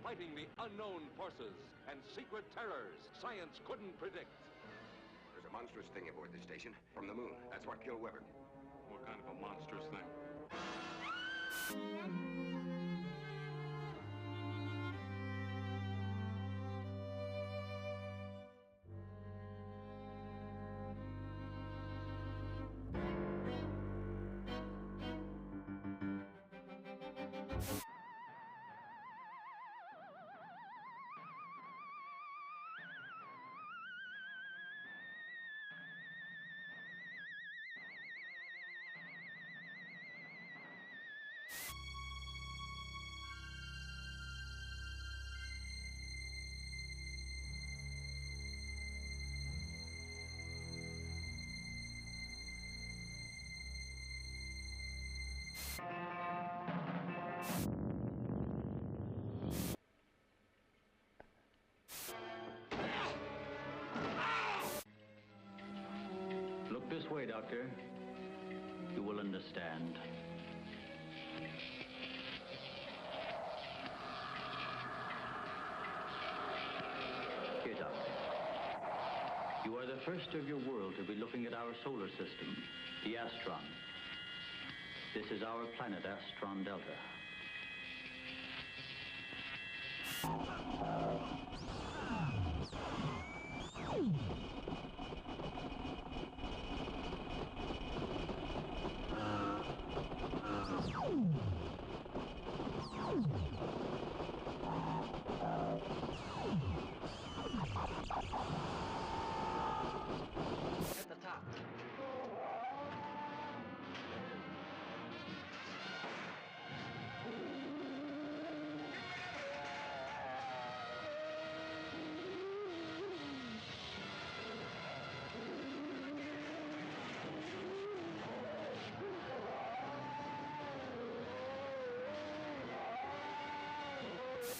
fighting the unknown forces and secret terrors science couldn't predict. There's a monstrous thing aboard this station from the moon. That's what killed Weber. What kind of a monstrous thing? Look this way, Doctor. You will understand. Here, Doctor. You are the first of your world to be looking at our solar system, the Astron. This is our planet, Astron Delta. At the top.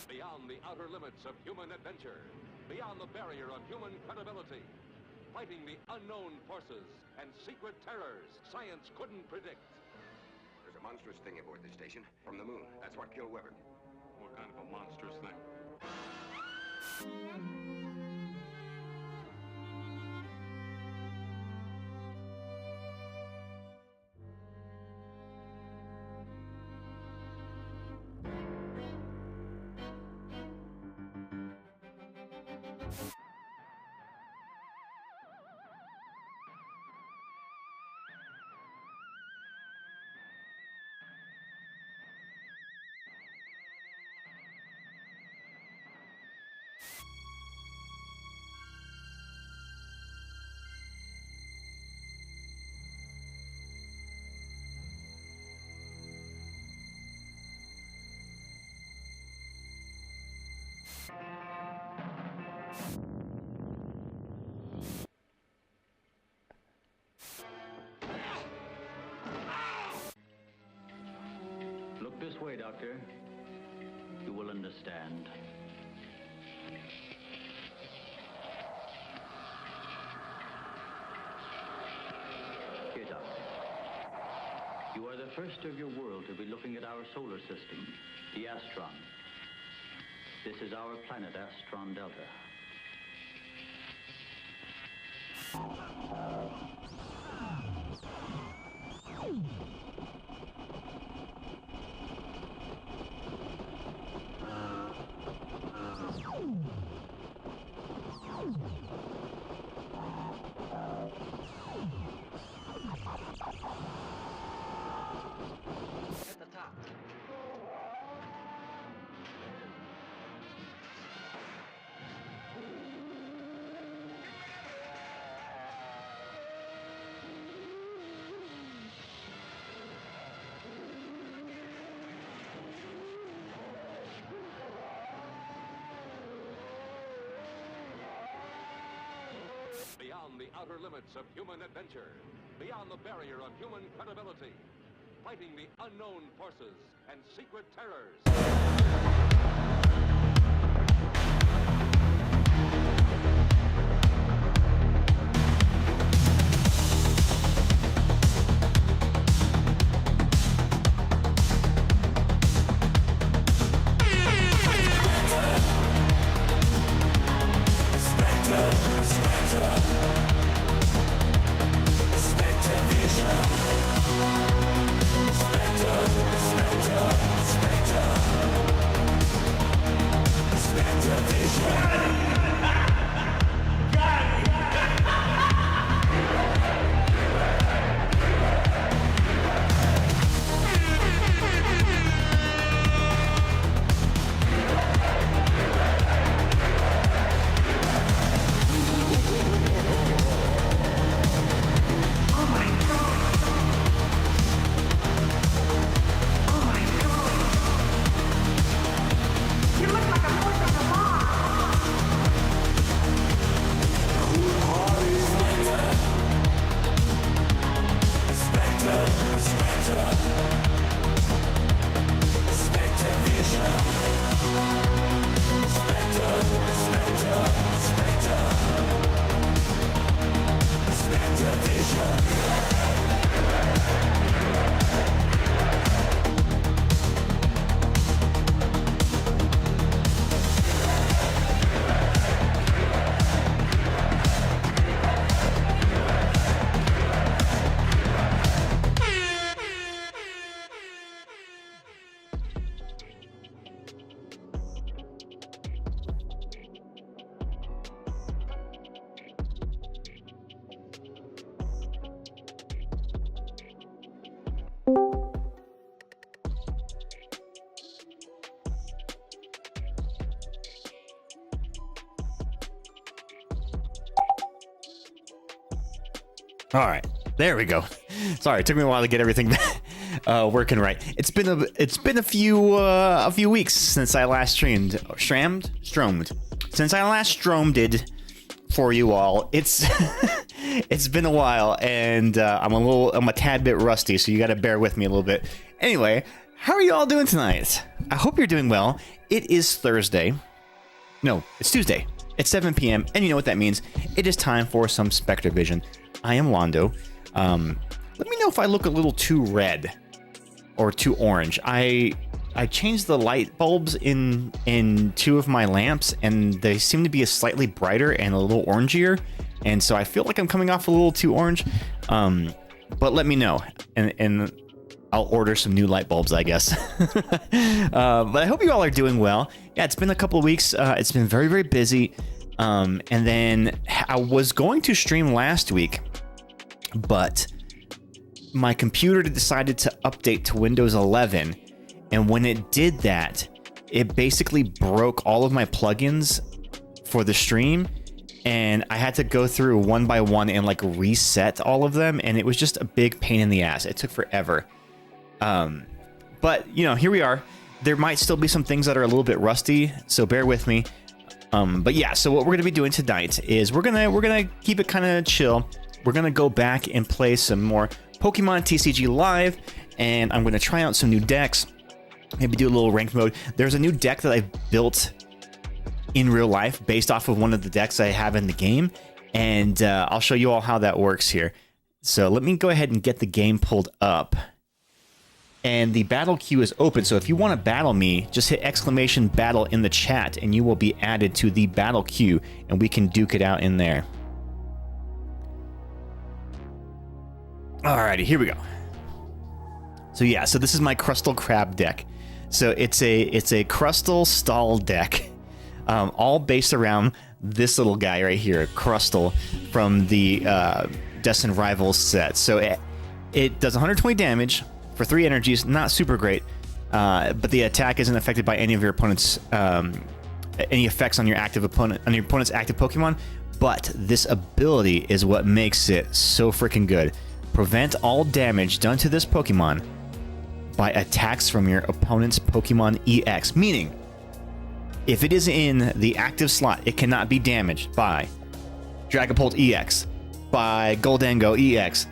Beyond the outer limits of human adventure, beyond the barrier of human credibility, fighting the unknown forces and secret terrors science couldn't predict. There's a monstrous thing aboard this station from the moon. That's what killed Weber. What kind of a monstrous thing? Look this way, Doctor. You will understand. Here, Doctor. You are the first of your world to be looking at our solar system, the Astron. This is our planet, Astron Delta. At the top. Beyond the outer limits of human adventure, beyond the barrier of human credibility, fighting the unknown forces and secret terrors. All right, there we go. Sorry, it took me a while to get everything working right. It's been a few weeks since I last stromed. Since I last stromed it for you all. It's it's been a while, and I'm a tad bit rusty, so you got to bear with me a little bit. Anyway, how are you all doing tonight? I hope you're doing well. It is Thursday. No, it's Tuesday. It's 7 p.m. and you know what that means. It is time for some Spectre Vision. I am Londo. Let me know if I look a little too red or too orange. I changed the light bulbs in two of my lamps, and they seem to be a slightly brighter and a little orangier, and so I feel like I'm coming off a little too orange. But let me know, and I'll order some new light bulbs, I guess. But I hope you all are doing well. Yeah, it's been a couple of weeks. It's been very, very busy. And then I was going to stream last week, but my computer decided to update to Windows 11. And when it did that, it basically broke all of my plugins for the stream. And I had to go through one by one and like reset all of them. And it was just a big pain in the ass. It took forever. But you know, here we are. There might still be some things that are a little bit rusty, so bear with me. But yeah, so what we're gonna be doing tonight is we're gonna keep it kind of chill. We're gonna go back and play some more Pokemon TCG Live, and I'm gonna try out some new decks. Maybe do a little ranked mode. There's a new deck that I've built in real life based off of one of the decks I have in the game, and I'll show you all how that works here. So let me go ahead and get the game pulled up. And the battle queue is open, so if you want to battle me, just hit !battle in the chat, and you will be added to the battle queue, and we can duke it out in there. Alrighty, here we go. So yeah, so this is my Crustal Crab deck. So it's a Crustal Stall deck, all based around this little guy right here, Crustal, from the Destined Rivals set. So it does 120 damage. For 3 energies, not super great, but the attack isn't affected by any of your opponent's any effects on your opponent's active Pokemon. But this ability is what makes it so freaking good. Prevent all damage done to this Pokemon by attacks from your opponent's Pokemon EX. Meaning, if it is in the active slot, it cannot be damaged by Dragapult EX, by Goldango EX,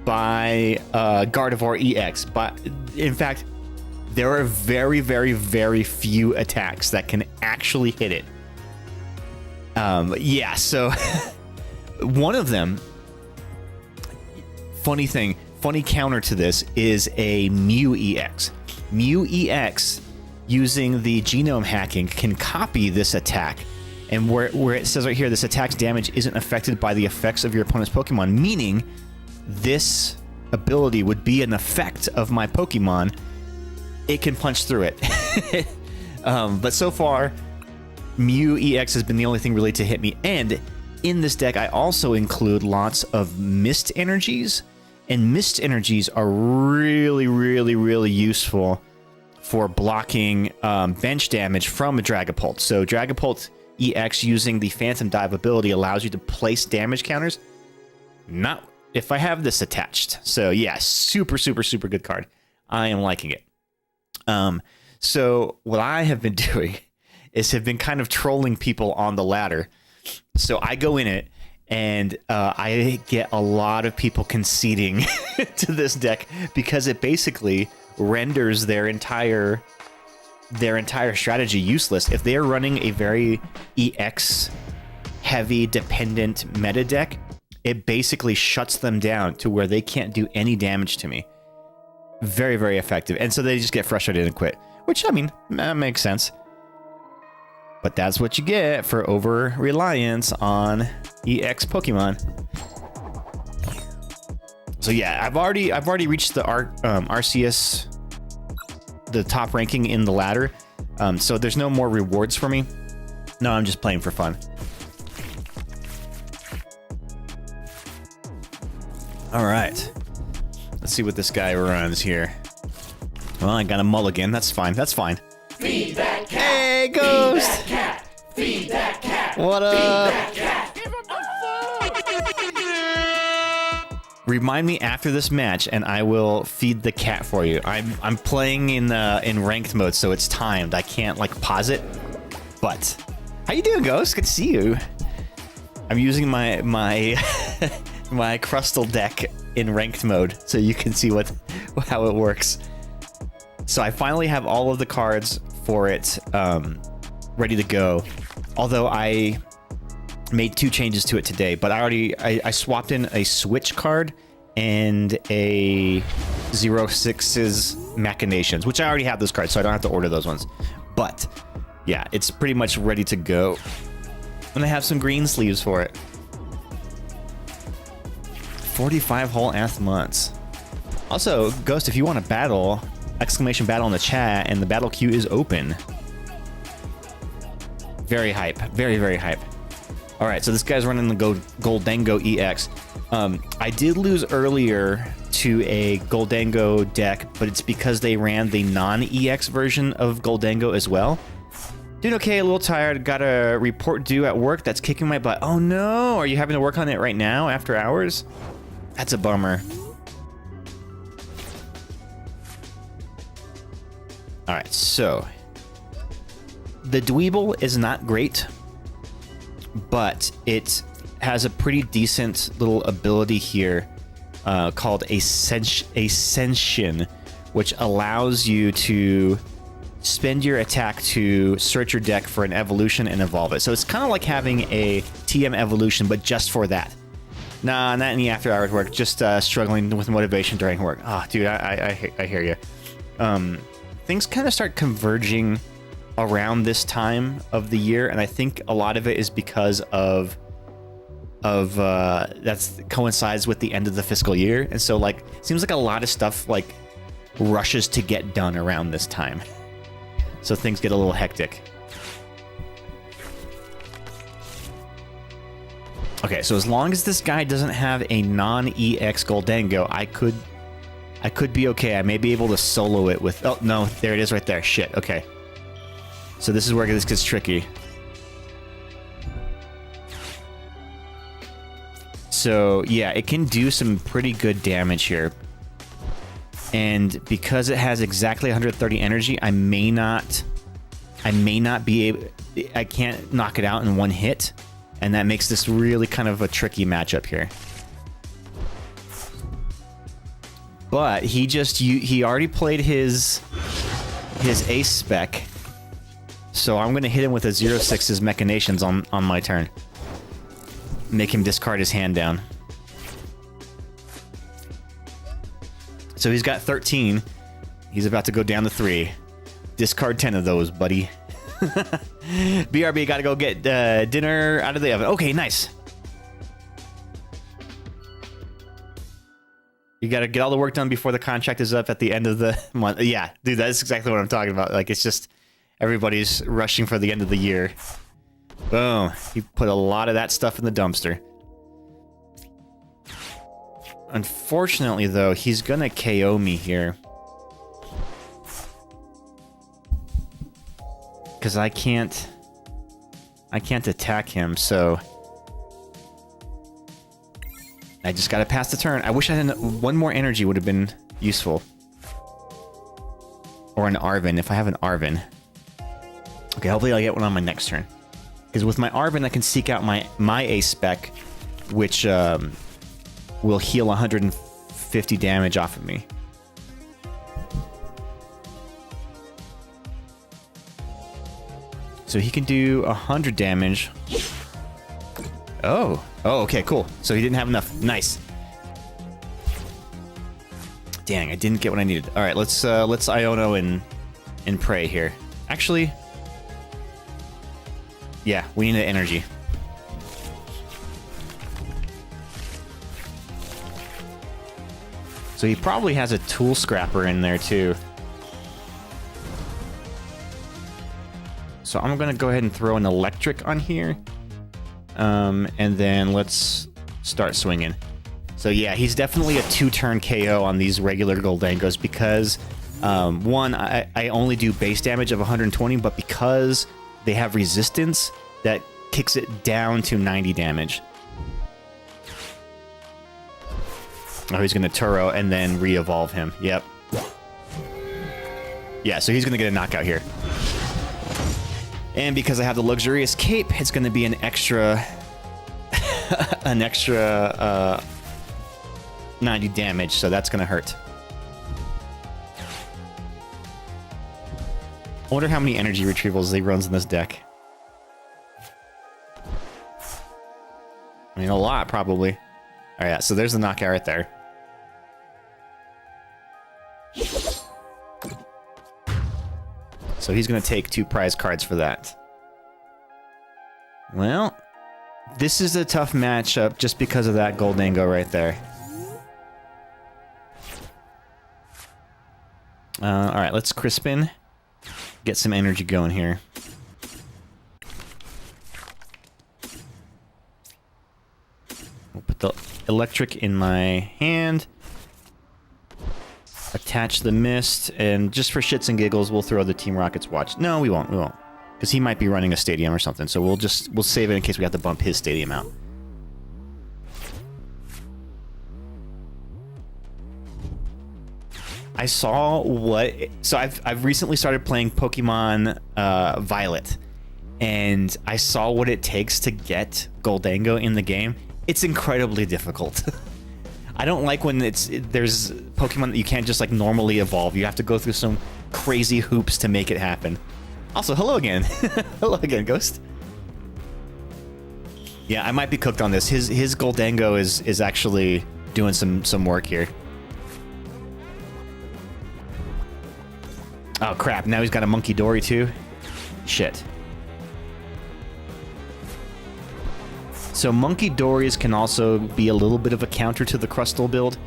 by Gardevoir EX. But in fact, there are very, very, very few attacks that can actually hit it. Yeah, so one of them, funny counter to this is a Mew EX. Mew EX, using the genome hacking, can copy this attack. And where it says right here, this attack's damage isn't affected by the effects of your opponent's Pokemon, meaning this ability would be an effect of my Pokemon. It can punch through it. But so far, Mew EX has been the only thing really to hit me. And in this deck, I also include lots of Mist Energies. And Mist Energies are really, really, really useful for blocking bench damage from a Dragapult. So Dragapult EX using the Phantom Dive ability allows you to place damage counters. Not if I have this attached. So yeah, super, super, super good card. I am liking it. So what I have been doing is have been kind of trolling people on the ladder. So I go in it, and I get a lot of people conceding to this deck because it basically renders their entire strategy useless. If they are running a very EX heavy dependent meta deck, it basically shuts them down to where they can't do any damage to me. Very, very effective. And so they just get frustrated and quit. Which, I mean, that makes sense. But that's what you get for over-reliance on EX Pokemon. So yeah, I've already reached the RCS, the top ranking in the ladder. So there's no more rewards for me. No, I'm just playing for fun. All right, let's see what this guy runs here. Well, I got a mulligan. That's fine. That's fine. Feed that cat. Hey, Ghost. Feed that cat. Feed that cat. What up? Feed that cat. Give him Remind me after this match, and I will feed the cat for you. I'm playing in ranked mode, so it's timed. I can't like pause it. But how you doing, Ghost? Good to see you. I'm using my my Crustal deck in ranked mode, so you can see how it works. So I finally have all of the cards for it ready to go. Although I made 2 changes to it today, but I swapped in a Switch card and a 06's Machinations, which I already have those cards, so I don't have to order those ones. But yeah, it's pretty much ready to go. And I have some green sleeves for it. 45 whole ass months. Also, Ghost, if you want to battle, exclamation battle in the chat, and the battle queue is open. Very hype. Very, very hype. All right, so this guy's running the Goldango EX. I did lose earlier to a Goldango deck, but it's because they ran the non-EX version of Goldango as well. Doing okay, a little tired. Got a report due at work that's kicking my butt. Oh no, are you having to work on it right now after hours? That's a bummer. All right, so the Dweeble is not great, but it has a pretty decent little ability here called Ascension, which allows you to spend your attack to search your deck for an evolution and evolve it. So it's kind of like having a TM evolution, but just for that. Nah, not any after hours work, just struggling with motivation during work. Oh, dude, I hear you. Things kind of start converging around this time of the year, and I think a lot of it is because of that's coincides with the end of the fiscal year, and so like seems like a lot of stuff like rushes to get done around this time, so things get a little hectic. Okay, so as long as this guy doesn't have a non-EX Goldango, I could be okay. I may be able to solo it with... Oh, no, there it is right there. Shit, okay. So this is where this gets tricky. So, yeah, it can do some pretty good damage here. And because it has exactly 130 energy, I may not be able... I can't knock it out in one hit. And that makes this really kind of a tricky matchup here. But he already played his ace spec. So I'm going to hit him with a 06's Machinations on my turn. Make him discard his hand down. So he's got 13. He's about to go down to 3. Discard 10 of those, buddy. BRB, gotta go get dinner out of the oven. Okay, nice. You gotta get all the work done before the contract is up at the end of the month. Yeah, dude, that's exactly what I'm talking about. Like, it's just everybody's rushing for the end of the year. Boom. He put a lot of that stuff in the dumpster. Unfortunately, though, he's gonna KO me here. Because I can't attack him, so I just gotta pass the turn. I wish I had one more energy would have been useful. Or an Arven, if I have an Arven. Okay, hopefully I'll get one on my next turn. Because with my Arven, I can seek out my ace spec, which will heal 150 damage off of me. So he can do 100 damage. Oh, okay, cool. So he didn't have enough. Nice. Dang, I didn't get what I needed. All right, let's Iono and pray here. Actually, yeah, we need the energy. So he probably has a tool scrapper in there too. So I'm gonna go ahead and throw an electric on here. And then let's start swinging. So yeah, he's definitely a 2-turn KO on these regular Goldangos because one, I only do base damage of 120, but because they have resistance, that kicks it down to 90 damage. Oh, he's going to Turo and then re-evolve him. Yep. Yeah, so he's going to get a knockout here. And because I have the luxurious cape, it's going to be an extra... an extra 90 damage, so that's going to hurt. I wonder how many energy retrievals he runs in this deck. I mean, a lot, probably. All right, so there's the knockout right there. So he's going to take 2 prize cards for that. Well, this is a tough matchup just because of that Goldango right there. All right, let's Crispin. Get some energy going here. We'll put the electric in my hand. Attach the mist, and just for shits and giggles, we'll throw the Team Rocket's watch. No, we won't. We won't, because he might be running a stadium or something. So we'll save it in case we have to bump his stadium out. I saw what... So I've recently started playing Pokemon Violet, and I saw what it takes to get Goldango in the game. It's incredibly difficult. I don't like when there's Pokemon that you can't just like normally evolve. You have to go through some crazy hoops to make it happen. Also, hello again. Hello again, Ghost. Yeah, I might be cooked on this. His Goldango is actually doing some work here. Oh crap, now he's got a Monkey Dory too? Shit. So Monkey Dories can also be a little bit of a counter to the Crustle build.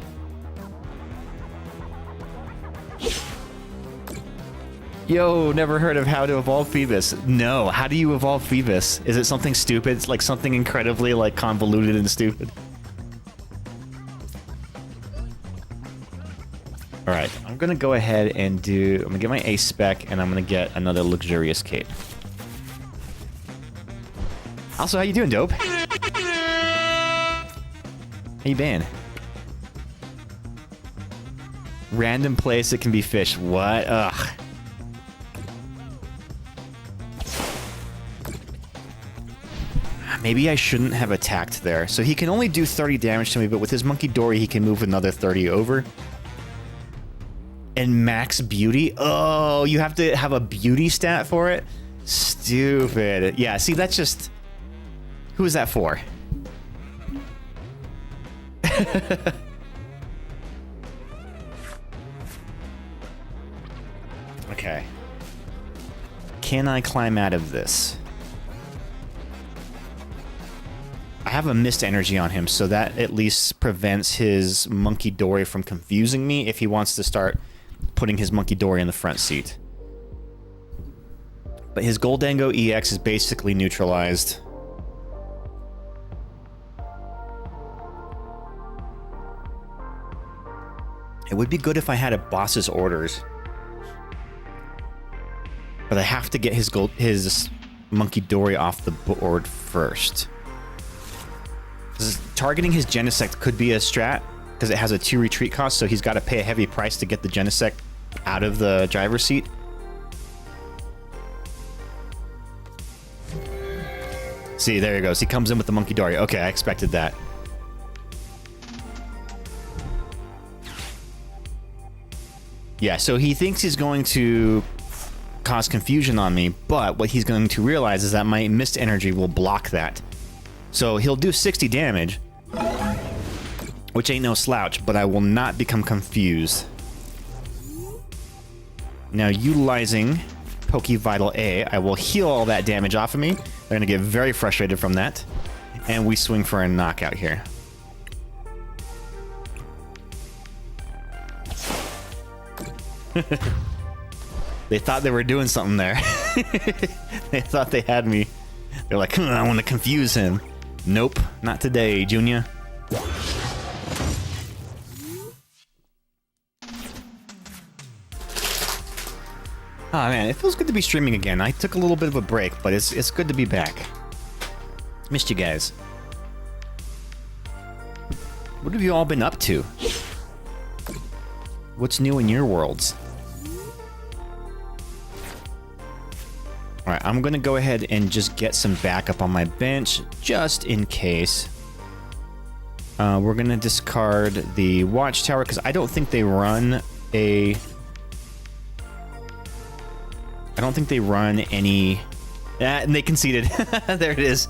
Yo, never heard of how to evolve Phoebus. No, how do you evolve Phoebus? Is it something stupid? It's like something incredibly like convoluted and stupid. Alright, I'm gonna go ahead and I'm gonna get my Ace Spec, and I'm gonna get another Luxurious Cape. Also, how you doing, Dope? How you been? Random place it can be fish. What? Ugh. Maybe I shouldn't have attacked there. So he can only do 30 damage to me, but with his Monkey Dory, he can move another 30 over. And max beauty? Oh, you have to have a beauty stat for it? Stupid. Yeah, see, that's just... Who is that for? Okay. Can I climb out of this? I have a mist energy on him, so that at least prevents his Monkey Dory from confusing me if he wants to start putting his Monkey Dory in the front seat. But his Goldango EX is basically neutralized. It would be good if I had a boss's orders. But I have to get his Monkey Dory off the board first. Targeting his Genesect could be a strat, because it has a 2 retreat cost, so he's got to pay a heavy price to get the Genesect out of the driver's seat. See, there he goes. He comes in with the Monkey Dory. Okay, I expected that. Yeah, so he thinks he's going to cause confusion on me, but what he's going to realize is that my Mist Energy will block that. So he'll do 60 damage, which ain't no slouch, but I will not become confused. Now, utilizing Pokevital A, I will heal all that damage off of me. They're going to get very frustrated from that. And we swing for a knockout here. They thought they were doing something there. They thought they had me. They're like, I want to confuse him. Nope, not today, Junior. Oh man, it feels good to be streaming again. I took a little bit of a break, but it's good to be back. Missed you guys. What have you all been up to? What's new in your worlds? All right, I'm gonna go ahead and just get some backup on my bench, just in case. We're gonna discard the watchtower because I don't think they run a. I don't think they run any. And they conceded. There it is.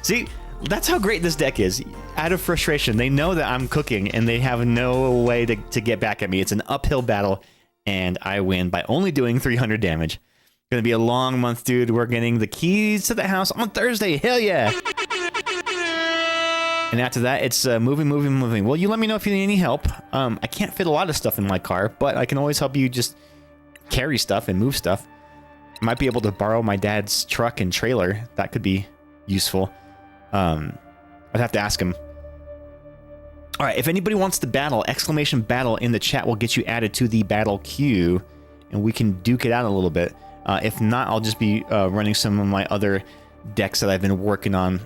See, that's how great this deck is. Out of frustration, they know that I'm cooking, and they have no way to get back at me. It's an uphill battle, and I win by only doing 300 damage. Gonna be a long month, dude. We're getting the keys to the house on Thursday. Hell yeah! And after that, it's moving. Well, you let me know if you need any help. I can't fit a lot of stuff in my car, but I can always help you just carry stuff and move stuff. I might be able to borrow my dad's truck and trailer. That could be useful. I'd have to ask him. All right, if anybody wants to battle, exclamation battle in the chat will get you added to the battle queue, and we can duke it out a little bit. If not, I'll just be running some of my other decks that I've been working on.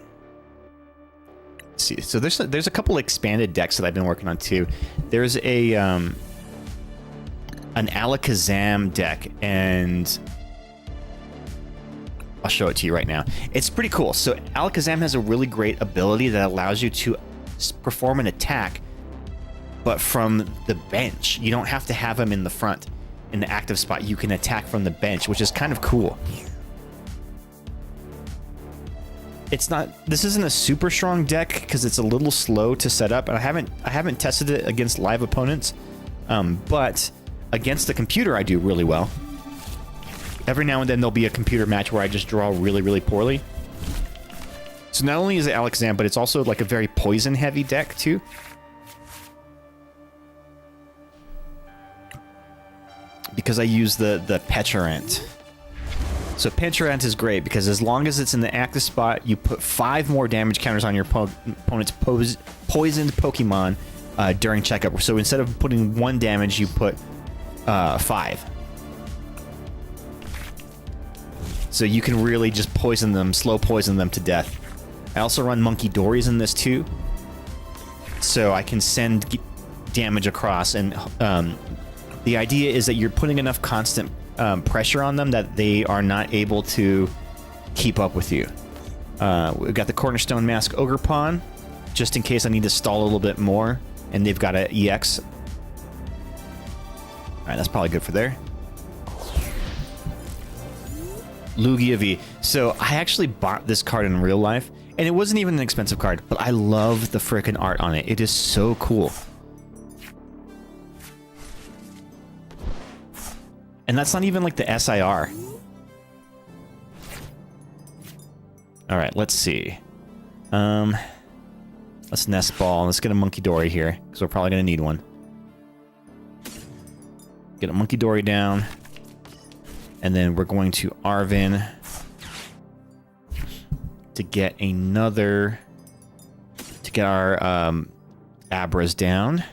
Let's see, so there's a couple expanded decks that I've been working on too. There's a an Alakazam deck, and I'll show it to you right now. It's pretty cool. So Alakazam has a really great ability that allows you to perform an attack, but from the bench. You don't have to have him in the front, in the active spot. You can attack from the bench, which is kind of cool. It's not. This isn't a super strong deck because it's a little slow to set up, and I haven't tested it against live opponents, but against the computer I do really well. Every now and then there'll be a computer match where I just draw really, really poorly. So not only is it Alakazam, but it's also like a very poison-heavy deck too. Because I use the Petrant. So Petrant is great because as long as it's in the active spot, you put 5 more damage counters on your opponent's poisoned Pokemon during checkup. So instead of putting 1 damage, you put 5. So you can really just poison them, slow poison them to death. I also run Monkey Dories in this too. So I can send damage across, and the idea is that you're putting enough constant pressure on them that they are not able to keep up with you. We've got the Cornerstone Mask Ogre Pawn, just in case I need to stall a little bit more, and they've got an EX. Alright, that's probably good for there. Lugia V. So I actually bought this card in real life, and it wasn't even an expensive card, but I love the frickin' art on it. It is so cool. And that's not even like the SIR. Alright, let's see. Let's nest ball. Let's get a Monkey Dory here, because we're probably going to need one. Get a Monkey Dory down. And then we're going to Arvin to get another... to get our Abras down.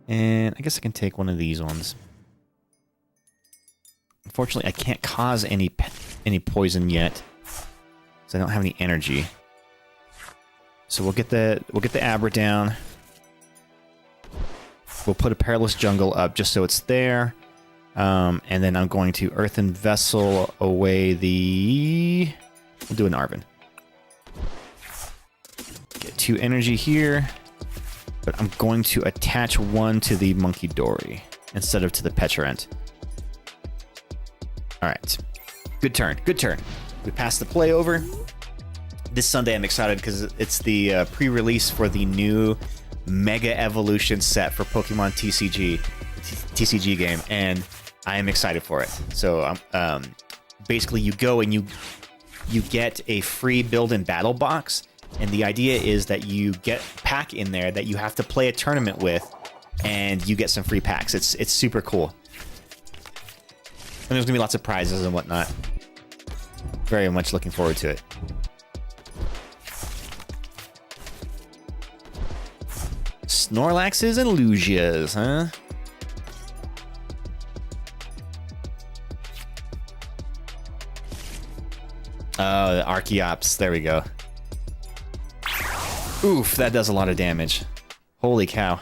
And I guess I can take one of these ones. Unfortunately, I can't cause any poison yet, because I don't have any energy. So we'll get the Abra down. We'll put a Perilous Jungle up just so it's there. And then I'm going to Earthen Vessel away the... We'll do an Arvin. Get 2 energy here. But I'm going to attach 1 to the Monkey Dory instead of to the Petrant. Alright. Good turn. Good turn. We passed the play over. This Sunday I'm excited because it's the pre-release for the new Mega Evolution set for Pokemon TCG game, and I am excited for it. So basically you go and you get a free build and battle box, and the idea is that you get a pack in there that you have to play a tournament with, and you get some free packs. It's super cool. And there's gonna be lots of prizes and whatnot. Very much looking forward to it. Snorlaxes and Lugias, huh? Oh, the Archeops. There we go. Oof, that does a lot of damage. Holy cow.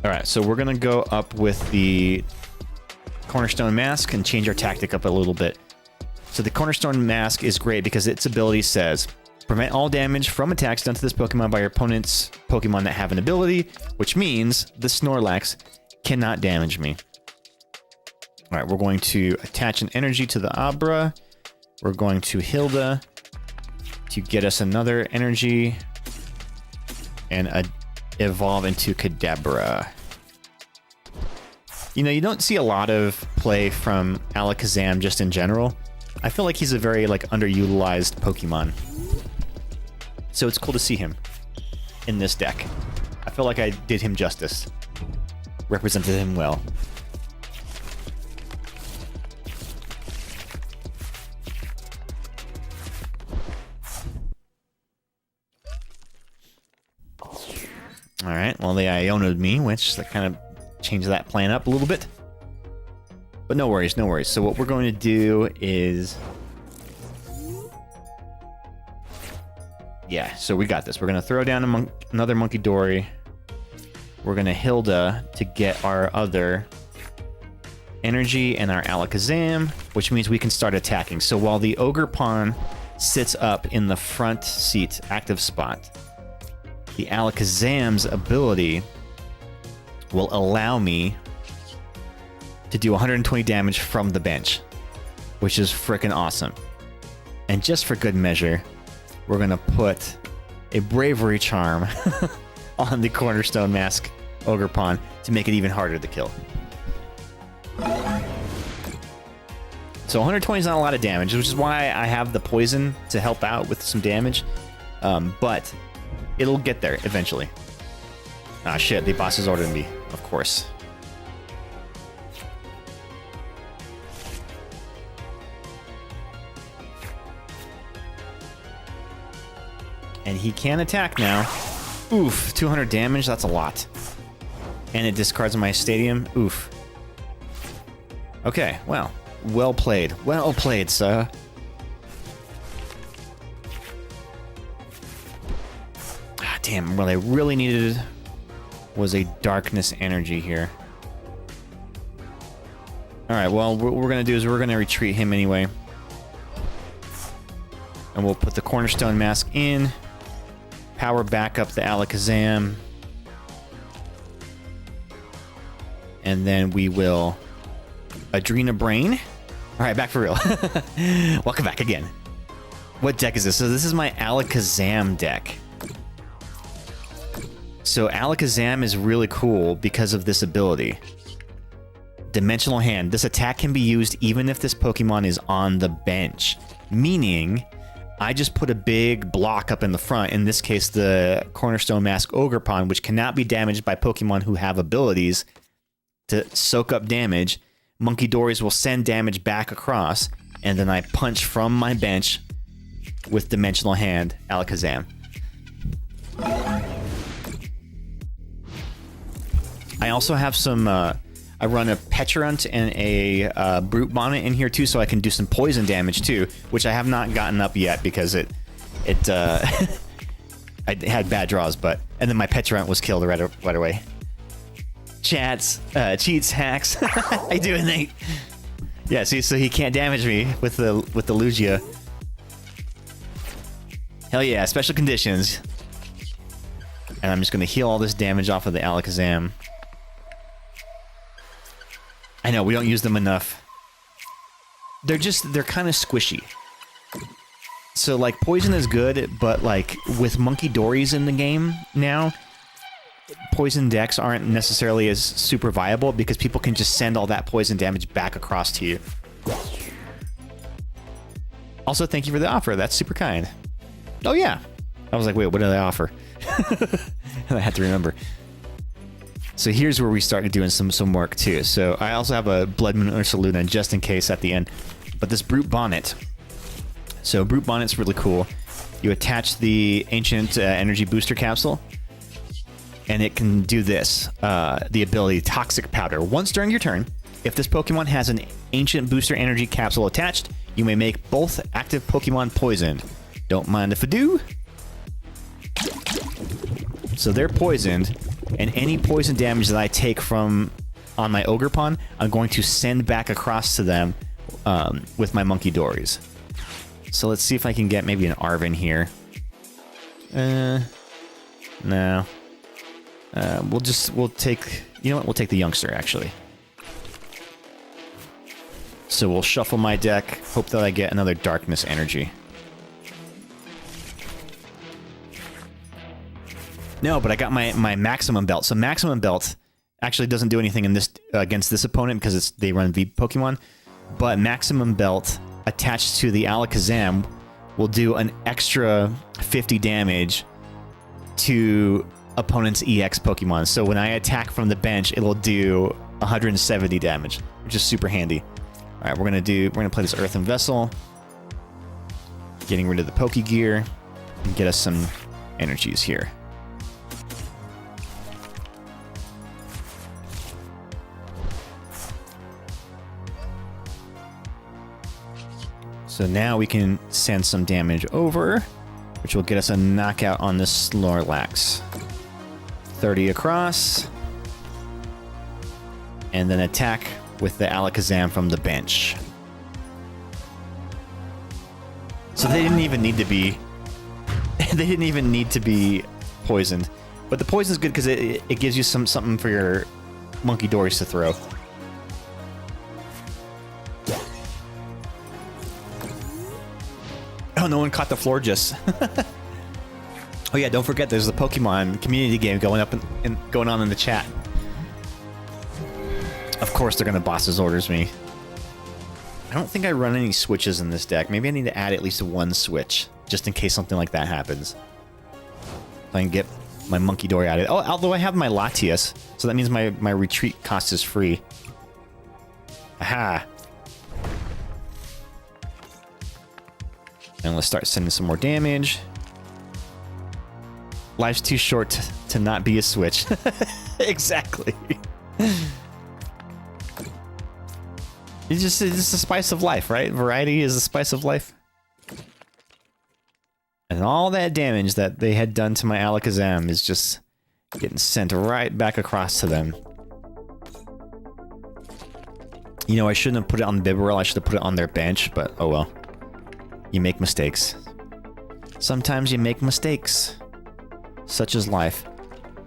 All right, so we're gonna go up with the Cornerstone Mask and change our tactic up a little bit. So the Cornerstone Mask is great because its ability says, prevent all damage from attacks done to this Pokemon by your opponent's Pokemon that have an ability, which means the Snorlax cannot damage me. All right, we're going to attach an energy to the Abra. We're going to Hilda to get us another energy and evolve into Kadabra. You know, you don't see a lot of play from Alakazam just in general. I feel like he's a very like underutilized Pokemon. So it's cool to see him in this deck. I feel like I did him justice. Represented him well. Alright, well they Iono'd me, which that kind of changed that plan up a little bit. But no worries, no worries. So what we're going to do is... Yeah, so we got this. We're going to throw down another Monkey Dory. We're going to Hilda to get our other energy and our Alakazam, which means we can start attacking. So while the Ogre Pawn sits up in the front seat, active spot, the Alakazam's ability will allow me to do 120 damage from the bench, which is freaking awesome. And just for good measure, we're gonna put a Bravery Charm on the Cornerstone Mask Ogre Pawn to make it even harder to kill. So 120 is not a lot of damage, which is why I have the poison to help out with some damage. But it'll get there eventually. Ah shit, the boss has ordered me, of course. And he can attack now. Oof, 200 damage, that's a lot. And it discards my stadium. Oof. Okay, well, well played. Well played, sir. Ah, damn, what I really needed was a darkness energy here. Alright, well, what we're going to do is we're going to retreat him anyway. And we'll put the Cornerstone Mask in. Power back up the Alakazam. And then we will Adrena Brain. Alright, back for real. Welcome back again. What deck is this? So this is my Alakazam deck. So Alakazam is really cool because of this ability. Dimensional Hand. This attack can be used even if this Pokemon is on the bench. Meaning, I just put a big block up in the front, in this case the Cornerstone Mask Ogre Pawn, which cannot be damaged by Pokemon who have abilities to soak up damage. Monkey Dories will send damage back across, and then I punch from my bench with Dimensional Hand Alakazam. I also have some... I run a Petulant and a Brute Bonnet in here too, so I can do some poison damage too, which I have not gotten up yet because it I had bad draws, but and then my Petulant was killed right away. Chats, cheats, hacks. I do, Nate. Yeah, see, so he can't damage me with the Lugia. Hell yeah, special conditions. And I'm just gonna heal all this damage off of the Alakazam. I know, we don't use them enough. They're kind of squishy. So, like, poison is good, but, like, with Monkey Dories in the game now, poison decks aren't necessarily as super viable because people can just send all that poison damage back across to you. Also, thank you for the offer. That's super kind. Oh, yeah. I was like, wait, what did I offer? I had to remember. So here's where we started doing some work too. So I also have a Blood Moon Ursaluna just in case at the end. But this Brute Bonnet. So Brute Bonnet's really cool. You attach the Ancient Energy Booster Capsule, and it can do this. The ability Toxic Powder. Once during your turn, if this Pokemon has an Ancient Booster Energy Capsule attached, you may make both active Pokemon poisoned. Don't mind if I do. So they're poisoned. And any poison damage that I take from on my Ogerpon, I'm going to send back across to them with my Monkey Dories. So let's see if I can get maybe an Arven here. No. We'll take, you know what? We'll take the youngster, actually. So we'll shuffle my deck, hope that I get another Darkness Energy. No, but I got my Maximum Belt. So Maximum Belt actually doesn't do anything in this against this opponent because they run V Pokemon. But Maximum Belt attached to the Alakazam will do an extra 50 damage to opponent's EX Pokemon. So when I attack from the bench, it'll do 170 damage, which is super handy. All right, we're gonna play this Earthen Vessel, getting rid of the Pokegear, and get us some energies here. So now we can send some damage over, which will get us a knockout on the Snorlax. 30 across. And then attack with the Alakazam from the bench. So they didn't even need to be... they didn't even need to be poisoned. But the poison's good because it gives you something for your Monkey Dories to throw. Oh, no one caught the Florges. Oh yeah, don't forget there's the Pokemon community game going on in the chat. Of course they're gonna Boss's Orders me. I don't think I run any switches in this deck. Maybe I need to add at least one switch, just in case something like that happens. So I can get my Monkey Dory out of it. Oh, although I have my Latias, so that means my retreat cost is free. Aha! And let's start sending some more damage. Life's too short to not be a switch. Exactly. It's just the spice of life, right? Variety is the spice of life. And all that damage that they had done to my Alakazam is just getting sent right back across to them. You know, I shouldn't have put it on Bibarel. I should have put it on their bench, but oh well. You make mistakes. Sometimes you make mistakes. Such is life.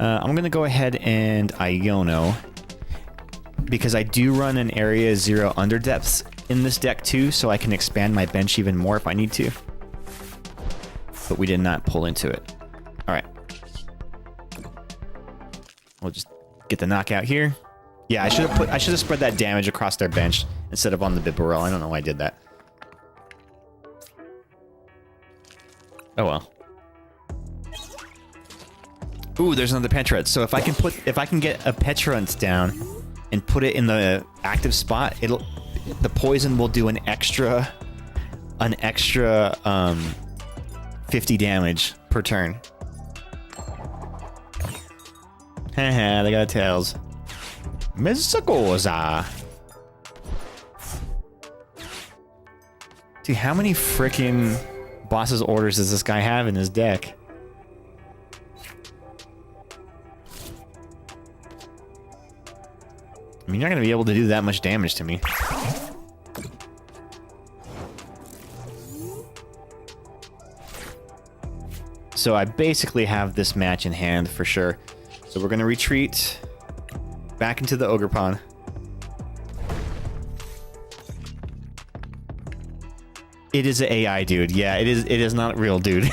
I'm going to go ahead and Iono. Because I do run an Area 0 Underdepths in this deck too, so I can expand my bench even more if I need to. But we did not pull into it. Alright. We'll just get the knockout here. Yeah, I should have spread that damage across their bench instead of on the Bibarel. I don't know why I did that. Oh well. Ooh, there's another Petrant. So if I can get a Petrant down and put it in the active spot, the poison will do an extra 50 damage per turn. Haha, they got tails. Misagoza. Dude, how many freaking Boss's Orders does this guy have in his deck? I mean, you're not going to be able to do that much damage to me. So I basically have this match in hand for sure. So we're going to retreat back into the Ogerpon. It is an AI dude. Yeah, it is not real dude.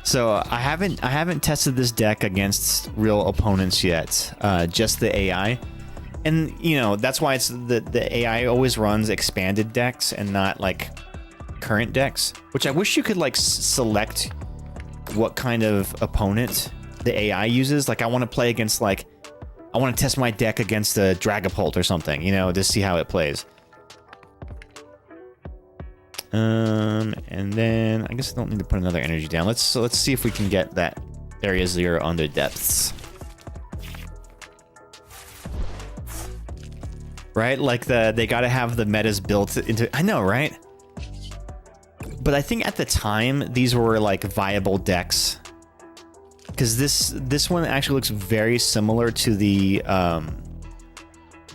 So I haven't tested this deck against real opponents yet. Just the AI. And, you know, that's why it's the AI always runs expanded decks and not, like, current decks. Which I wish you could, like, select what kind of opponent the AI uses. Like, I want to play against, like... I want to test my deck against a Dragapult or something, you know, to see how it plays. And then... I guess I don't need to put another energy down. Let's see if we can get that Area 0 under depths. Right? Like they gotta have the metas built into... I know, right? But I think at the time, these were like viable decks. because this one actually looks very similar to the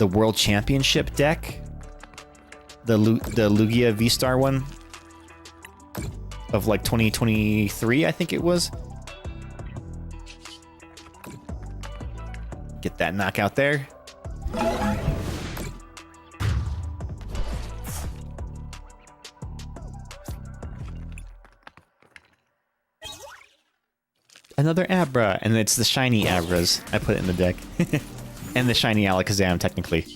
World Championship deck, the Lugia V-Star one of like 2023, I think it was. Get that knockout there. Another Abra, and it's the shiny Abras. I put it in the deck. And the shiny Alakazam, technically.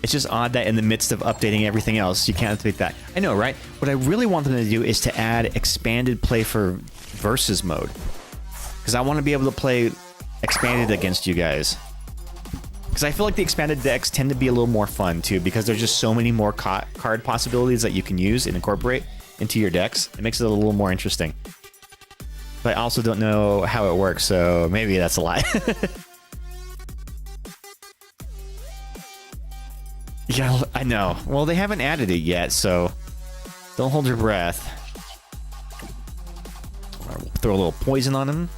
It's just odd that in the midst of updating everything else, you can't update that. I know, right? What I really want them to do is to add expanded play for versus mode. Because I want to be able to play expanded against you guys. Because I feel like the expanded decks tend to be a little more fun, too, because there's just so many more card possibilities that you can use and incorporate into your decks. It makes it a little more interesting. But I also don't know how it works, so maybe that's a lie. Yeah, I know. Well, they haven't added it yet, so don't hold your breath. Throw a little poison on him.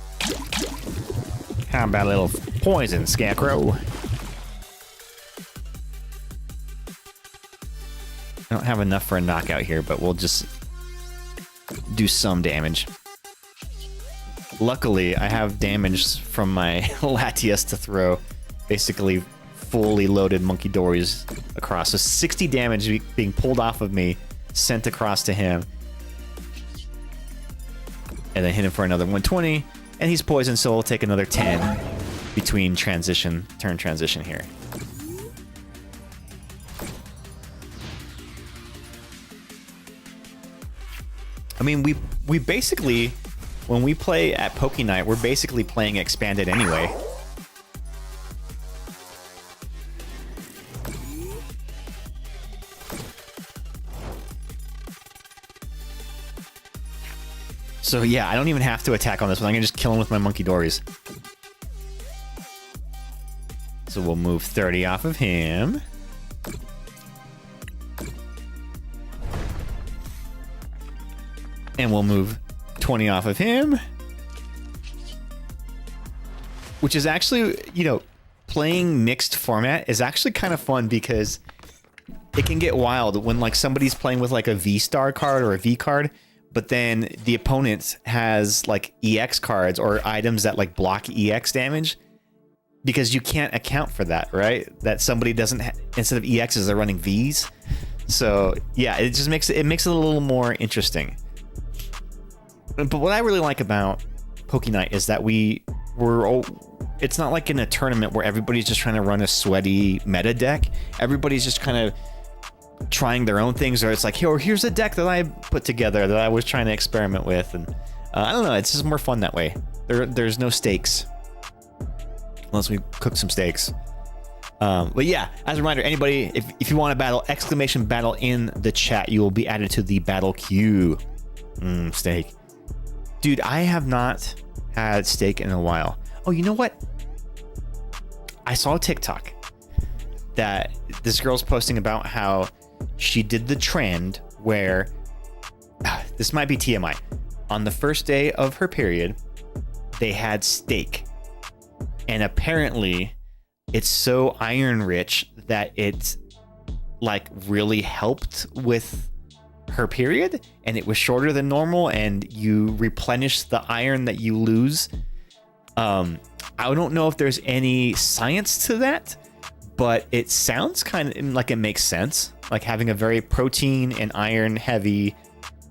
How about a little poison, Scarecrow? I don't have enough for a knockout here, but we'll just do some damage. Luckily, I have damage from my Latias to throw. Basically, fully loaded Monkey Dories across. So 60 damage being pulled off of me, sent across to him. And then hit him for another 120. And he's poisoned, so we'll take another 10 between turn transition here. I mean, we basically, when we play at Poke Night, we're basically playing expanded anyway. So yeah, I don't even have to attack on this one. I can just kill him with my Monkey Dories. So we'll move 30 off of him. And we'll move 20 off of him. Which is actually, you know, playing mixed format is actually kind of fun because it can get wild when like somebody's playing with like a V-Star card or a V card, but then the opponent has like EX cards or items that like block EX damage, because you can't account for that, right? That somebody doesn't, instead of EXs, they're running Vs. So yeah, it just makes it a little more interesting. But what I really like about Poke Night is that it's not like in a tournament where everybody's just trying to run a sweaty meta deck. Everybody's just kind of trying their own things, or it's like, here's a deck that I put together that I was trying to experiment with, and I don't know, it's just more fun that way. There's no stakes, unless we cook some steaks. But yeah, as a reminder, anybody, if you want to battle, exclamation battle in the chat, you will be added to the battle queue. Steak. Dude, I have not had steak in a while. Oh, you know what? I saw a TikTok that this girl's posting about how she did the trend where, this might be TMI, on the first day of her period, they had steak. And apparently, it's so iron rich that it like really helped with her period, and it was shorter than normal, and you replenish the iron that you lose. I don't know if there's any science to that, but it sounds kind of like it makes sense, like having a very protein and iron heavy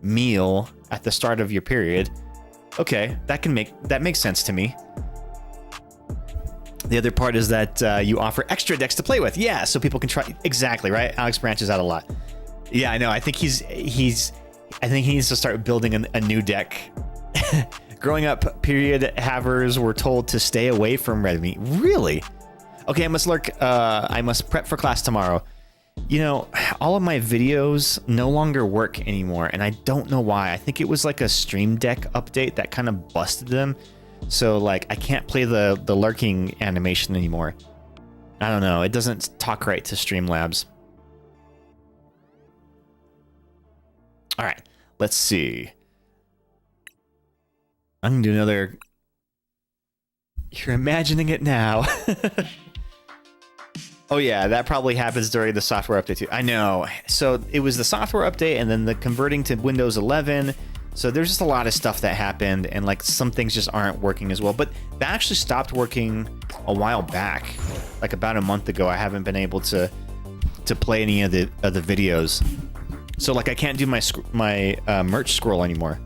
meal at the start of your period. Okay, that makes sense to me. The other part is that you offer extra decks to play with. Yeah, so people can try. Exactly, right? Alex branches out a lot. Yeah, I know. I think I think he needs to start building a new deck. Growing up, period havers were told to stay away from red meat. Really? Okay, I must prep for class tomorrow. You know, all of my videos no longer work anymore, and I don't know why. I think it was like a Stream Deck update that kind of busted them. So like I can't play the lurking animation anymore. I don't know. It doesn't talk right to Streamlabs. All right, let's see. I'm gonna do another. You're imagining it now. Oh yeah, that probably happens during the software update too. I know. So it was the software update and then the converting to Windows 11. So there's just a lot of stuff that happened, and like some things just aren't working as well. But that actually stopped working a while back, like about a month ago. I haven't been able to play any of the videos. So like I can't do my merch scroll anymore.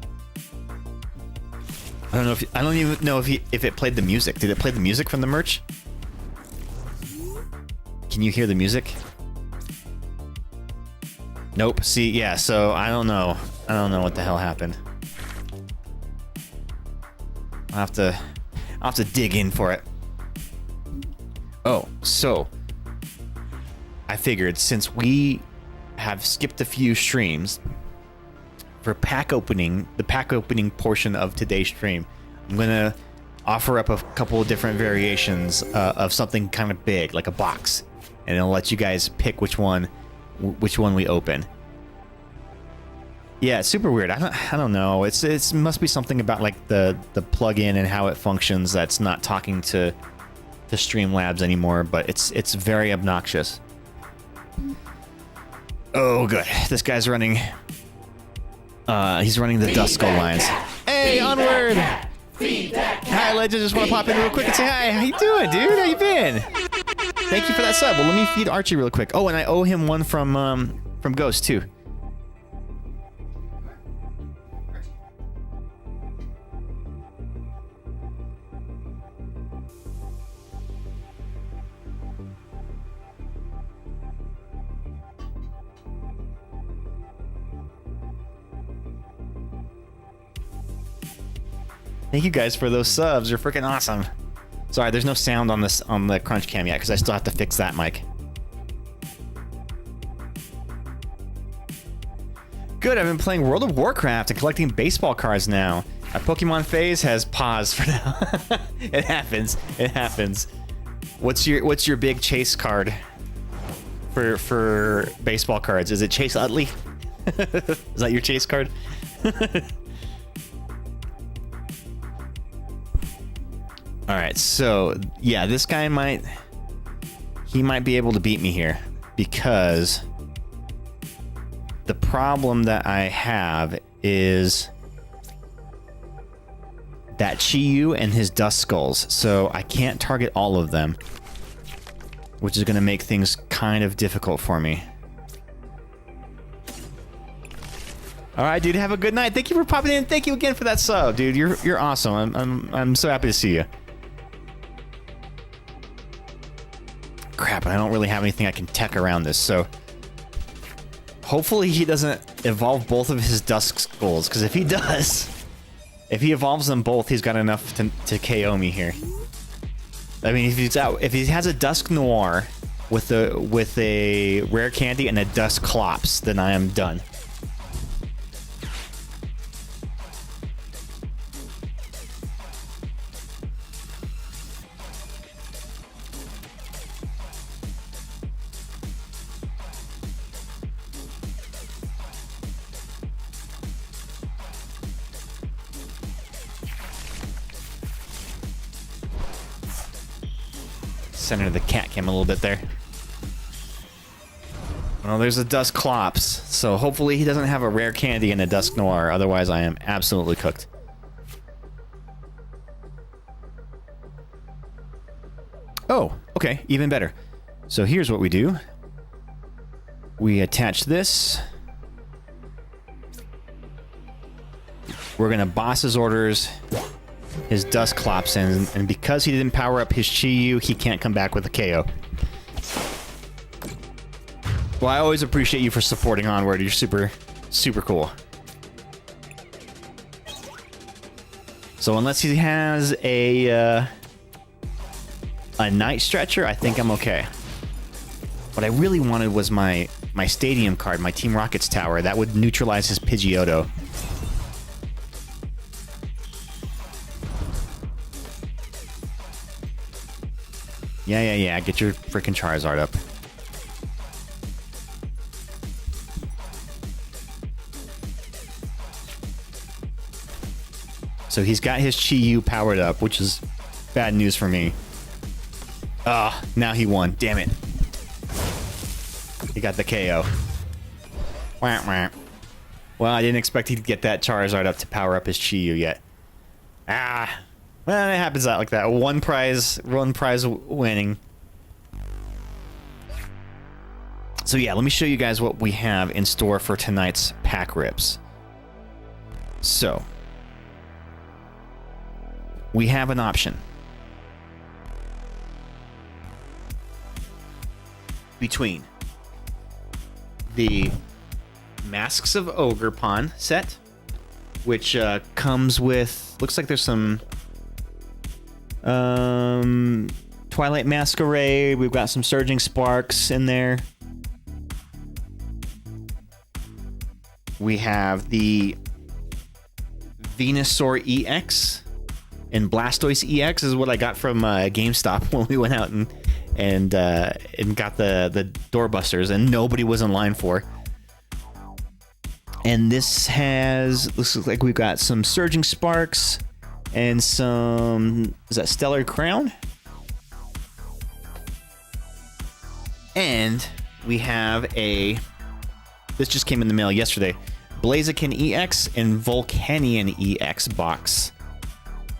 I don't even know if it played the music. Did it play the music from the merch? Can you hear the music? Nope. See, yeah, so I don't know. I don't know what the hell happened. I'll have to dig in for it. Oh, so I figured since we have skipped a few streams for pack opening, the pack opening portion of today's stream, I'm gonna offer up a couple of different variations of something kind of big, like a box, and it'll let you guys pick which one we open. Yeah, it's super weird. I don't know. It must be something about like the plugin and how it functions that's not talking to Streamlabs anymore, but it's very obnoxious. Oh, good. This guy's running. He's running the Dust Skull lines. Hey, onward! Hi, Legend. Just want to pop in real quick and say hi. How you doing, dude? How you been? Thank you for that sub. Well, let me feed Archie real quick. Oh, and I owe him one from Ghost too. Thank you guys for those subs. You're freaking awesome. Sorry, there's no sound on the crunch cam yet because I still have to fix that mic. Good, I've been playing World of Warcraft and collecting baseball cards now. My Pokemon phase has paused for now. It happens. It happens. What's your big chase card for baseball cards? Is it Chase Utley? Is that your chase card? All right, so yeah, this guy might be able to beat me here because the problem that I have is that Chi-Yu and his Dust Skulls, so I can't target all of them, which is going to make things kind of difficult for me. All right, dude, have a good night. Thank you for popping in. Thank you again for that sub, dude. You're awesome. I'm so happy to see you. Crap, I don't really have anything I can tech around this, so hopefully he doesn't evolve both of his Dusk Skulls, because if he does, if he evolves them both, he's got enough to KO me here. I mean, if he has a Dusk Noir with a rare candy and a Dusk Clops, then I am done. Center the cat cam a little bit there. Well, there's a Dusk Clops, so hopefully he doesn't have a rare candy and a Dusk Noir, otherwise I am absolutely cooked. Oh, okay, even better. So here's what we do. We attach this. We're gonna boss his orders, his Dust Clops, and because he didn't power up his Chi-Yu, he can't come back with a KO. Well, I always appreciate you for supporting Onward. You're super, super cool. So unless he has a Night Stretcher, I think I'm okay. What I really wanted was my Stadium card, my Team Rockets tower. That would neutralize his Pidgeotto. Yeah. Get your freaking Charizard up. So he's got his Chi Yu powered up, which is bad news for me. Now he won. Damn it. He got the KO. Wah, wah. Well, I didn't expect he'd get that Charizard up to power up his Chi Yu yet. Well, it happens out like that. One prize winning. So yeah, let me show you guys what we have in store for tonight's pack rips. So, we have an option between the Masks of Ogerpon set, which comes with, looks like there's some Twilight Masquerade. We've got some Surging Sparks in there. We have the Venusaur EX and Blastoise EX is what I got from GameStop when we went out and got the doorbusters, and nobody was in line for. And this looks like we've got some Surging Sparks and some, is that Stellar Crown? And we have this just came in the mail yesterday, Blaziken EX and Volcanion EX box.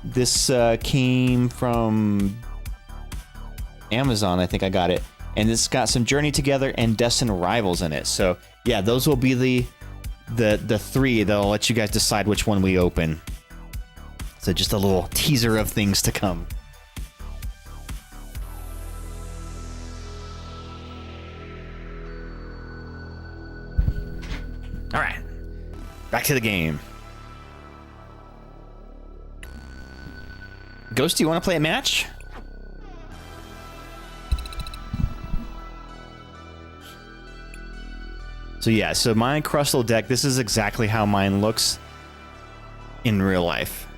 This came from Amazon, I think I got it. And it's got some Journey Together and Destined Rivals in it. So yeah, those will be the three that'll let you guys decide which one we open. So just a little teaser of things to come. All right, back to the game. Ghost, do you want to play a match? So yeah, so my Crustle deck, this is exactly how mine looks in real life.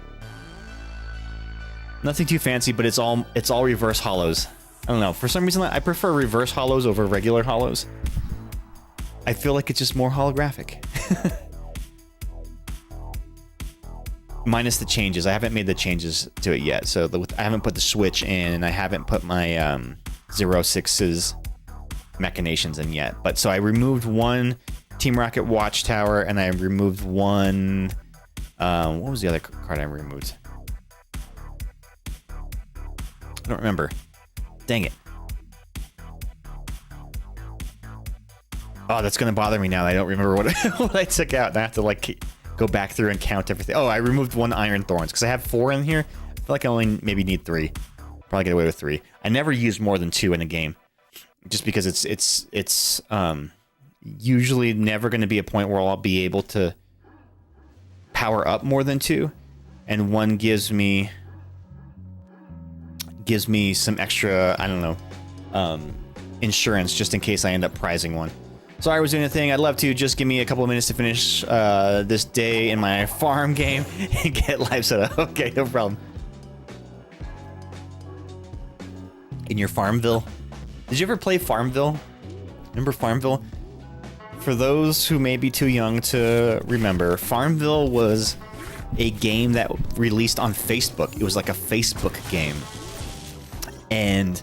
Nothing too fancy, but it's all reverse hollows. I don't know, for some reason I prefer reverse hollows over regular hollows. I feel like it's just more holographic. Minus the changes. I haven't made the changes to it yet. So I haven't put the switch in, and I haven't put my 06's machinations in yet. But so I removed one Team Rocket Watchtower, and I removed one... what was the other card I removed? I don't remember. Dang it. Oh, that's going to bother me now. I don't remember what I took out. And I have to like go back through and count everything. Oh, I removed one Iron Thorns because I have 4 in here. I feel like I only maybe need 3. Probably get away with 3. I never use more than 2 in a game, just because it's usually never going to be a point where I'll be able to power up more than 2, and 1 gives me some extra, I don't know, insurance just in case I end up prizing one. Sorry I was doing a thing. I'd love to. Just give me a couple of minutes to finish this day in my farm game and get live set up. Okay, no problem. In your Farmville? Did you ever play Farmville? Remember Farmville? For those who may be too young to remember, Farmville was a game that released on Facebook. It was like a Facebook game. And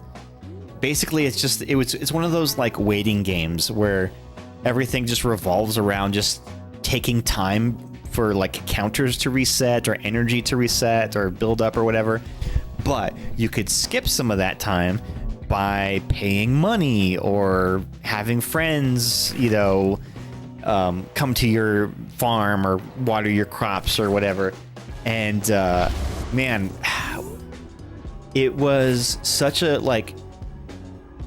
basically it's one of those like waiting games where everything just revolves around just taking time for like counters to reset or energy to reset or build up or whatever. But you could skip some of that time by paying money or having friends, you know, come to your farm or water your crops or whatever. And man, it was such a like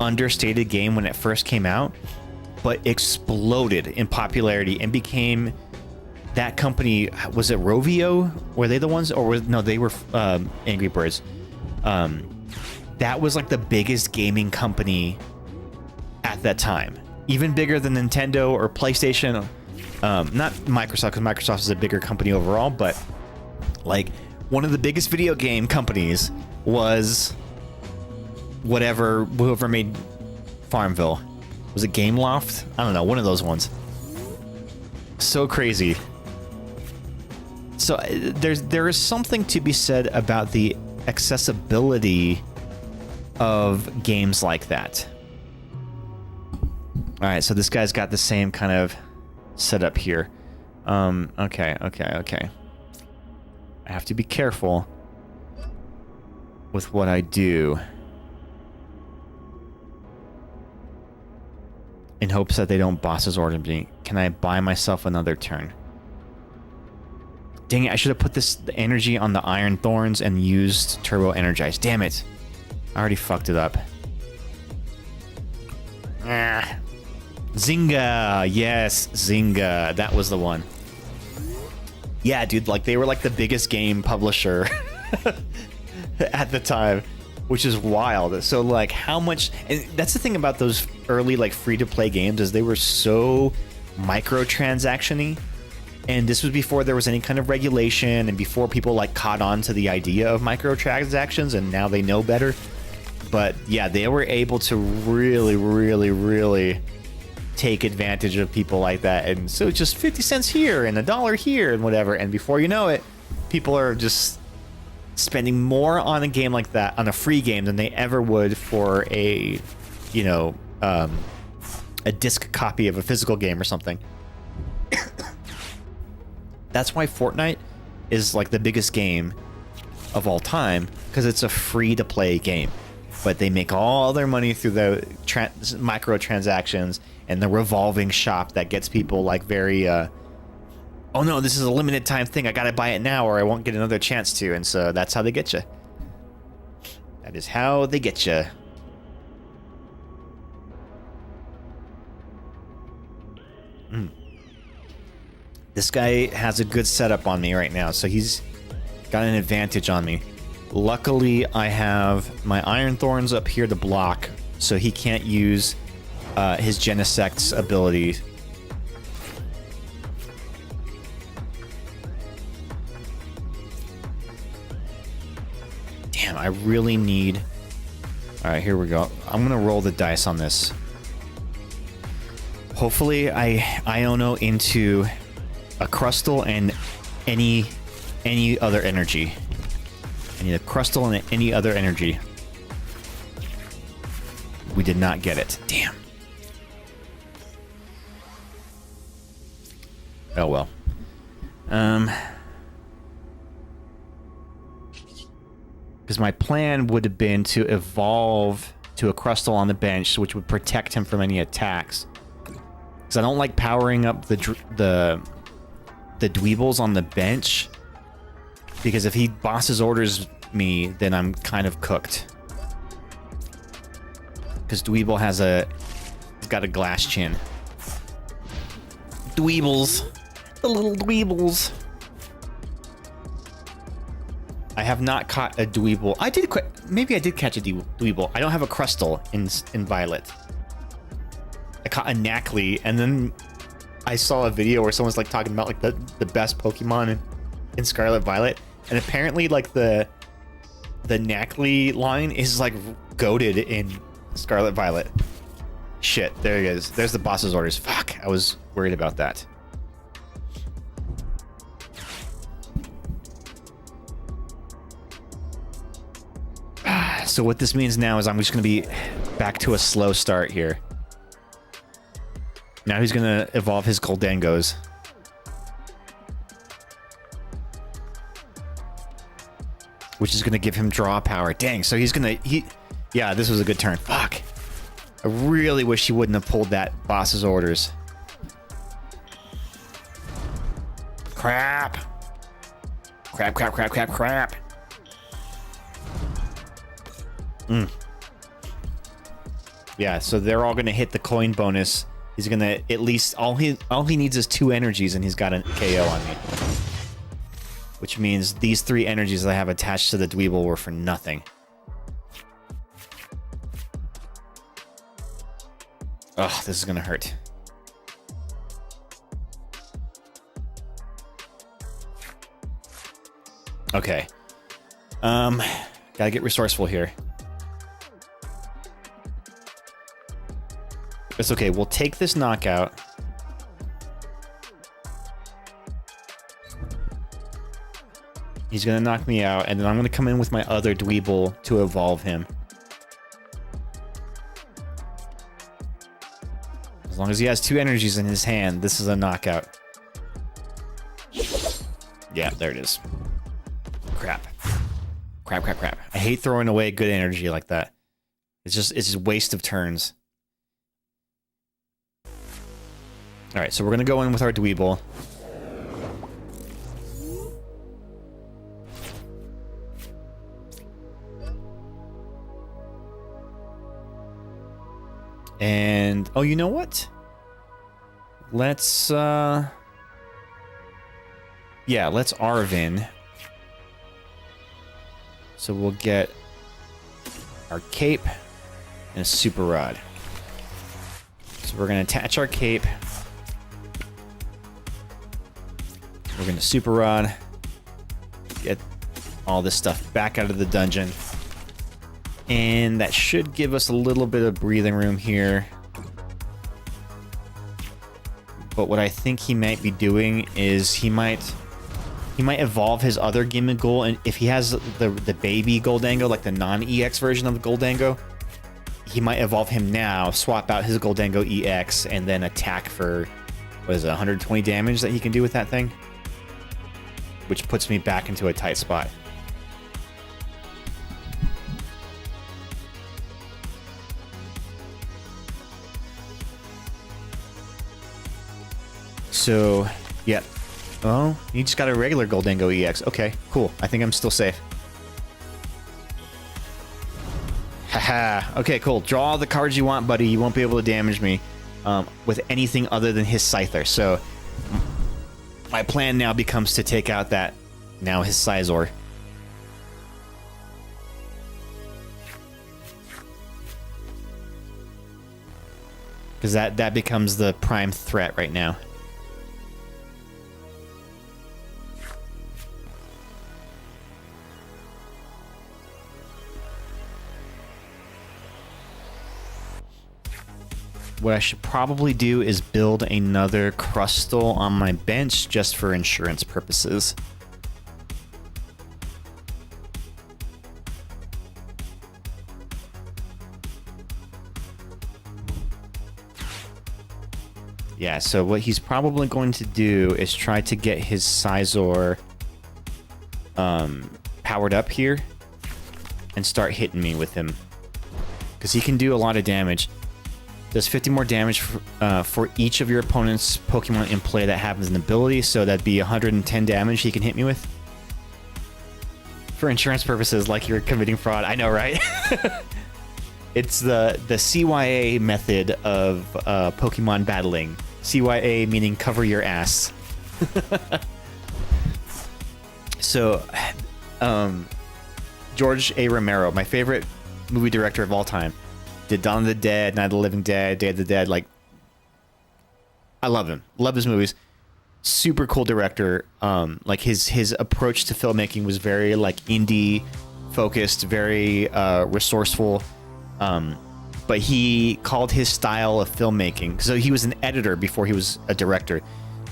understated game when it first came out, but exploded in popularity and became that company. Was it Rovio? Were they the ones, or no? They were Angry Birds. That was like the biggest gaming company at that time, even bigger than Nintendo or PlayStation. Not Microsoft, because Microsoft is a bigger company overall, but like one of the biggest video game companies was whoever made Farmville. Was it Gameloft? I don't know, one of those ones. So crazy. So there is something to be said about the accessibility of games like that. All right, so this guy's got the same kind of setup here. Okay. I have to be careful with what I do in hopes that they don't boss's order me. Can I buy myself another turn? Dang it, I should have put the energy on the Iron Thorns and used Turbo Energize. Damn it. I already fucked it up. Ah. Zynga. Yes, Zynga. That was the one. Yeah, dude, like they were like the biggest game publisher at the time, which is wild. So like how much, and that's the thing about those early like free-to-play games is they were so microtransaction-y. And this was before there was any kind of regulation and before people like caught on to the idea of microtransactions, and now they know better. But yeah, they were able to really take advantage of people like that. And so just 50 cents here and $1 here and whatever. And before you know it, people are just spending more on a game like that, on a free game, than they ever would for a, you know, a disc copy of a physical game or something. That's why Fortnite is like the biggest game of all time, because it's a free-to-play game. But they make all their money through the microtransactions and the revolving shop that gets people like very, oh no, this is a limited time thing. I gotta buy it now or I won't get another chance to. And so that's how they get you. That is how they get you. This guy has a good setup on me right now, so he's got an advantage on me. Luckily, I have my Iron Thorns up here to block, so he can't use his Genesect's ability. Damn, I really need... Alright, here we go. I'm gonna roll the dice on this. Hopefully, I Iono into a Crustal and any other energy. I need a Crustal and any other energy. We did not get it. Damn. Oh well. Because my plan would have been to evolve to a Crustal on the bench, which would protect him from any attacks. Because I don't like powering up the dweebles on the bench, because if he bosses orders me, then I'm kind of cooked. Because Dweeble has he's got a glass chin. Dweebles, the little Dweebles. I have not caught a Dweeble. Maybe I did catch a Dweeble. I don't have a Crustal in Violet. I caught a Knackley, and then I saw a video where someone's like talking about like the best Pokemon in Scarlet Violet, and apparently like the Knackley line is like goated in Scarlet Violet. Shit, there he is. There's the boss's orders. Fuck, I was worried about that. So what this means now is I'm just gonna be back to a slow start here. Now he's gonna evolve his Goldengos. Which is gonna give him draw power. Dang, so he's gonna... Yeah, this was a good turn. Fuck. I really wish he wouldn't have pulled that boss's orders. Crap. Crap. Yeah, so they're all gonna hit the coin bonus. He's gonna at least... All he needs is 2 energies and he's got a KO on me. Which means these 3 energies that I have attached to the Dweeble were for nothing. Ugh, this is gonna hurt. Okay. Gotta get resourceful here. It's okay, we'll take this knockout. He's going to knock me out, and then I'm going to come in with my other Dweeble to evolve him. As long as he has 2 energies in his hand, this is a knockout. Yeah, there it is. Crap. Crap, crap, crap. I hate throwing away good energy like that. It's just waste of turns. Alright, so we're going to go in with our Dweeble. And, oh, you know what? Let's, yeah, let's Arvin. So we'll get our cape and a super rod. So we're going to attach our cape. We're going to super rod. Get all this stuff back out of the dungeon. And that should give us a little bit of breathing room here. But what I think he might be doing is he might evolve his other Gimmighoul, and if he has the baby Goldango, like the non-EX version of the Goldango, he might evolve him now, swap out his Goldango EX, and then attack for, what is it, 120 damage that he can do with that thing? Which puts me back into a tight spot. So, yeah. Oh, you just got a regular Goldango EX. Okay, cool. I think I'm still safe. Haha. Okay, cool. Draw all the cards you want, buddy. You won't be able to damage me with anything other than his Scyther. So, my plan now becomes to take out that, now his Scizor. Because that becomes the prime threat right now. What I should probably do is build another Crustle on my bench just for insurance purposes. Yeah, so what he's probably going to do is try to get his Scizor powered up here and start hitting me with him. Because he can do a lot of damage. Does 50 more damage for each of your opponent's Pokemon in play that happens an ability, so that'd be 110 damage he can hit me with. For insurance purposes, like you're committing fraud. I know, right? It's the CYA method of Pokemon battling. CYA meaning cover your ass. So, George A. Romero, my favorite movie director of all time, did Dawn of the Dead, Night of the Living Dead, Day of the Dead. Like, I love him. Love his movies. Super cool director. Like his approach to filmmaking was very like indie focused, very resourceful. But he called his style of filmmaking. So he was an editor before he was a director.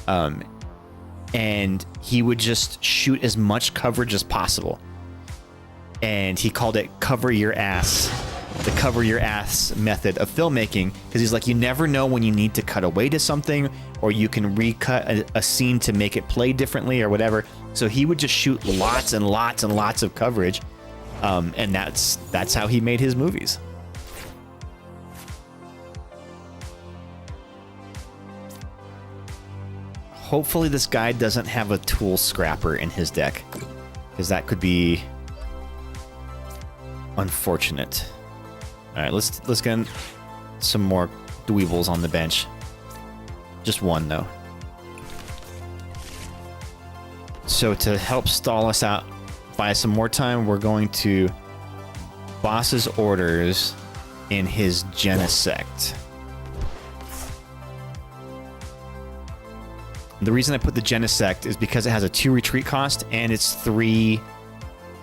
And he would just shoot as much coverage as possible. And he called it cover your ass. The cover your ass method of filmmaking, because he's like, you never know when you need to cut away to something, or you can recut a scene to make it play differently or whatever. So he would just shoot lots and lots and lots of coverage, and that's how he made his movies. Hopefully this guy doesn't have a tool scrapper in his deck, because that could be unfortunate. All right, let's get some more Dweebles on the bench. Just one, though. So to help stall us out, buy some more time, we're going to Boss's Orders in his Genesect. The reason I put the Genesect is because it has a 2 retreat cost and it's 3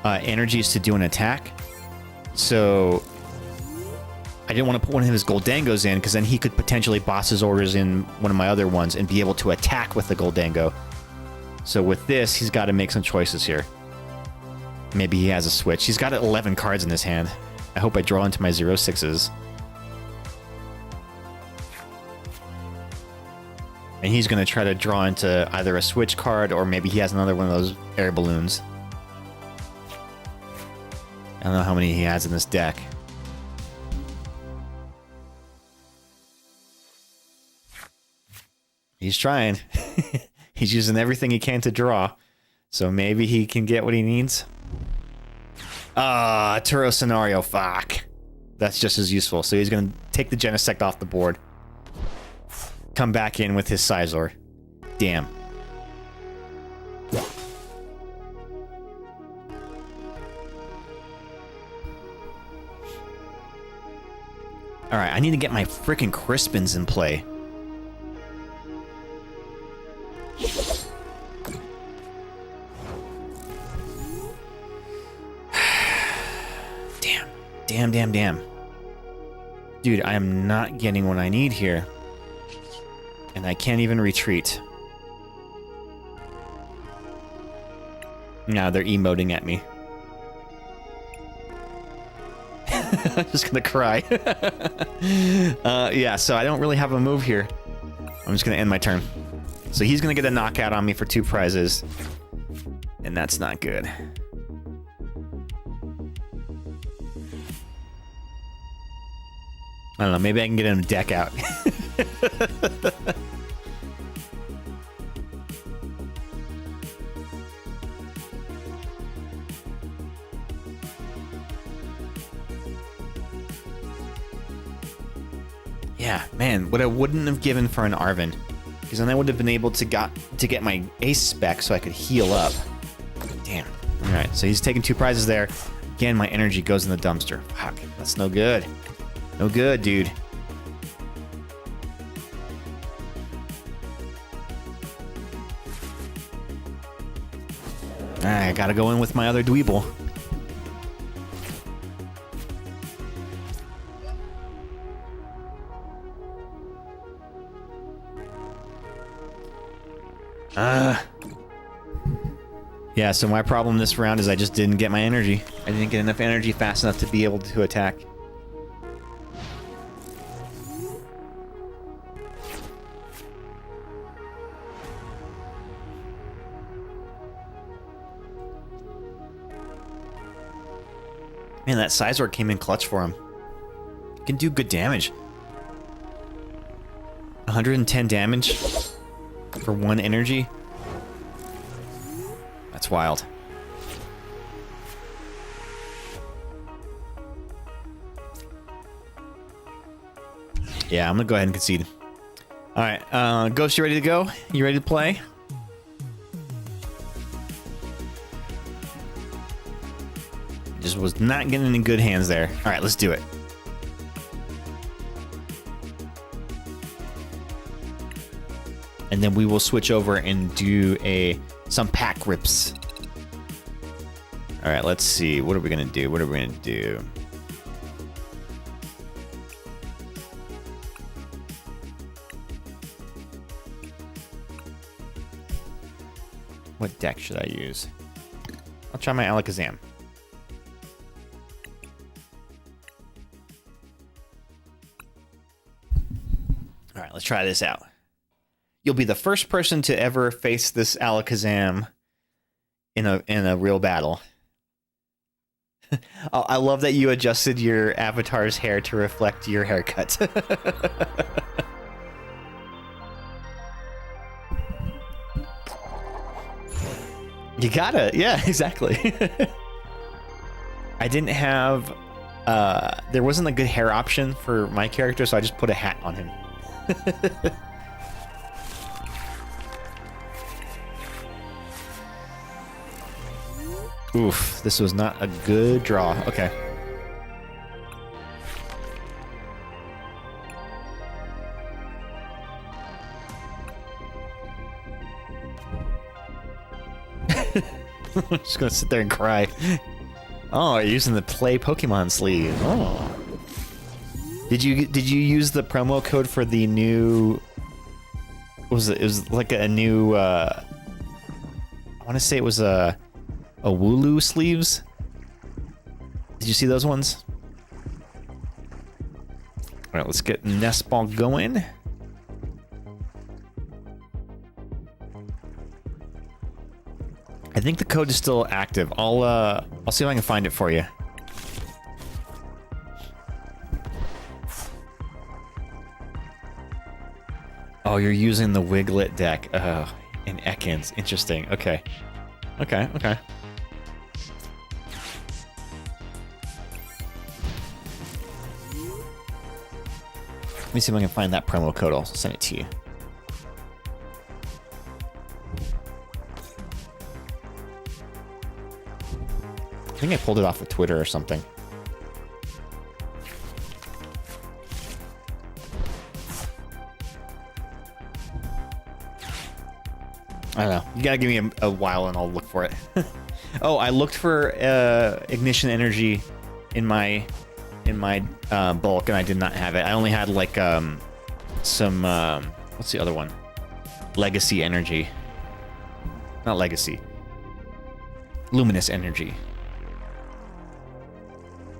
energies to do an attack. So I didn't want to put one of his Goldangos in, because then he could potentially boss his orders in one of my other ones and be able to attack with the Goldango. So with this, he's got to make some choices here. Maybe he has a switch. He's got 11 cards in his hand. I hope I draw into my 0/6s. And he's going to try to draw into either a switch card or maybe he has another one of those air balloons. I don't know how many he has in this deck. He's trying. He's using everything he can to draw. So maybe he can get what he needs. Ah, Turo scenario. Fuck. That's just as useful. So he's going to take the Genesect off the board. Come back in with his Sizor. Damn. Alright, I need to get my frickin' Crispins in play. Damn. Dude, I am not getting what I need here. And I can't even retreat. Now they're emoting at me. I'm just gonna cry. Yeah, so I don't really have a move here. I'm just gonna end my turn. So he's gonna get a knockout on me for 2 prizes. And that's not good. I don't know, maybe I can get him a deck out. Yeah, man, what I wouldn't have given for an Arven. Because then I would have been able to get my ace spec so I could heal up. Damn. Alright, so he's taking 2 prizes there. Again, my energy goes in the dumpster. Fuck, that's no good. No good, dude. Alright, I gotta go in with my other Dweeble. Yeah, so my problem this round is I just didn't get my energy. I didn't get enough energy fast enough to be able to attack. Man, that Sizor came in clutch for him. Can do good damage. 110 damage for 1 energy. That's wild. Yeah, I'm gonna go ahead and concede. Alright, Ghost, you ready to go? You ready to play? Just was not getting in good hands there. Alright, let's do it. And then we will switch over and do some pack rips. All right, let's see. What are we gonna do? What deck should I use? I'll try my Alakazam. All right, let's try this out. You'll be the first person to ever face this Alakazam in a real battle. Oh, I love that you adjusted your avatar's hair to reflect your haircut. You gotta, yeah, exactly. I didn't have, there wasn't a good hair option for my character, so I just put a hat on him. Oof, this was not a good draw. Okay. I'm just gonna sit there and cry. Oh, you're using the Play Pokemon sleeve. Oh. Did you use the promo code for the new? What was it? It was like a new. I want to say it was a Owulu sleeves. Did you see those ones? All right, let's get nest ball going. I think the code is still active. I'll see if I can find it for you. Oh, you're using the Wiglet deck. In Ekans. Interesting. Okay. Okay. Let me see if I can find that promo code. I'll send it to you. I think I pulled it off of Twitter or something. I don't know. You gotta give me a while and I'll look for it. Oh, I looked for ignition energy in my bulk and I did not have it. I only had like some what's the other one? Legacy energy. Not legacy. Luminous energy.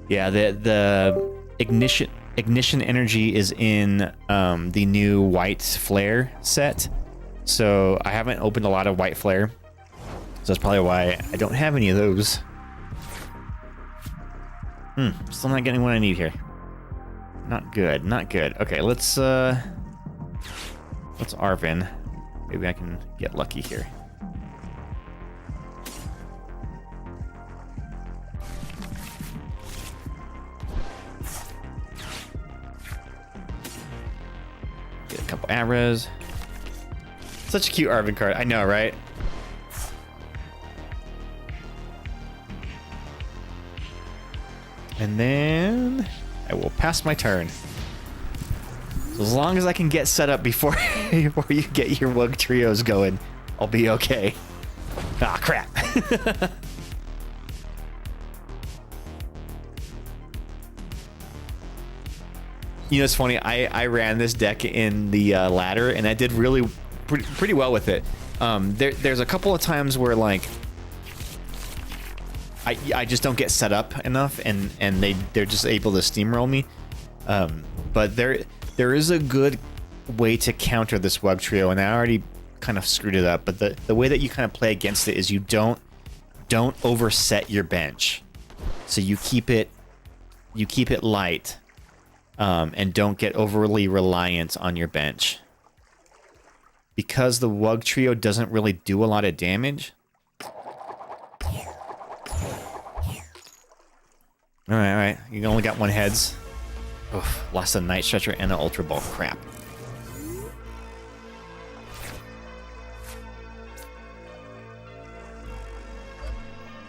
Yeah, the ignition energy is in the new white flare set. So I haven't opened a lot of white flare. So that's probably why I don't have any of those. Still not getting what I need here. Not good, not good. Okay, let's Arvin. Maybe I can get lucky here. Get a couple arrows. Such a cute Arvin card. I know, right? And then I will pass my turn. So as long as I can get set up before before you get your Wug trios going, I'll be okay. Ah, crap. You know, it's funny. I ran this deck in the ladder, and I did really pretty well with it. There's a couple of times where like I just don't get set up enough, and they're just able to steamroll me. But there is a good way to counter this Wug trio, and I already kind of screwed it up. But the way that you kind of play against it is you don't overset your bench, so you keep it light, and don't get overly reliant on your bench. Because the Wug trio doesn't really do a lot of damage. Alright. You only got one heads. Oof, lost a Night Stretcher and an Ultra Ball. Crap.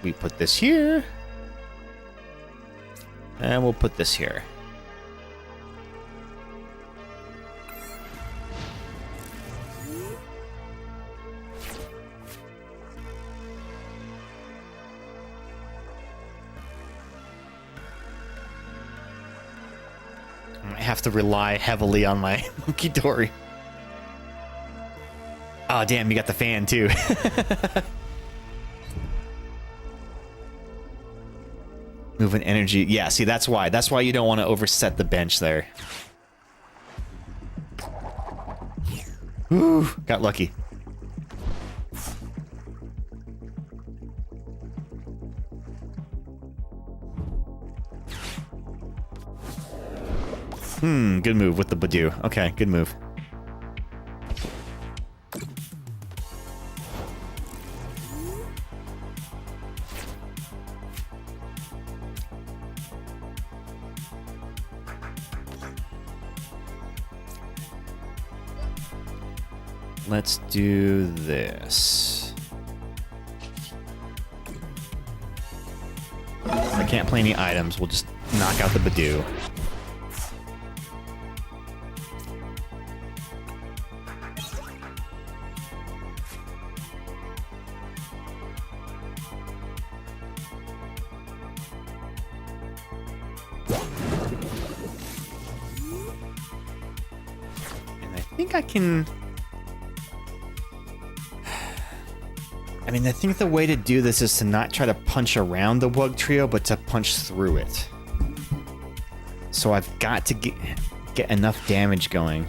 We put this here. And we'll put this here. I have to rely heavily on my Monkey Dory. Oh, damn, you got the fan, too. Moving energy. Yeah, see, that's why. That's why you don't want to overset the bench there. Ooh, got lucky. Good move with the Badoo. Okay, good move. Let's do this. If I can't play any items, we'll just knock out the Badoo. I mean, I think the way to do this is to not try to punch around the Wugtrio, but to punch through it. So I've got to get enough damage going.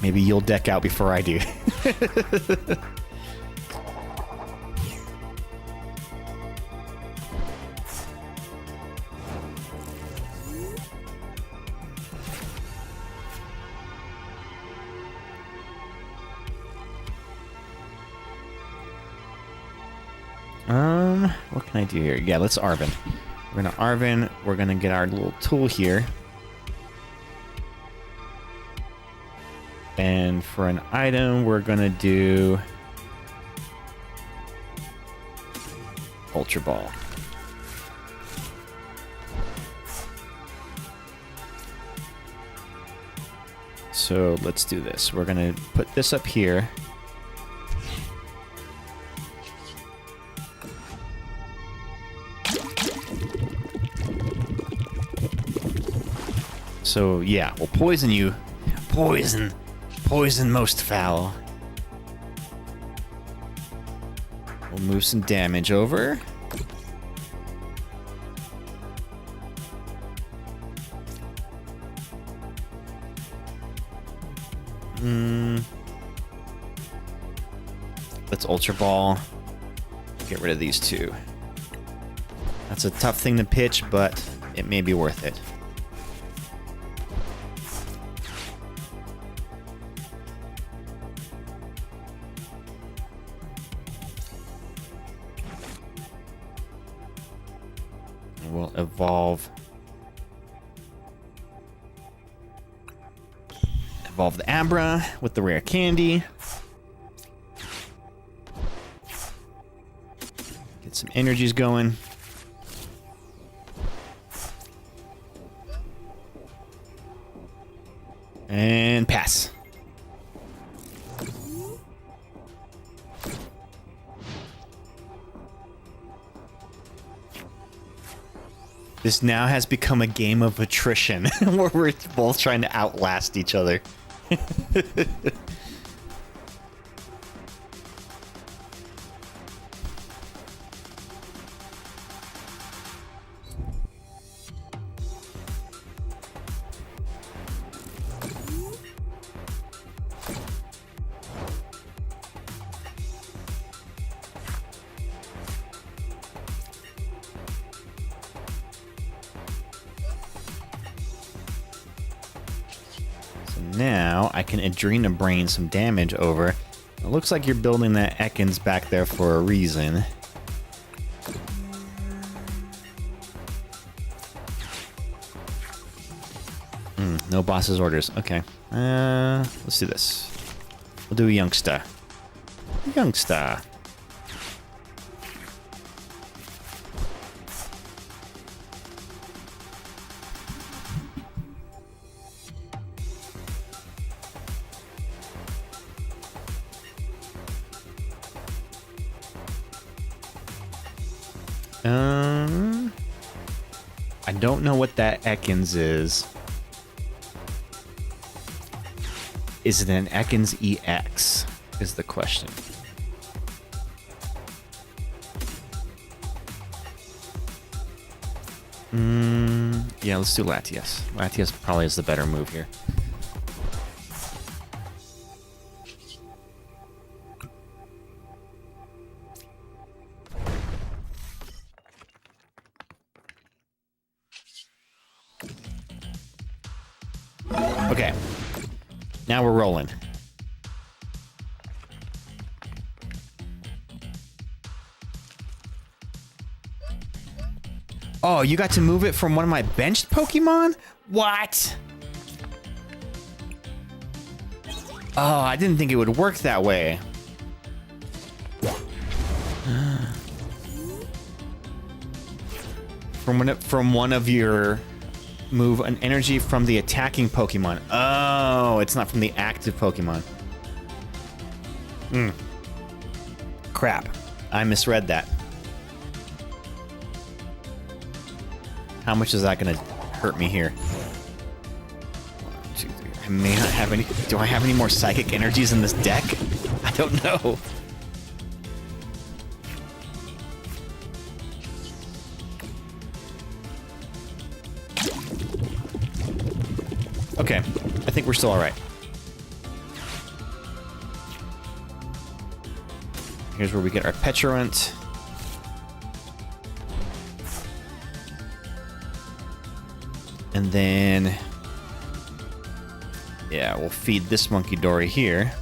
Maybe you'll deck out before I do. What can I do here? Yeah, let's Arven. We're gonna Arven. We're gonna get our little tool here. And for an item, we're gonna do Ultra Ball. So let's do this. We're gonna put this up here. So yeah, we'll poison you. Poison. Poison most foul. We'll move some damage over. Let's Ultra Ball. Get rid of these two. That's a tough thing to pitch, but it may be worth it. We'll evolve the Abra with the rare candy. Get some energies going. And pass. This now has become a game of attrition where we're both trying to outlast each other. Now I can Adrena Brain some damage over. It looks like you're building that Ekans back there for a reason. No boss's orders. Okay. Let's do this. We'll do a Youngster. Youngster. I don't know what that Ekans is. Is it an Ekans EX? Is the question. Yeah, let's do Latias. Latias probably is the better move here. Okay. Now we're rolling. Oh, you got to move it from one of my benched Pokemon? What? Oh, I didn't think it would work that way. From one of your... Move an energy from the attacking Pokemon. Oh, it's not from the active Pokemon. Crap. I misread that. How much is that going to hurt me here? I may not have any... Do I have any more psychic energies in this deck? I don't know. Okay, I think we're still alright. Here's where we get our Petulant. And then... yeah, we'll feed this Monkey Dory here.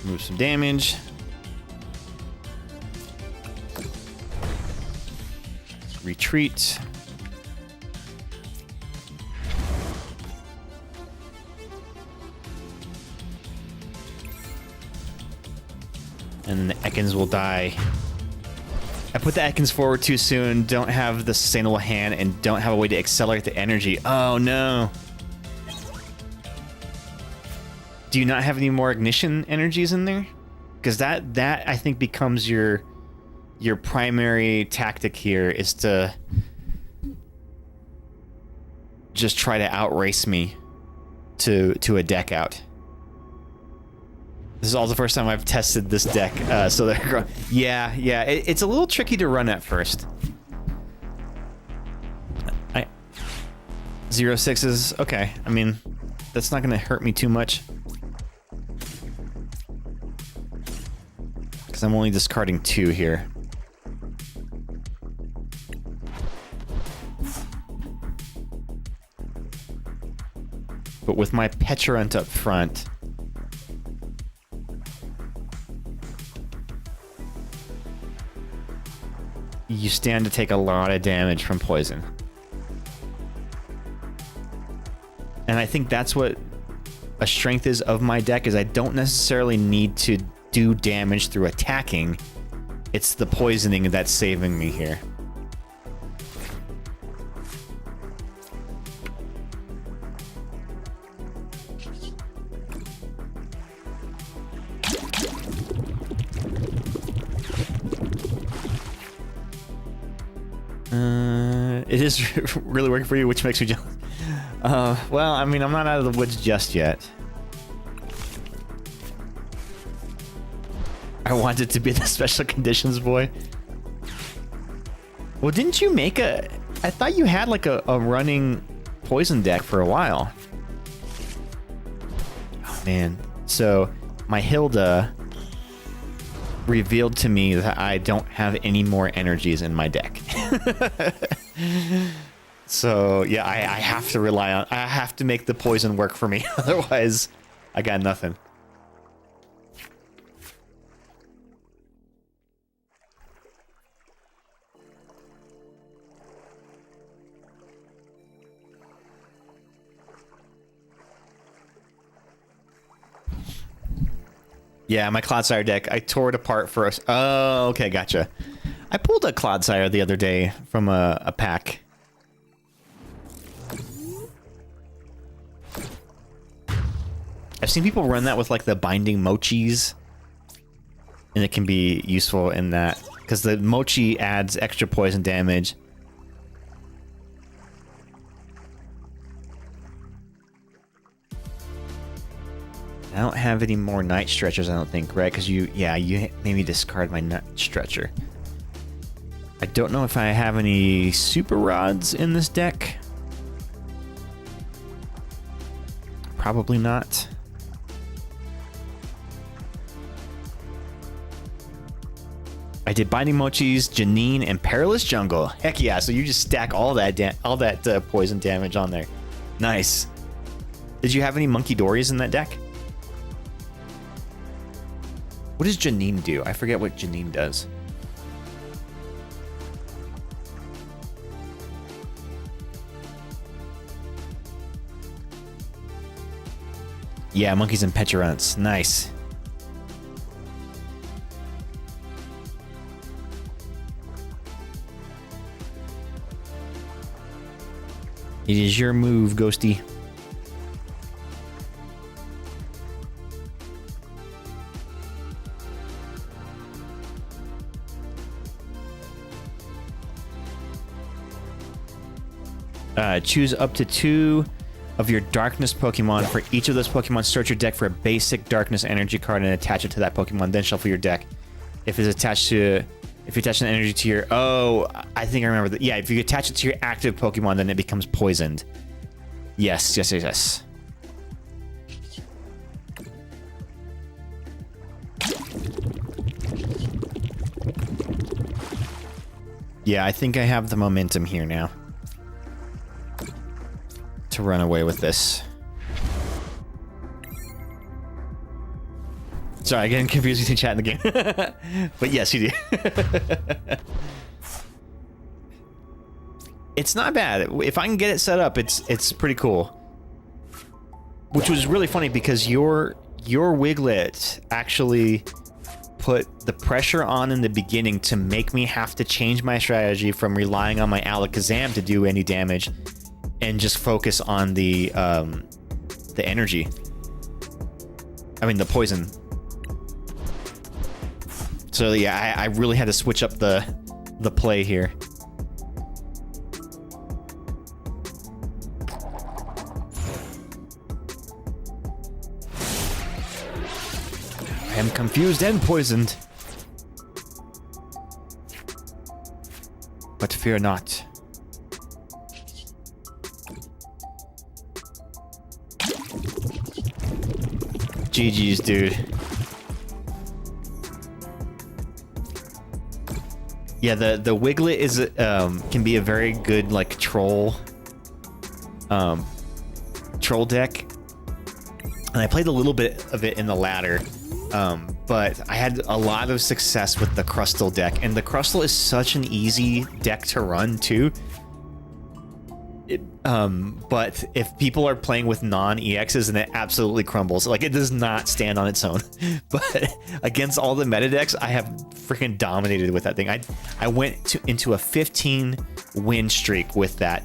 Move some damage. Retreat. And the Ekans will die. I put the Ekans forward too soon, don't have the sustainable hand, and don't have a way to accelerate the energy. Oh no. Do you not have any more ignition energies in there? Because that I think becomes your primary tactic here, is to just try to outrace me to a deck out. This is all the first time I've tested this deck, so they're yeah, it's a little tricky to run at first. 0/6s, okay. I mean, that's not gonna hurt me too much. Because I'm only discarding 2 here. But with my Petulant up front, you stand to take a lot of damage from poison. And I think that's what a strength is of my deck, is I don't necessarily need to do damage through attacking. It's the poisoning that's saving me here. It is really working for you, which makes me jealous. Well, I mean, I'm not out of the woods just yet. I want it to be the special conditions boy. Well, didn't you make a... I thought you had like a running poison deck for a while. Oh, man. So, my Hilda revealed to me that I don't have any more energies in my deck. So yeah, I have to rely on, I have to make the poison work for me. Otherwise, I got nothing. Yeah, my Clodsire deck, I tore it apart for us. Oh, okay, gotcha. I pulled a Clodsire the other day from a pack. I've seen people run that with like the binding mochis, and it can be useful in that because the mochi adds extra poison damage. I don't have any more Night Stretchers, I don't think, right? Because you made me discard my Night Stretcher. I don't know if I have any Super Rods in this deck. Probably not. I did Binding Mochis, Janine, and Perilous Jungle. Heck yeah! So you just stack all that poison damage on there. Nice. Did you have any Monkey Dories in that deck? What does Janine do? I forget what Janine does. Yeah, monkeys and Petulants. Nice. It is your move, Ghosty. Choose up to 2 of your darkness Pokemon. For each of those Pokemon, search your deck for a basic darkness energy card and attach it to that Pokemon. Then shuffle your deck. If you attach an energy to your... Oh, I think I remember that. Yeah, if you attach it to your active Pokemon, then it becomes poisoned. Yes. Yeah, I think I have the momentum here now to run away with this. Sorry, I'm getting confused between chat and the game. But yes, you do. It's not bad. If I can get it set up, it's pretty cool. Which was really funny because your Wiglet actually put the pressure on in the beginning to make me have to change my strategy from relying on my Alakazam to do any damage and just focus on the energy. I mean, the poison. So yeah, I really had to switch up the play here. I am confused and poisoned. But fear not. GG's, dude. Yeah, the Wiglet is can be a very good like troll deck. And I played a little bit of it in the ladder. But I had a lot of success with the Crustle deck, and the Crustle is such an easy deck to run too. But if people are playing with non-EXs, then it absolutely crumbles. Like, it does not stand on its own. But against all the meta decks, I have freaking dominated with that thing. I went into a 15 win streak with that.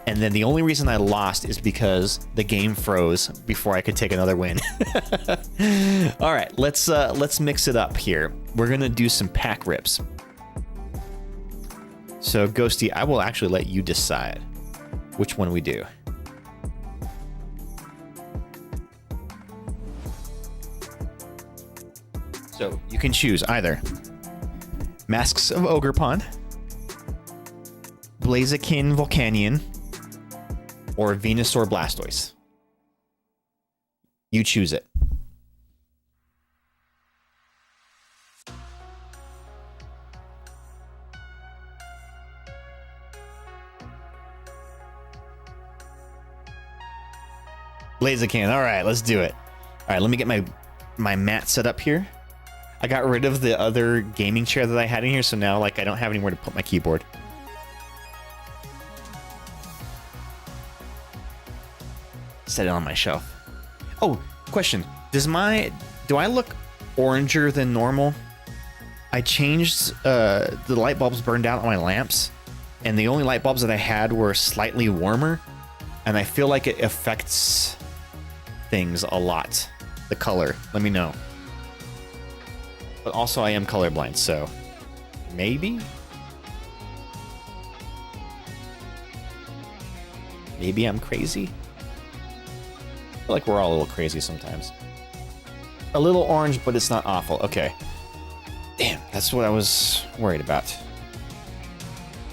And then the only reason I lost is because the game froze before I could take another win. All right, let's mix it up here. We're gonna do some pack rips. So Ghosty, I will actually let you decide which one we do. So you can choose either Masks of Ogerpon, Blaziken Volcanion, or Venusaur Blastoise. You choose it. Blaziken. All right, let's do it. All right, let me get my mat set up here. I got rid of the other gaming chair that I had in here, so now like I don't have anywhere to put my keyboard. Set it on my shelf. Oh, question. Do I look oranger than normal? I changed the light bulbs burned out on my lamps, and the only light bulbs that I had were slightly warmer, and I feel like it affects things a lot. The color. Let me know. But also I am colorblind, so maybe? Maybe I'm crazy? I feel like we're all a little crazy sometimes. A little orange, but it's not awful. Okay. Damn, that's what I was worried about.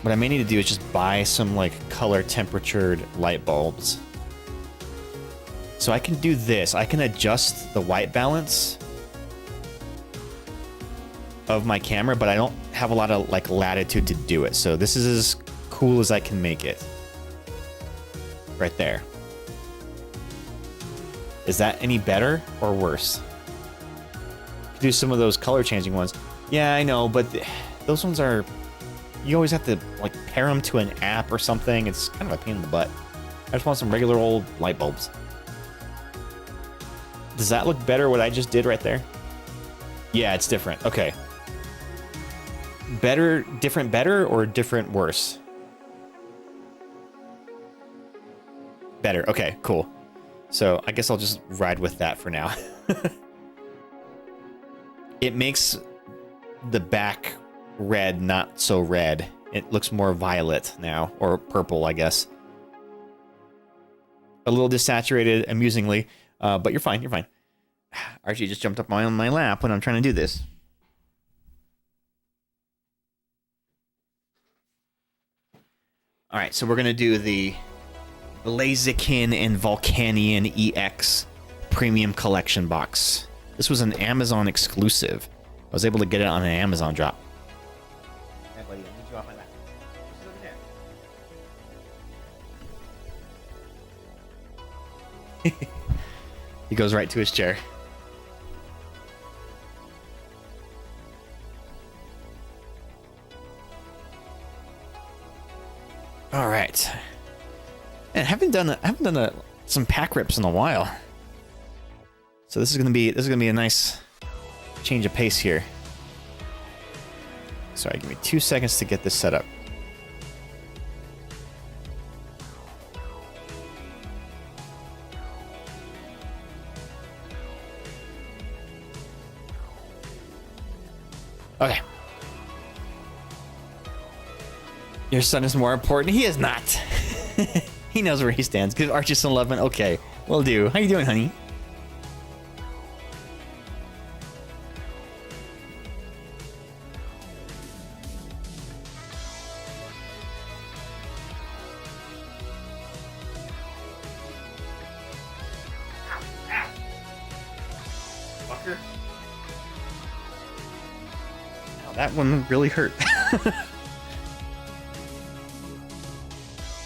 What I may need to do is just buy some like color temperatured light bulbs. So I can do this. I can adjust the white balance of my camera, but I don't have a lot of like latitude to do it. So this is as cool as I can make it. Right there. Is that any better or worse? Do some of those color changing ones. Yeah, I know, but those ones are... You always have to like pair them to an app or something. It's kind of a pain in the butt. I just want some regular old light bulbs. Does that look better what I just did right there? Yeah, it's different. Okay. Better, different better, or different worse? Better. Okay, cool. So I guess I'll just ride with that for now. It makes the back red not so red. It looks more violet now, or purple, I guess. a little desaturated, amusingly, but you're fine. You're fine. Archie just jumped up on my lap when I'm trying to do this. All right, so we're gonna do the Blaziken and Volcanion EX Premium Collection box. This was an Amazon exclusive. I was able to get it on an Amazon drop. Hey, buddy, I need you off my lap. Just over there. He goes right to his chair. All right. And I haven't done some pack rips in a while. So this is gonna be a nice change of pace here. Sorry, give me 2 seconds to get this set up. Okay. Your son is more important. He is not. He knows where he stands. Give Archie some love. Okay, will do. How you doing, honey? Fucker. Ow, that one really hurt.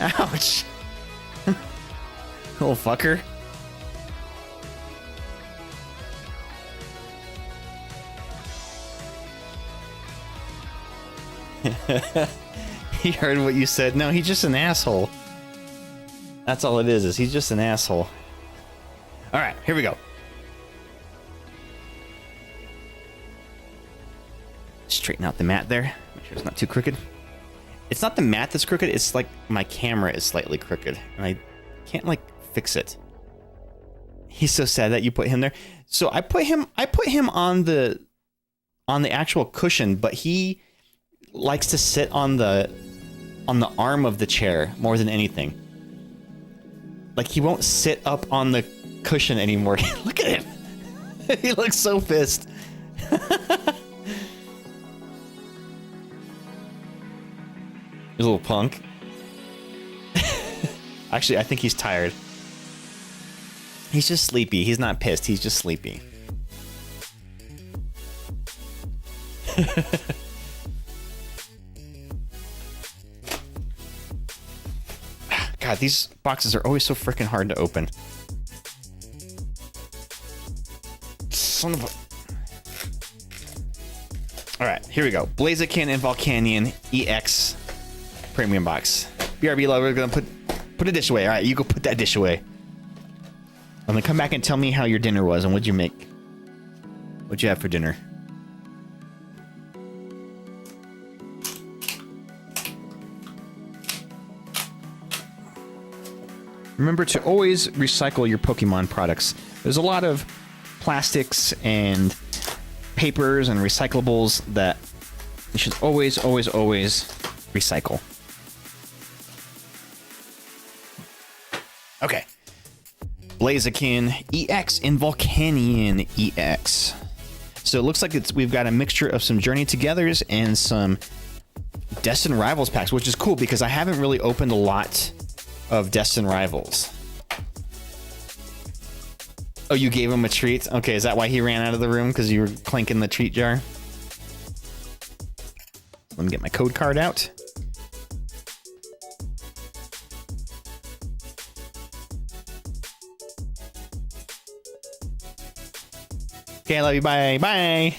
Ouch. Little fucker. He heard what you said. No, he's just an asshole. That's all it is he's just an asshole. Alright, here we go. Straighten out the mat there. Make sure it's not too crooked. It's not the mat that's crooked, it's like my camera is slightly crooked. And I can't like fix it. He's so sad that you put him there. So I put him on the actual cushion, but he likes to sit on the arm of the chair more than anything. Like he won't sit up on the cushion anymore. Look at him. He looks so pissed. He's a little punk. Actually, I think he's tired. He's just sleepy. He's not pissed. He's just sleepy. God, these boxes are always so freaking hard to open. Son of a... Alright, here we go. Blaziken and Volcanion EX Premium box. BRB lover, we're gonna put a dish away. Alright, you go put that dish away. I'm gonna come back and tell me how your dinner was and what'd you make. What'd you have for dinner? Remember to always recycle your Pokemon products. There's a lot of plastics and papers and recyclables that you should always, always, always recycle. Okay. Blaziken EX and Volcanion EX. So it looks like we've got a mixture of some Journey Togethers and some Destined Rivals packs, which is cool because I haven't really opened a lot of Destined Rivals. Oh, you gave him a treat? Okay, is that why he ran out of the room? Because you were clanking the treat jar? Let me get my code card out. Okay, I love you. Bye. Bye.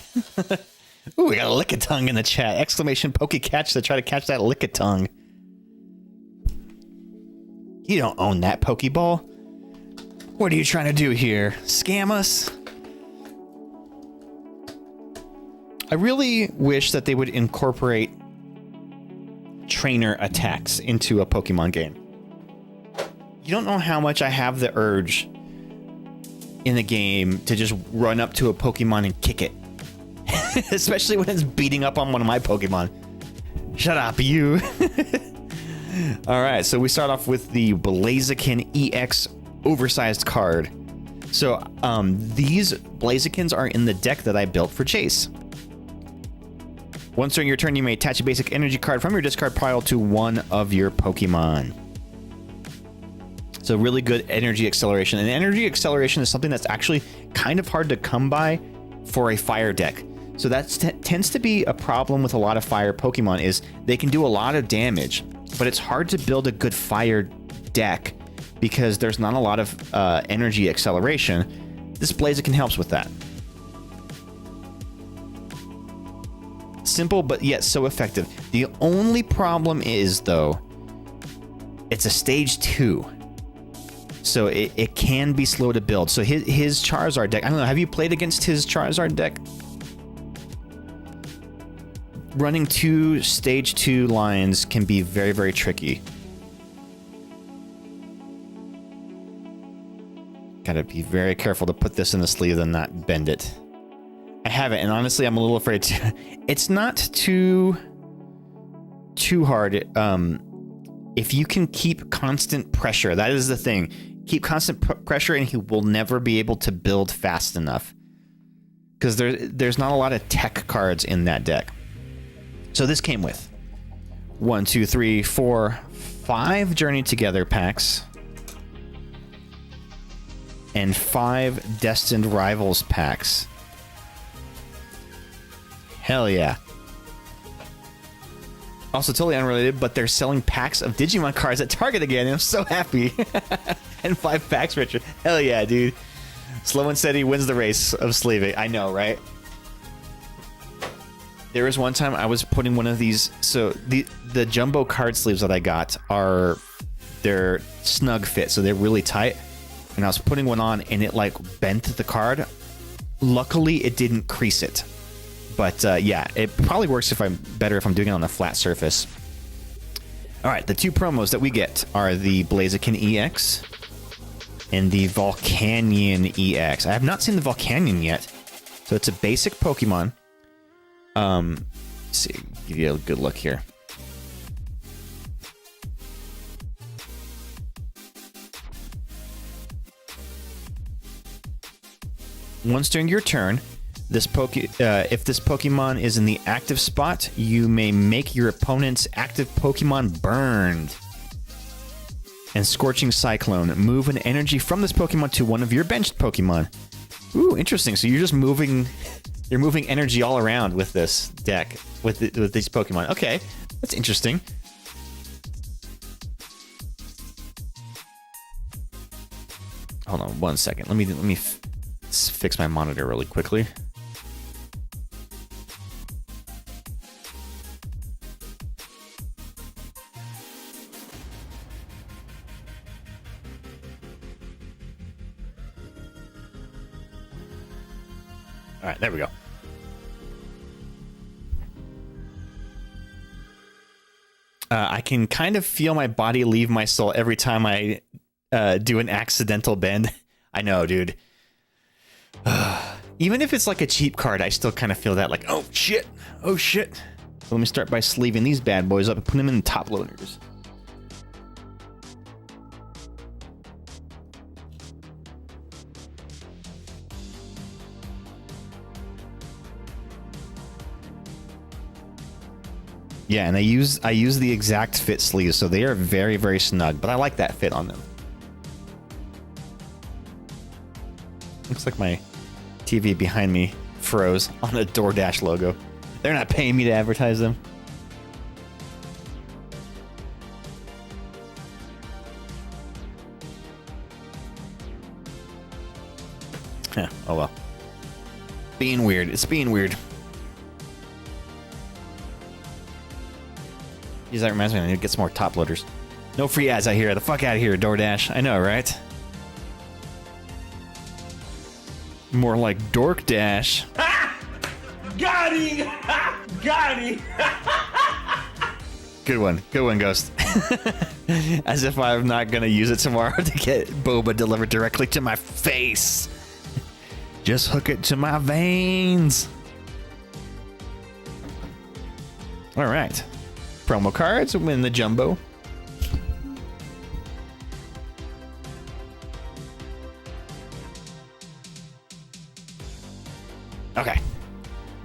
Ooh, we got a Lickitung in the chat. Exclamation Pokecatch to try to catch that Lickitung. You don't own that Pokeball. What are you trying to do here? Scam us? I really wish that they would incorporate trainer attacks into a Pokemon game. You don't know how much I have the urge in the game to just run up to a Pokemon and kick it. Especially when it's beating up on one of my Pokemon. Shut up, you. Alright, so we start off with the Blaziken EX oversized card. So these Blazikins are in the deck that I built for Chase. Once during your turn, you may attach a basic energy card from your discard pile to one of your Pokemon. So really good energy acceleration. And energy acceleration is something that's actually kind of hard to come by for a fire deck. So that tends to be a problem with a lot of fire Pokemon, is they can do a lot of damage, but it's hard to build a good fire deck because there's not a lot of energy acceleration. This Blaziken helps with that. Simple, but yet so effective. The only problem is, though, it's a stage 2. So it can be slow to build. So his Charizard deck, I don't know, have you played against his Charizard deck? Running 2 stage 2 lines can be very, very tricky. Gotta be very careful to put this in the sleeve and not bend it. I have it, and honestly, I'm a little afraid to. It's not too hard. If you can keep constant pressure, that is the thing. Keep constant pressure, and he will never be able to build fast enough. Because there's not a lot of tech cards in that deck. So this came with 1, 2, 3, 4, 5 Journey Together packs. And 5 Destined Rivals packs. Hell yeah. Also totally unrelated, but they're selling packs of Digimon cards at Target again, and I'm so happy. And 5 packs, Richard. Hell yeah, dude. Slow and steady wins the race of sleeving. I know, right? There was one time I was putting one of these. So the jumbo card sleeves that I got they're snug fit, so they're really tight. And I was putting one on, and it like bent the card. Luckily, it didn't crease it. But yeah, it probably works better if I'm doing it on a flat surface. All right, the 2 promos that we get are the Blaziken EX and the Volcanion EX. I have not seen the Volcanion yet, so it's a basic Pokemon. Let's see, give you a good look here. Once during your turn, if this Pokemon is in the active spot, you may make your opponent's active Pokemon burned. And Scorching Cyclone. Move an energy from this Pokemon to one of your benched Pokemon. Ooh, interesting. So you're just moving energy all around with this deck, with these Pokemon. Okay, that's interesting. Hold on 1 second. Let me fix my monitor really quickly. All right, there we go. I can kind of feel my body leave my soul every time I do an accidental bend. I know, dude. Even if it's like a cheap card, I still kind of feel that, like, oh shit, oh shit. So let me start by sleeving these bad boys up and put them in top loaders. Yeah, and I use the exact fit sleeves, so they are very, very snug, but I like that fit on them. Looks like my TV behind me froze on the DoorDash logo. They're not paying me to advertise them. Huh, oh well. Being weird. It's being weird. Geez, that reminds me, I need to get some more top loaders. No free ads out here. The fuck out of here, DoorDash. I know, right? More like Dork Dash. Got him! Got him! Good one, Ghost. As if I'm not gonna use it tomorrow to get boba delivered directly to my face. Just hook it to my veins. All right. Promo cards win the jumbo.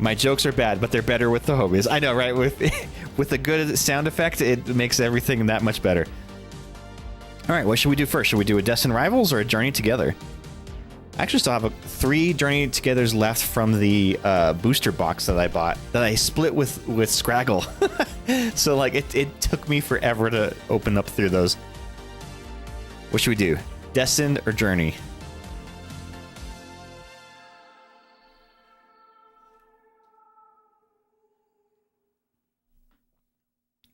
My jokes are bad, but they're better with the homies. I know, right? With a good sound effect, it makes everything that much better. All right, what should we do first? Should we do a Destined Rivals or a Journey Together? I actually still have 3 Journey Togethers left from the booster box that I bought, that I split with Scraggle. So, like, it took me forever to open up through those. What should we do? Destined or Journey?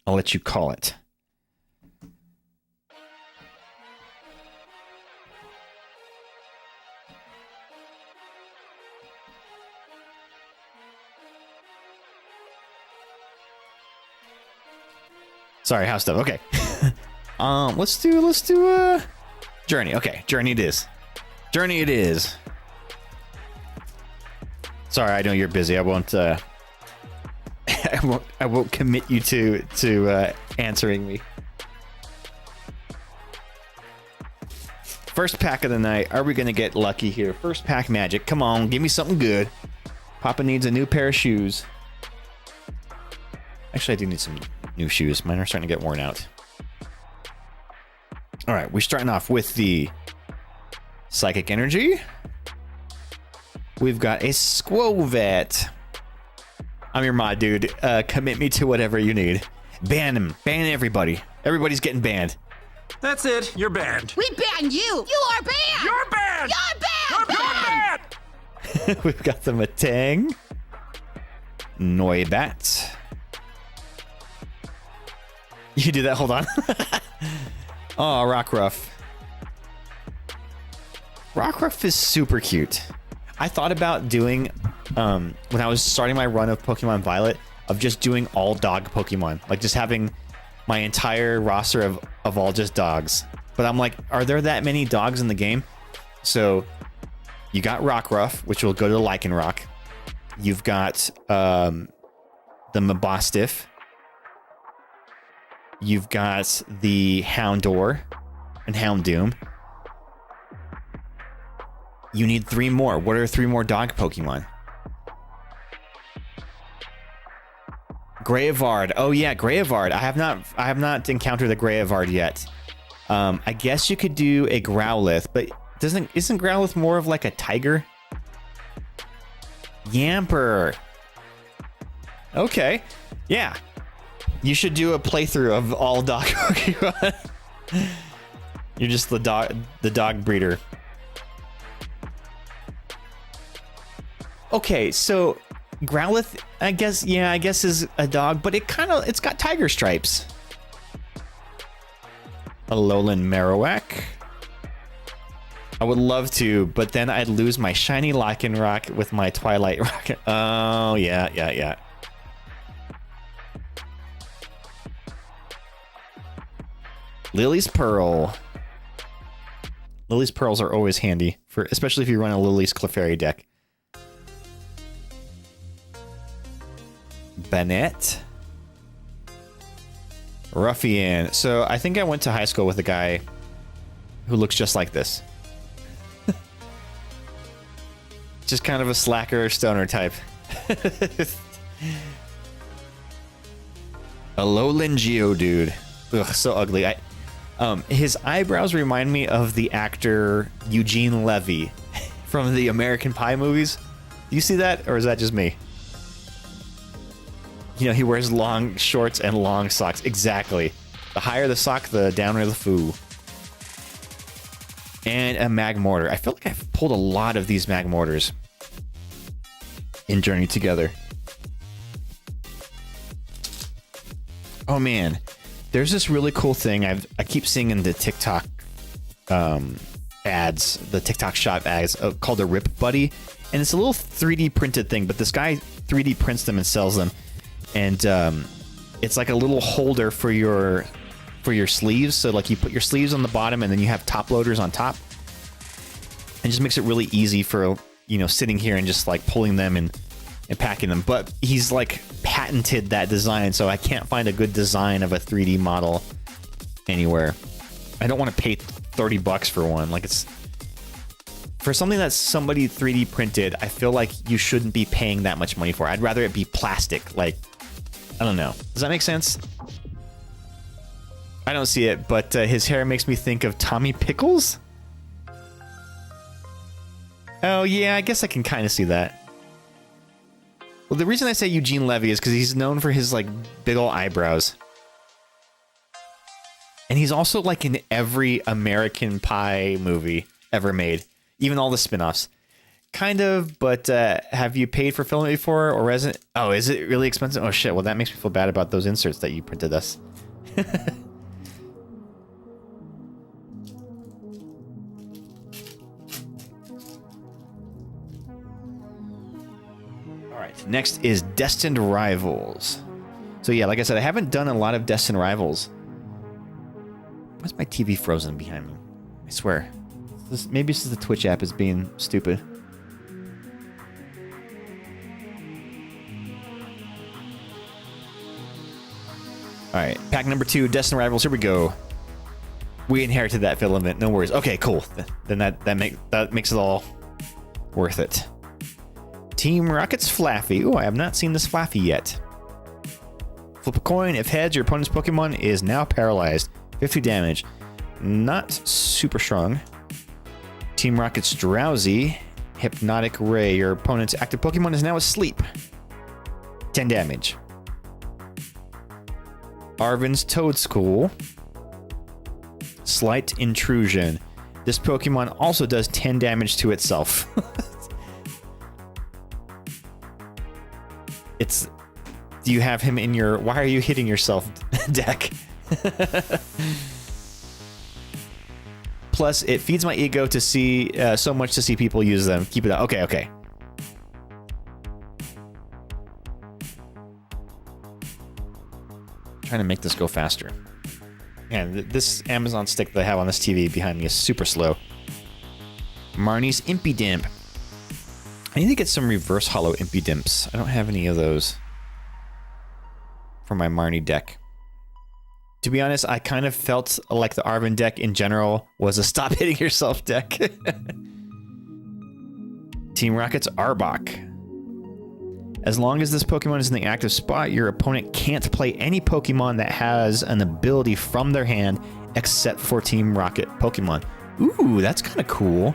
I'll let you call it. Sorry, house stuff. Okay. Let's do Journey. Okay, Journey it is. Journey it is. Sorry, I know you're busy. I won't I won't commit you to answering me. First pack of the night. Are we gonna get lucky here? First pack magic. Come on, give me something good. Papa needs a new pair of shoes. Actually, I do need some new shoes. Mine are starting to get worn out. All right, we're starting off with the Psychic Energy. We've got a Squovet. I'm your mod, dude. Commit me to whatever you need. Ban him. Ban everybody. Everybody's getting banned. That's it. You're banned. We ban you. You are banned. You're banned. You're banned. You're banned. We've got the Matang. Noibat. You do that? Hold on. Oh, Rockruff. Rockruff is super cute. I thought about doing, when I was starting my run of Pokemon Violet, of just doing all dog Pokemon. Like just having my entire roster of all just dogs. But I'm like, are there that many dogs in the game? So you got Rockruff, which will go to Lycanroc. You've got the Mabostiff. You've got the Houndour and Houndoom. You need 3 more. What are 3 more dog Pokemon? Grayavard. Oh yeah, Grayavard. I have not encountered a Grayavard yet. I guess you could do a Growlithe, but isn't Growlithe more of like a tiger? Yamper. Okay. Yeah. You should do a playthrough of all dog Pokemon. You're just the dog breeder. Okay, so Growlithe, I guess is a dog, but it's got tiger stripes. Alolan Marowak. I would love to, but then I'd lose my shiny Lycanroc with my Twilight Rocket. Oh, yeah. Lily's Pearl. Lily's Pearls are always handy, especially if you run a Lily's Clefairy deck. Banette. Ruffian. So I think I went to high school with a guy who looks just like this. Just kind of a slacker stoner type. Alolan Geodude. Ugh, so ugly. His eyebrows remind me of the actor Eugene Levy from the American Pie movies. Do you see that, or is that just me? You know, he wears long shorts and long socks. Exactly. The higher the sock, the downer the foo. And a Magmortar. I feel like I've pulled a lot of these Magmortars in Journey Together. Oh man, there's this really cool thing I keep seeing in the TikTok ads, the TikTok shop ads, called a Rip Buddy, and it's a little 3D printed thing, but this guy 3D prints them and sells them, and it's like a little holder for your sleeves. So like you put your sleeves on the bottom, and then you have top loaders on top. It just makes it really easy for, you know, sitting here and just like pulling them and packing them. But he's like patented that design, so I can't find a good design of a 3D model anywhere. I don't want to pay $30 for one. Like, it's For something that's somebody 3D printed, I feel like you shouldn't be paying that much money for. I'd rather it be plastic. Like, I don't know. Does that make sense? I don't see it, but his hair makes me think of Tommy Pickles. Oh, yeah, I guess I can kind of see that. Well, the reason I say Eugene Levy is because he's known for his, like, big ol' eyebrows. And he's also, like, in every American Pie movie ever made. Even all the spin-offs. Kind of, but have you paid for filming before? Or is it... Oh, is it really expensive? Oh, shit. Well, that makes me feel bad about those inserts that you printed us. Alright, next is Destined Rivals. So yeah, like I said, I haven't done a lot of Destined Rivals. Why's my TV frozen behind me? I swear. Maybe this is the Twitch app is being stupid. Alright, pack number 2, Destined Rivals, here we go. We inherited that filament, no worries. Okay, cool. Then that makes it all worth it. Team Rocket's Flaffy. Ooh, I have not seen this Flaffy yet. Flip a coin. If heads, your opponent's Pokemon is now paralyzed. 50 damage. Not super strong. Team Rocket's Drowsy. Hypnotic Ray. Your opponent's active Pokemon is now asleep. 10 damage. Arvin's Toedscool. Slight Intrusion. This Pokemon also does 10 damage to itself. Do you have him in your why are you hitting yourself deck? Plus, it feeds my ego to see so much to see people use them. Keep it up. Okay, okay. Trying to make this go faster. Man, this Amazon stick that I have on this TV behind me is super slow. Marnie's Impidimp. I need to get some reverse hollow Impidimps. I don't have any of those for my Marnie deck. To be honest, I kind of felt like the Arvin deck in general was a stop hitting yourself deck. Team Rocket's Arbok. As long as this Pokemon is in the active spot, your opponent can't play any Pokemon that has an ability from their hand except for Team Rocket Pokemon. Ooh, that's kind of cool.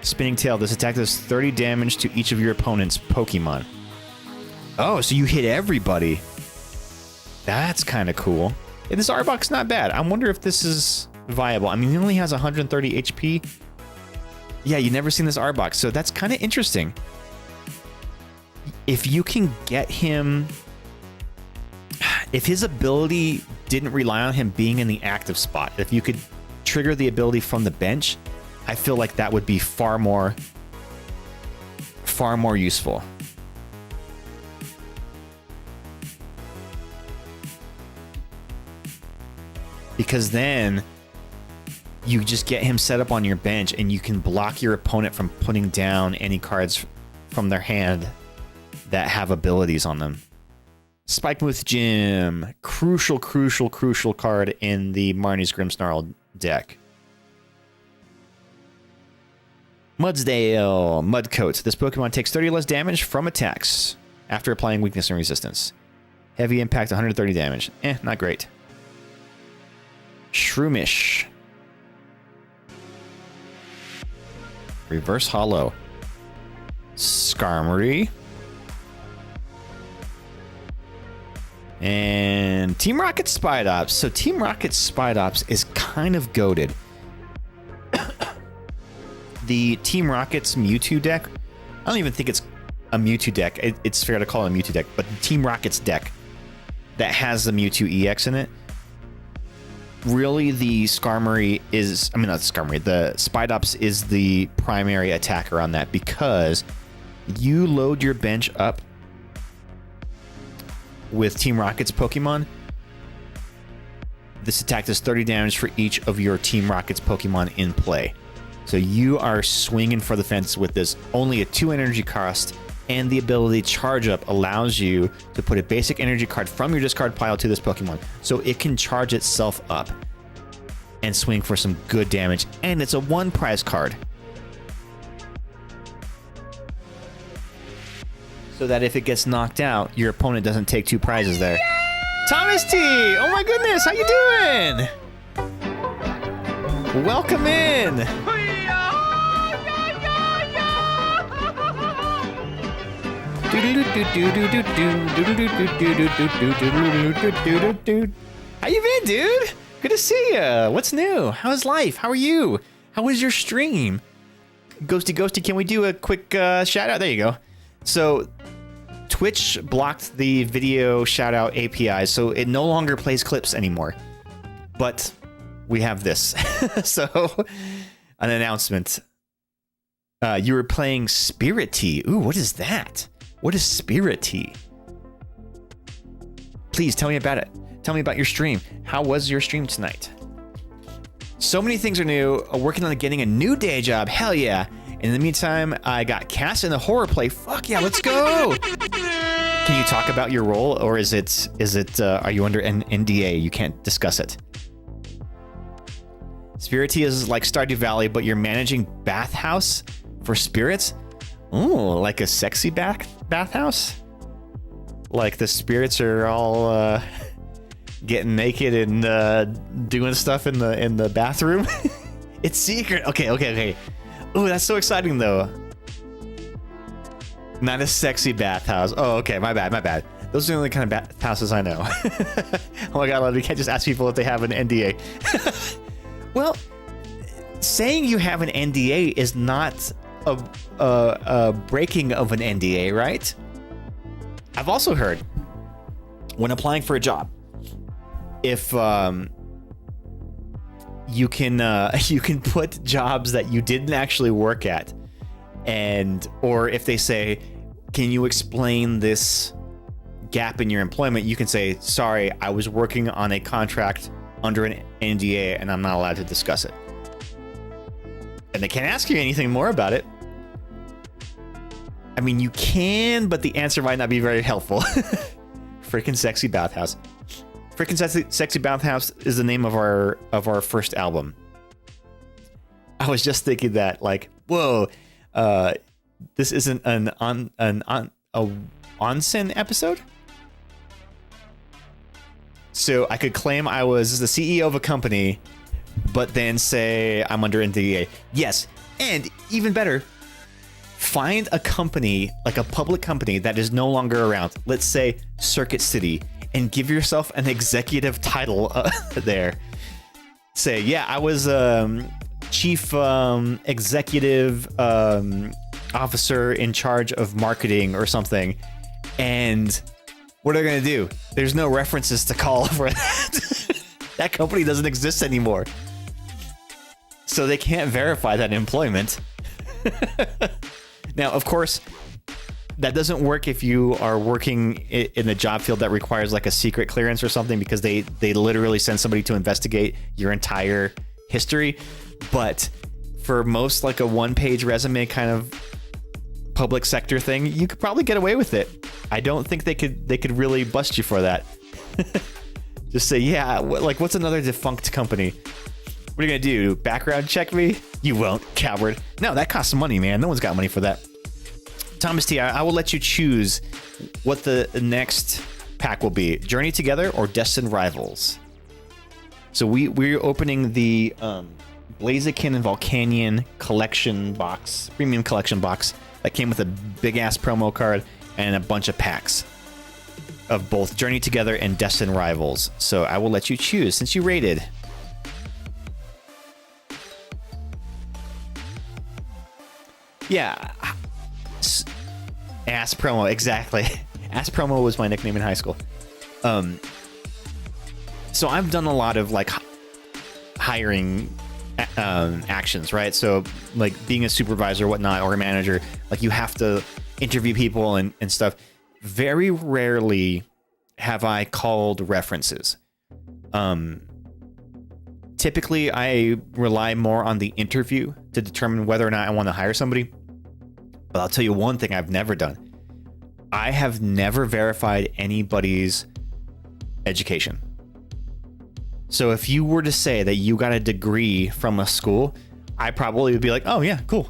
Spinning Tail. This attack does 30 damage to each of your opponent's Pokemon. Oh, so you hit everybody. That's kind of cool. Yeah, this Arbok's not bad. I wonder if this is viable. I mean, he only has 130 HP. Yeah, you've never seen this Arbok, so that's kind of interesting. If you can get him... If his ability didn't rely on him being in the active spot, if you could trigger the ability from the bench, I feel like that would be far more useful. Because then you just get him set up on your bench and you can block your opponent from putting down any cards from their hand that have abilities on them. Spikemouth Gym. Crucial card in the Marnie's Grimmsnarl deck. Mudsdale. Mudcoat. This Pokemon takes 30 less damage from attacks after applying weakness and resistance. Heavy impact, 130 damage. Not great. Shroomish. Reverse Hollow. Skarmory. And Team Rocket Spidops. So Team Rocket Spidops is kind of goated. The Team Rocket's Mewtwo deck, I don't even think it's a Mewtwo deck. It's fair to call it a Mewtwo deck, but the Team Rocket's deck that has the Mewtwo EX in it, really the Skarmory is, I mean not Skarmory, the Spidops is the primary attacker on that because you load your bench up with Team Rocket's Pokemon. This attack does 30 damage for each of your Team Rocket's Pokemon in play. So you are swinging for the fence with this. Only a 2 energy cost, and the ability Charge Up allows you to put a basic energy card from your discard pile to this Pokemon. So it can charge itself up and swing for some good damage. And it's a 1 prize card. so that if it gets knocked out, your opponent doesn't take 2 prizes there. Thomas T! Oh my goodness, how you doing? Welcome in! How you been, dude? Good to see ya. What's new? How's life? How are you? How was your stream? Ghosty, can we do a quick shout out? There you go. So Twitch blocked the video shout out API, so it no longer plays clips anymore. But we have this. So an announcement. You were playing Spirit Tea. Ooh, what is that? What is Spirit Tea? Please tell me about it. Tell me about your stream. How was your stream tonight? So many things are new. Working on getting a new day job. Hell yeah. In the meantime, I got cast in a horror play. Fuck yeah, let's go. Can you talk about your role, or is it are you under an NDA? You can't discuss it. Spirit Tea is like Stardew Valley, but you're managing bathhouse for spirits. Ooh, like a sexy bathhouse? Like the spirits are all getting naked and doing stuff in the bathroom? It's secret. Okay. Ooh, that's so exciting though. Not a sexy bathhouse. Oh, okay, my bad. Those are the only kind of bathhouses I know. Oh my god, we can't just ask people if they have an NDA. Well, saying you have an NDA is not a breaking of an NDA, right? I've also heard when applying for a job, if you can put jobs that you didn't actually work at, or if they say, can you explain this gap in your employment, you can say, sorry, I was working on a contract under an NDA and I'm not allowed to discuss it. And they can't ask you anything more about it. I mean, you can, but the answer might not be very helpful. Freaking Sexy Bathhouse. Freaking Sexy Bathhouse is the name of our first album. I was just thinking that, like, whoa, this isn't a onsen episode. So I could claim I was the CEO of a company, but then say I'm under NDA. Yes, and even better, find a company, like a public company that is no longer around. Let's say Circuit City, and give yourself an executive title there. Say, yeah, I was chief executive officer in charge of marketing or something. And what are they going to do? There's no references to call for that. That company doesn't exist anymore. So they can't verify that employment. Now, of course, that doesn't work if you are working in a job field that requires like a secret clearance or something, because they literally send somebody to investigate your entire history. But for most like a one-page resume kind of public sector thing, you could probably get away with it. I don't think they could really bust you for that. Just say, yeah, like, what's another defunct company? What are you gonna do? Background check me? You won't, coward. No, that costs money, man. No one's got money for that. Thomas T, I will let you choose what the next pack will be: Journey Together or Destined Rivals. So we're opening the Blaziken and Volcanion collection box, premium collection box that came with a big ass promo card and a bunch of packs of both Journey Together and Destined Rivals. So I will let you choose since you rated. Yeah. Ass Promo, exactly. Ass Promo was my nickname in high school. So I've done a lot of like hiring actions, right? So like being a supervisor, whatnot, or a manager, like you have to interview people and stuff. Very rarely have I called references. Typically, I rely more on the interview to determine whether or not I want to hire somebody. But I'll tell you one thing I've never done. I have never verified anybody's education. So if you were to say that you got a degree from a school, I probably would be like, oh yeah, cool.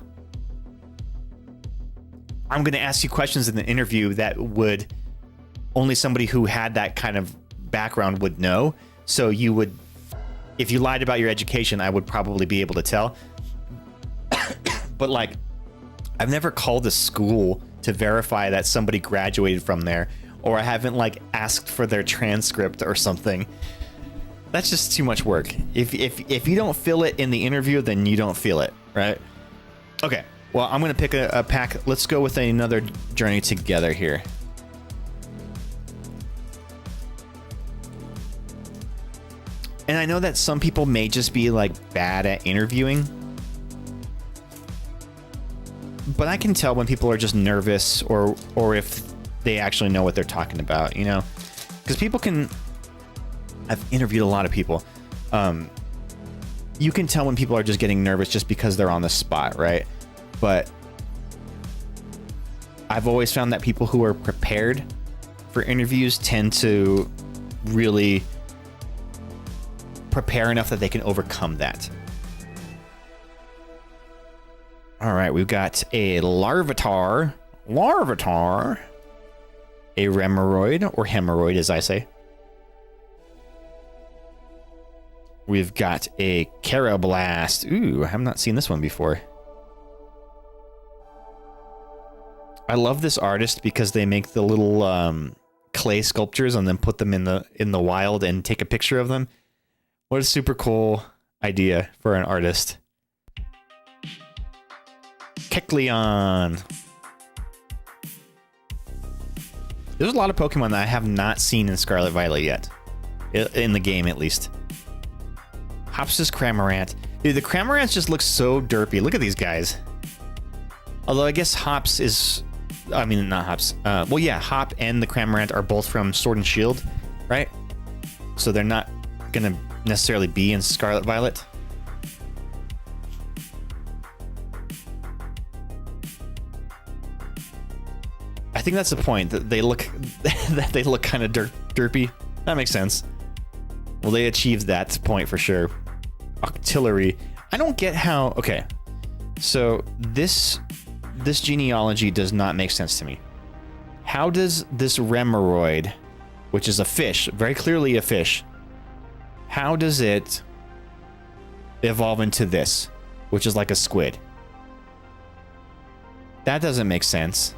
I'm going to ask you questions in the interview that would only somebody who had that kind of background would know. So you would, if you lied about your education, I would probably be able to tell. But like, I've never called a school to verify that somebody graduated from there, or I haven't like asked for their transcript or something. That's just too much work. If you don't feel it in the interview, then you don't feel it, right? Okay, well, I'm gonna pick a pack. Let's go with another journey together here. And I know that some people may just be like bad at interviewing, but I can tell when people are just nervous or if they actually know what they're talking about, you know? Because people can... I've interviewed a lot of people. You can tell when people are just getting nervous just because they're on the spot, right? But I've always found that people who are prepared for interviews tend to really prepare enough that they can overcome that. All right, we've got a larvitar, a remeroid, or hemorrhoid, as I say. We've got a Carablast. Ooh, I have not seen this one before. I love this artist because they make the little clay sculptures and then put them in the wild and take a picture of them. What a super cool idea for an artist. Kecleon. There's a lot of Pokemon that I have not seen in Scarlet Violet yet. In the game, at least. Hopsis Cramorant. Dude, the Cramorants just look so derpy. Look at these guys. Although I guess Hops is... I mean, not Hops. Well, yeah, Hop and the Cramorant are both from Sword and Shield, right? So they're not going to necessarily be in Scarlet Violet. I think that's the point, that they look kind of derpy. That makes sense. Well, they achieved that point for sure. Octillery. I don't get how... Okay. So this genealogy does not make sense to me. How does this Remeroid, which is a fish, very clearly a fish, how does it evolve into this, which is like a squid? That doesn't make sense.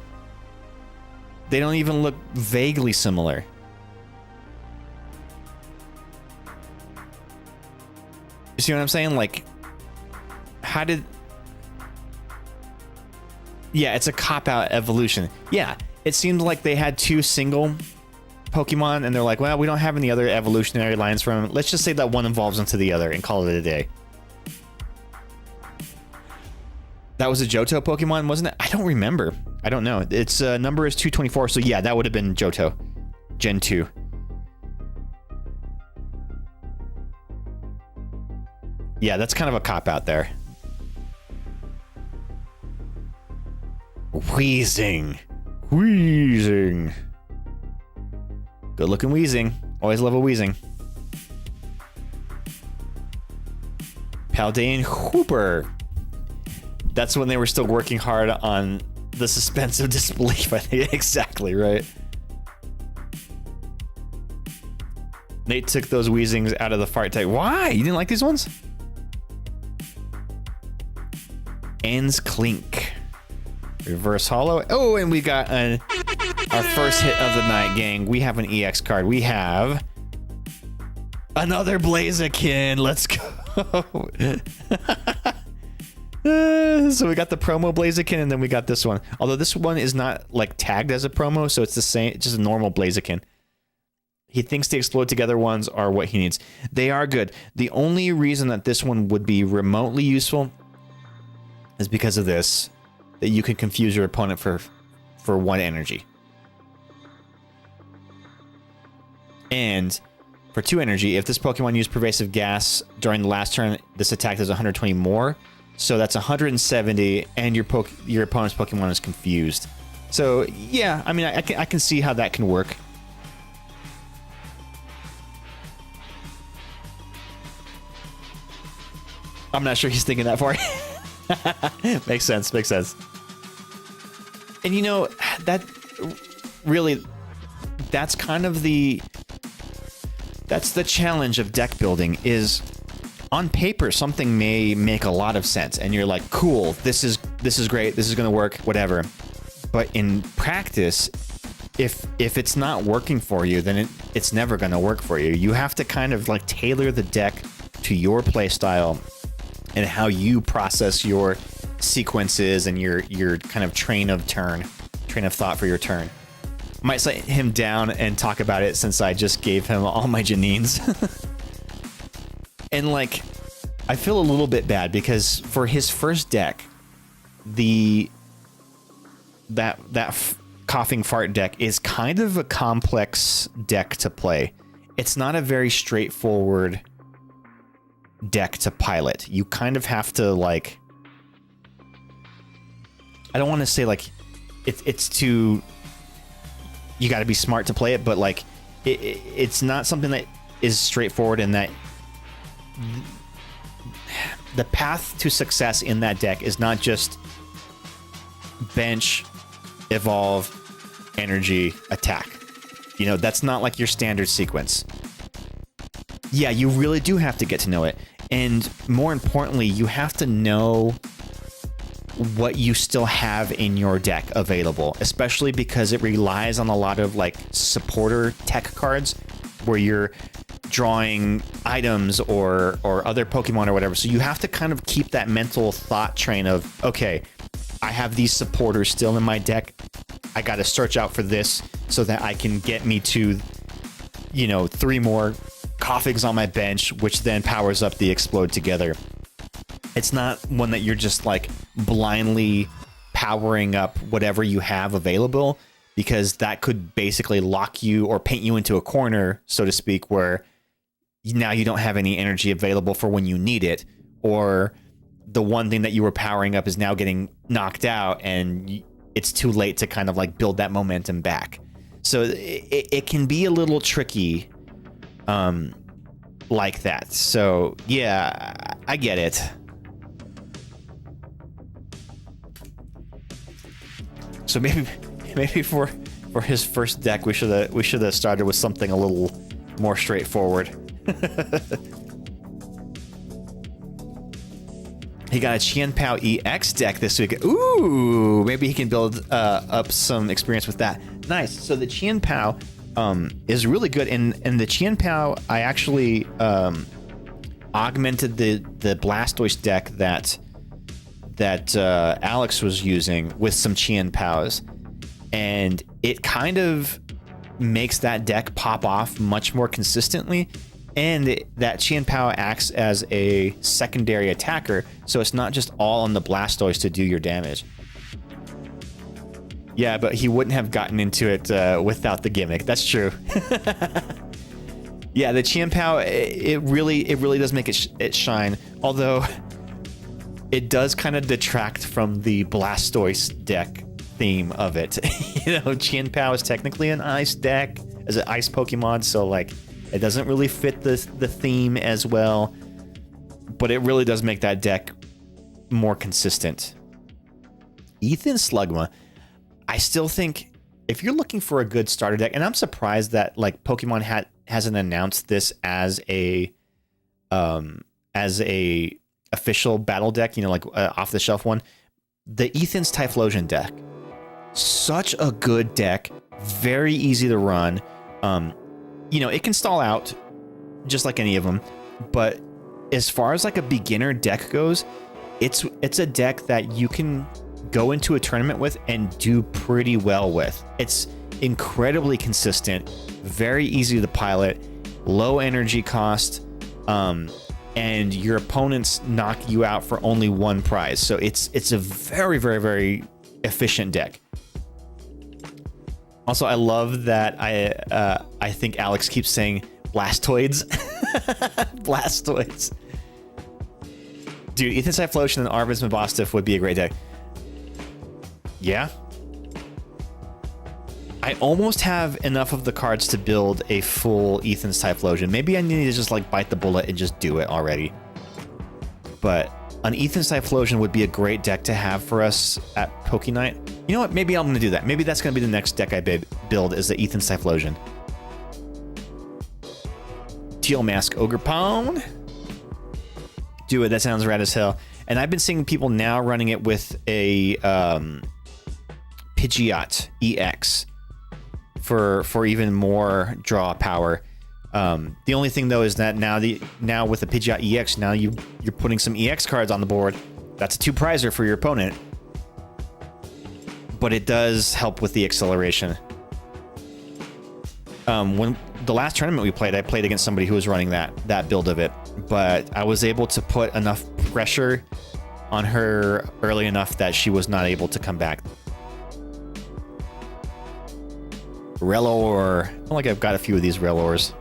They don't even look vaguely similar. You see what I'm saying? Like, how did... Yeah, it's a cop-out evolution. Yeah, it seems like they had two single Pokemon, and they're like, well, we don't have any other evolutionary lines from them. Let's just say that one evolves into the other and call it a day. That was a Johto Pokemon, wasn't it? I don't remember. I don't know. Its number is 224, so yeah, that would have been Johto. Gen 2. Yeah, that's kind of a cop-out there. Wheezing. Wheezing. Good-looking Wheezing. Always love a Wheezing. Paldean Hooper. That's when they were still working hard on the suspense of disbelief, I think. Exactly, right? Nate took those Weezings out of the fart type. Why? You didn't like these ones? Ends Clink. Reverse Hollow. Oh, and we got our first hit of the night, gang. We have an EX card. We have another Blaziken. Let's go. So we got the promo Blaziken, and then we got this one. Although this one is not like tagged as a promo, so it's the same, just a normal Blaziken. He thinks the explode together ones are what he needs. They are good. The only reason that this one would be remotely useful is because of this, that you can confuse your opponent for one energy. And for 2 energy, if this Pokemon used Pervasive Gas during the last turn, this attack does 120 more. So that's 170, and your opponent's Pokemon is confused. So yeah, I mean, I can see how that can work. I'm not sure he's thinking that far. Makes sense. Makes sense. And you know, that really, that's kind of that's the challenge of deck building is on paper, something may make a lot of sense and you're like, cool, this is great. This is going to work, whatever. But in practice, if it's not working for you, then it's never going to work for you. You have to kind of like tailor the deck to your play style and how you process your sequences and your kind of train of thought for your turn. I might sit him down and talk about it since I just gave him all my Janines. And like, I feel a little bit bad because for his first deck, that coughing fart deck is kind of a complex deck to play. It's not a very straightforward deck to pilot. You kind of have to like, I don't want to say like it's too, you got to be smart to play it, but like it's not something that is straightforward in that the path to success in that deck is not just bench, evolve, energy, attack. You know, that's not like your standard sequence. Yeah, you really do have to get to know it. And more importantly, you have to know what you still have in your deck available, especially because it relies on a lot of like supporter tech cards where you're drawing items or other Pokemon or whatever. So you have to kind of keep that mental thought train of, okay, I have these supporters still in my deck. I got to search out for this so that I can get me to, you know, 3 more Coughings on my bench, which then powers up the Explode together. It's not one that you're just like blindly powering up whatever you have available, because that could basically lock you or paint you into a corner, so to speak, where now you don't have any energy available for when you need it, or the one thing that you were powering up is now getting knocked out and it's too late to kind of like build that momentum back. So it can be a little tricky like that. So yeah, I get it. So maybe for his first deck, we should have started with something a little more straightforward. He got a Qianpao EX deck this week. Ooh, maybe he can build up some experience with that. Nice. So the Qianpao is really good, and the Qianpao, I actually augmented the Blastoise deck that Alex was using with some Qianpaos, and it kind of makes that deck pop off much more consistently. And that Qianpao acts as a secondary attacker, so it's not just all on the Blastoise to do your damage. Yeah, but he wouldn't have gotten into it without the gimmick. That's true. Yeah, the Qianpao, it really does make it shine. Although it does kind of detract from the Blastoise deck theme of it. You know, Qianpao is technically an ice deck as an ice Pokemon, so like it doesn't really fit the theme as well, but it really does make that deck more consistent. Ethan Slugma, I still think if you're looking for a good starter deck, and I'm surprised that like Pokemon hasn't announced this as a official battle deck, you know, like off the shelf one, the Ethan's Typhlosion deck, such a good deck, very easy to run. You know, it can stall out just like any of them, but as far as like a beginner deck goes, it's a deck that you can go into a tournament with and do pretty well with. It's incredibly consistent, very easy to pilot, low energy cost, and your opponents knock you out for only 1 prize. So it's a very, very, very efficient deck. Also, I love that I think Alex keeps saying Blastoids. Blastoids. Dude, Ethan Typhlosion and Arvis Mabosstiff would be a great deck. Yeah. I almost have enough of the cards to build a full Ethan's Typhlosion. Maybe I need to just like bite the bullet and just do it already. But An Ethan's Typhlosion would be a great deck to have for us at Poke Night. You know what? Maybe I'm going to do that. Maybe that's going to be the next deck I build is the Ethan's Typhlosion. Teal Mask Ogre Pound. Do it. That sounds rad as hell. And I've been seeing people now running it with a Pidgeot EX for even more draw power. The only thing though is that now with the Pidgeot EX, now you're putting some EX cards on the board. That's a 2-prizer for your opponent, but it does help with the acceleration. When the last tournament we played, I played against somebody who was running that build of it, but I was able to put enough pressure on her early enough that she was not able to come back. Relor. I feel like I've got a few of these Relors.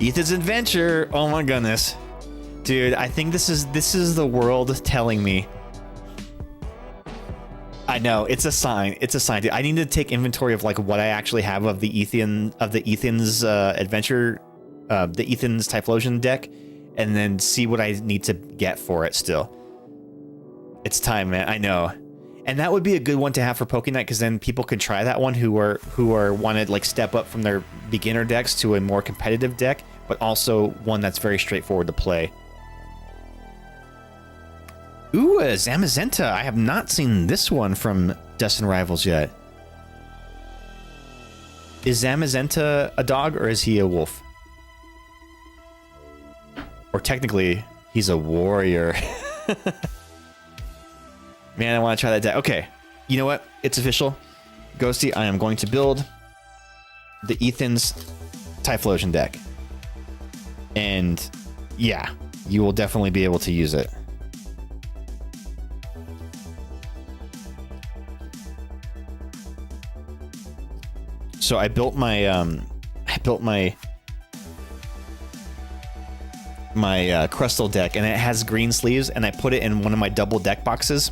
Ethan's Adventure. Oh my goodness. Dude, I think this is the world telling me. I know, it's a sign. It's a sign. Dude, I need to take inventory of like what I actually have of the Ethan's Adventure, the Ethan's Typhlosion deck, and then see what I need to get for it still. It's time, man. I know. And that would be a good one to have for Poke Night, because then people can try that one who are want to like step up from their beginner decks to a more competitive deck, but also one that's very straightforward to play. Ooh, a Zamazenta. I have not seen this one from Destined Rivals yet. Is Zamazenta a dog or is he a wolf? Or technically, he's a warrior. Man, I want to try that deck. Okay, you know what? It's official. Ghosty, I am going to build the Ethan's Typhlosion deck. And yeah, you will definitely be able to use it. So I built my Crystal deck, and it has green sleeves, and I put it in one of my double deck boxes.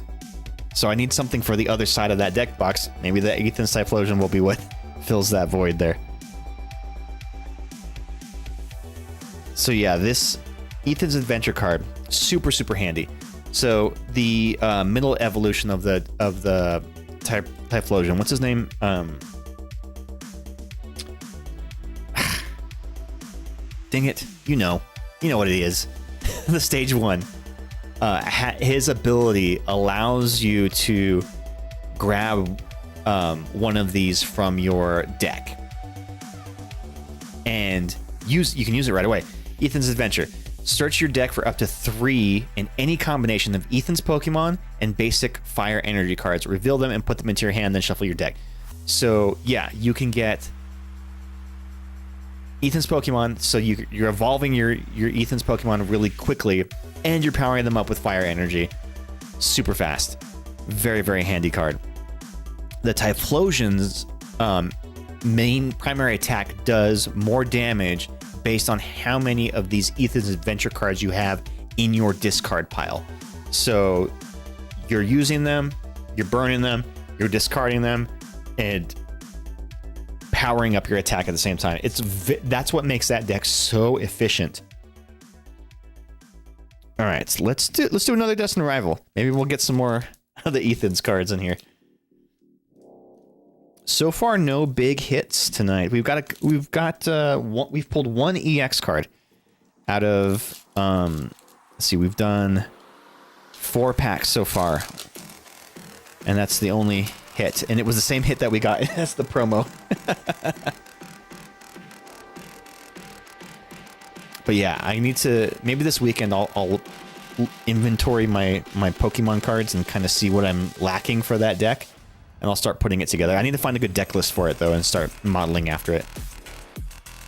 So I need something for the other side of that deck box. Maybe the Ethan's Typhlosion will be what fills that void there. So yeah, this Ethan's Adventure card, super, super handy. So the middle evolution of the Typhlosion, what's his name? Dang it, you know what it is. The stage 1. His ability allows you to grab one of these from your deck and you can use it right away. Ethan's Adventure. Search your deck for up to 3 in any combination of Ethan's Pokemon and basic fire energy cards. Reveal them and put them into your hand, then shuffle your deck. So yeah, you can get Ethan's Pokemon, so you're evolving your Ethan's Pokemon really quickly, and you're powering them up with fire energy super fast. Very, very handy card. The Typhlosion's main primary attack does more damage based on how many of these Ethan's Adventure cards you have in your discard pile. So you're using them, you're burning them, you're discarding them, and powering up your attack at the same time. That's what makes that deck so efficient. All right, so let's do another Destined Rival. Maybe we'll get some more of the Ethan's cards in here. So far, no big hits tonight. We've pulled one EX card out of let's see, we've done 4 packs so far, and that's the only hit, and it was the same hit that we got as the promo. But yeah, I need to, maybe this weekend I'll inventory my Pokemon cards and kind of see what I'm lacking for that deck, and I'll start putting it together. I need to find a good deck list for it though and start modeling after it.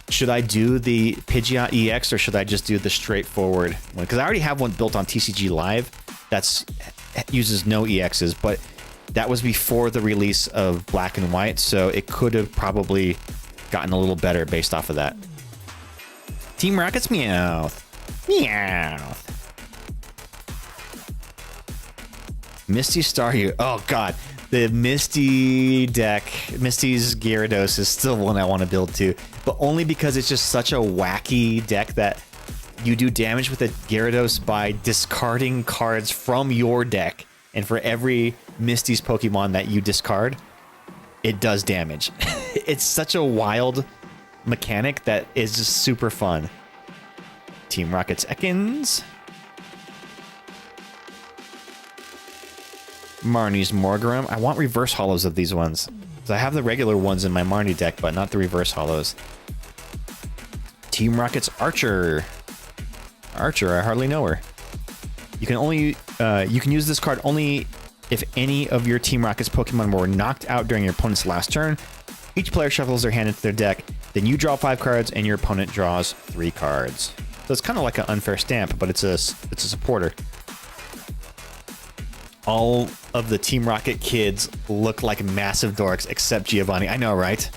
Should I do the Pidgeot EX or should I just do the straightforward one? Because I already have one built on TCG Live that's uses no EXs, but that was before the release of Black and White, so it could have probably gotten a little better based off of that. Team Rocket's Meowth. Meowth. Misty Staryu. Oh god. The Misty deck, Misty's Gyarados is still one I want to build too, but only because it's just such a wacky deck that you do damage with a Gyarados by discarding cards from your deck, and for every Misty's Pokemon that you discard, it does damage. It's such a wild mechanic that is just super fun. Team Rocket's Ekans. Marnie's Morgrem. I want reverse hollows of these ones. I have the regular ones in my Marnie deck, but not the reverse hollows. Team Rocket's Archer. Archer, I hardly know her. You can use this card only if any of your Team Rocket's Pokemon were knocked out during your opponent's last turn. Each player shuffles their hand into their deck, then you draw 5 cards and your opponent draws 3 cards. So it's kind of like an unfair stamp, but it's a supporter. All of the Team Rocket kids look like massive dorks except Giovanni. I know, right?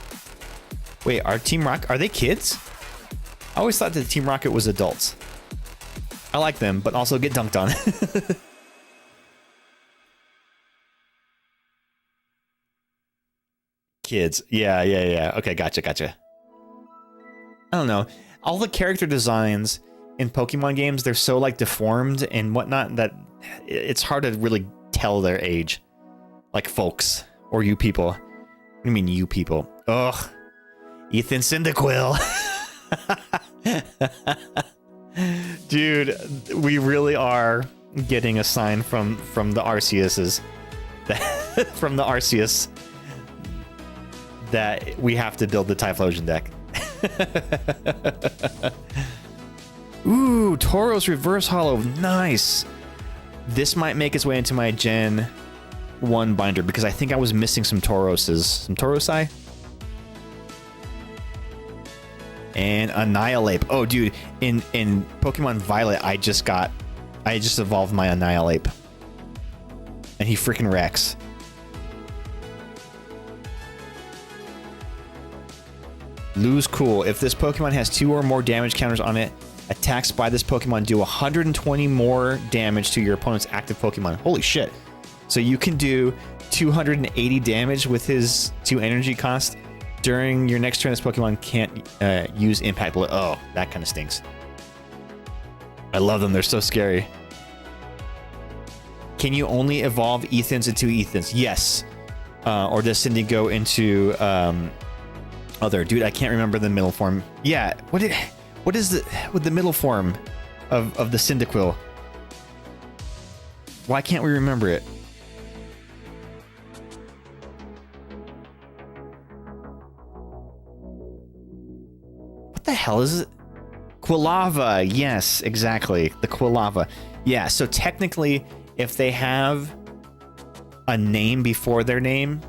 Wait, are they kids? I always thought that Team Rocket was adults. I like them, but also get dunked on. Kids. Yeah. Okay, gotcha. I don't know. All the character designs in Pokemon games, they're so like deformed and whatnot that it's hard to really tell their age. Like folks or you people. What do you mean you people? Ugh. Ethan Cyndaquil. Dude, we really are getting a sign from the Arceuses. From the Arceus that we have to build the Typhlosion deck. Ooh, Tauros Reverse Hollow. Nice. This might make its way into my Gen 1 binder because I think I was missing some Tauroses. Some Taurosi? And Annihilate. Oh, dude, in Pokemon Violet, I just evolved my Annihilate. And he freaking wrecks. Lose cool. If this Pokemon has 2 or more damage counters on it, attacks by this Pokemon do 120 more damage to your opponent's active Pokemon. Holy shit. So you can do 280 damage with his 2 energy cost. During your next turn, this Pokemon can't use Impact Blow. Oh, that kind of stinks. I love them. They're so scary. Can you only evolve Ethans into Ethans? Yes. Or does Cindy go into other? Dude, I can't remember the middle form. Yeah. What is the middle form of the Cyndaquil? Why can't we remember it? What the hell is it? Quilava. Yes, exactly. The Quilava. Yeah, so technically, if they have a name before their name,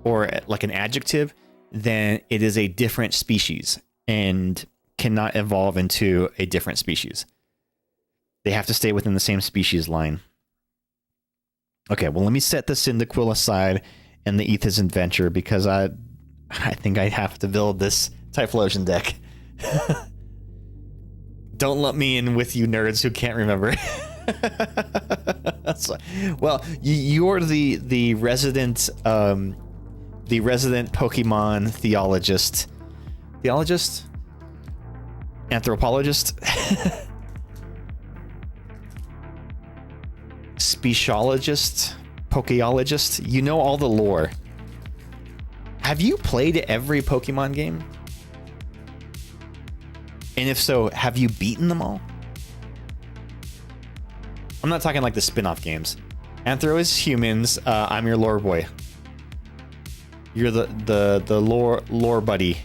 or like an adjective, then it is a different species and cannot evolve into a different species. They have to stay within the same species line. Okay, well, let me set the Cyndaquil aside and the Ethos Adventure because I think I have to build this Typhlosion deck. Don't let me in with you nerds who can't remember. Well, you're the resident Pokemon theologist. Anthropologist? Speciologist? Pokeologist? You know all the lore. Have you played every Pokemon game? And if so, have you beaten them all? I'm not talking like the spin-off games. Anthro is humans. I'm your lore boy. You're the lore buddy.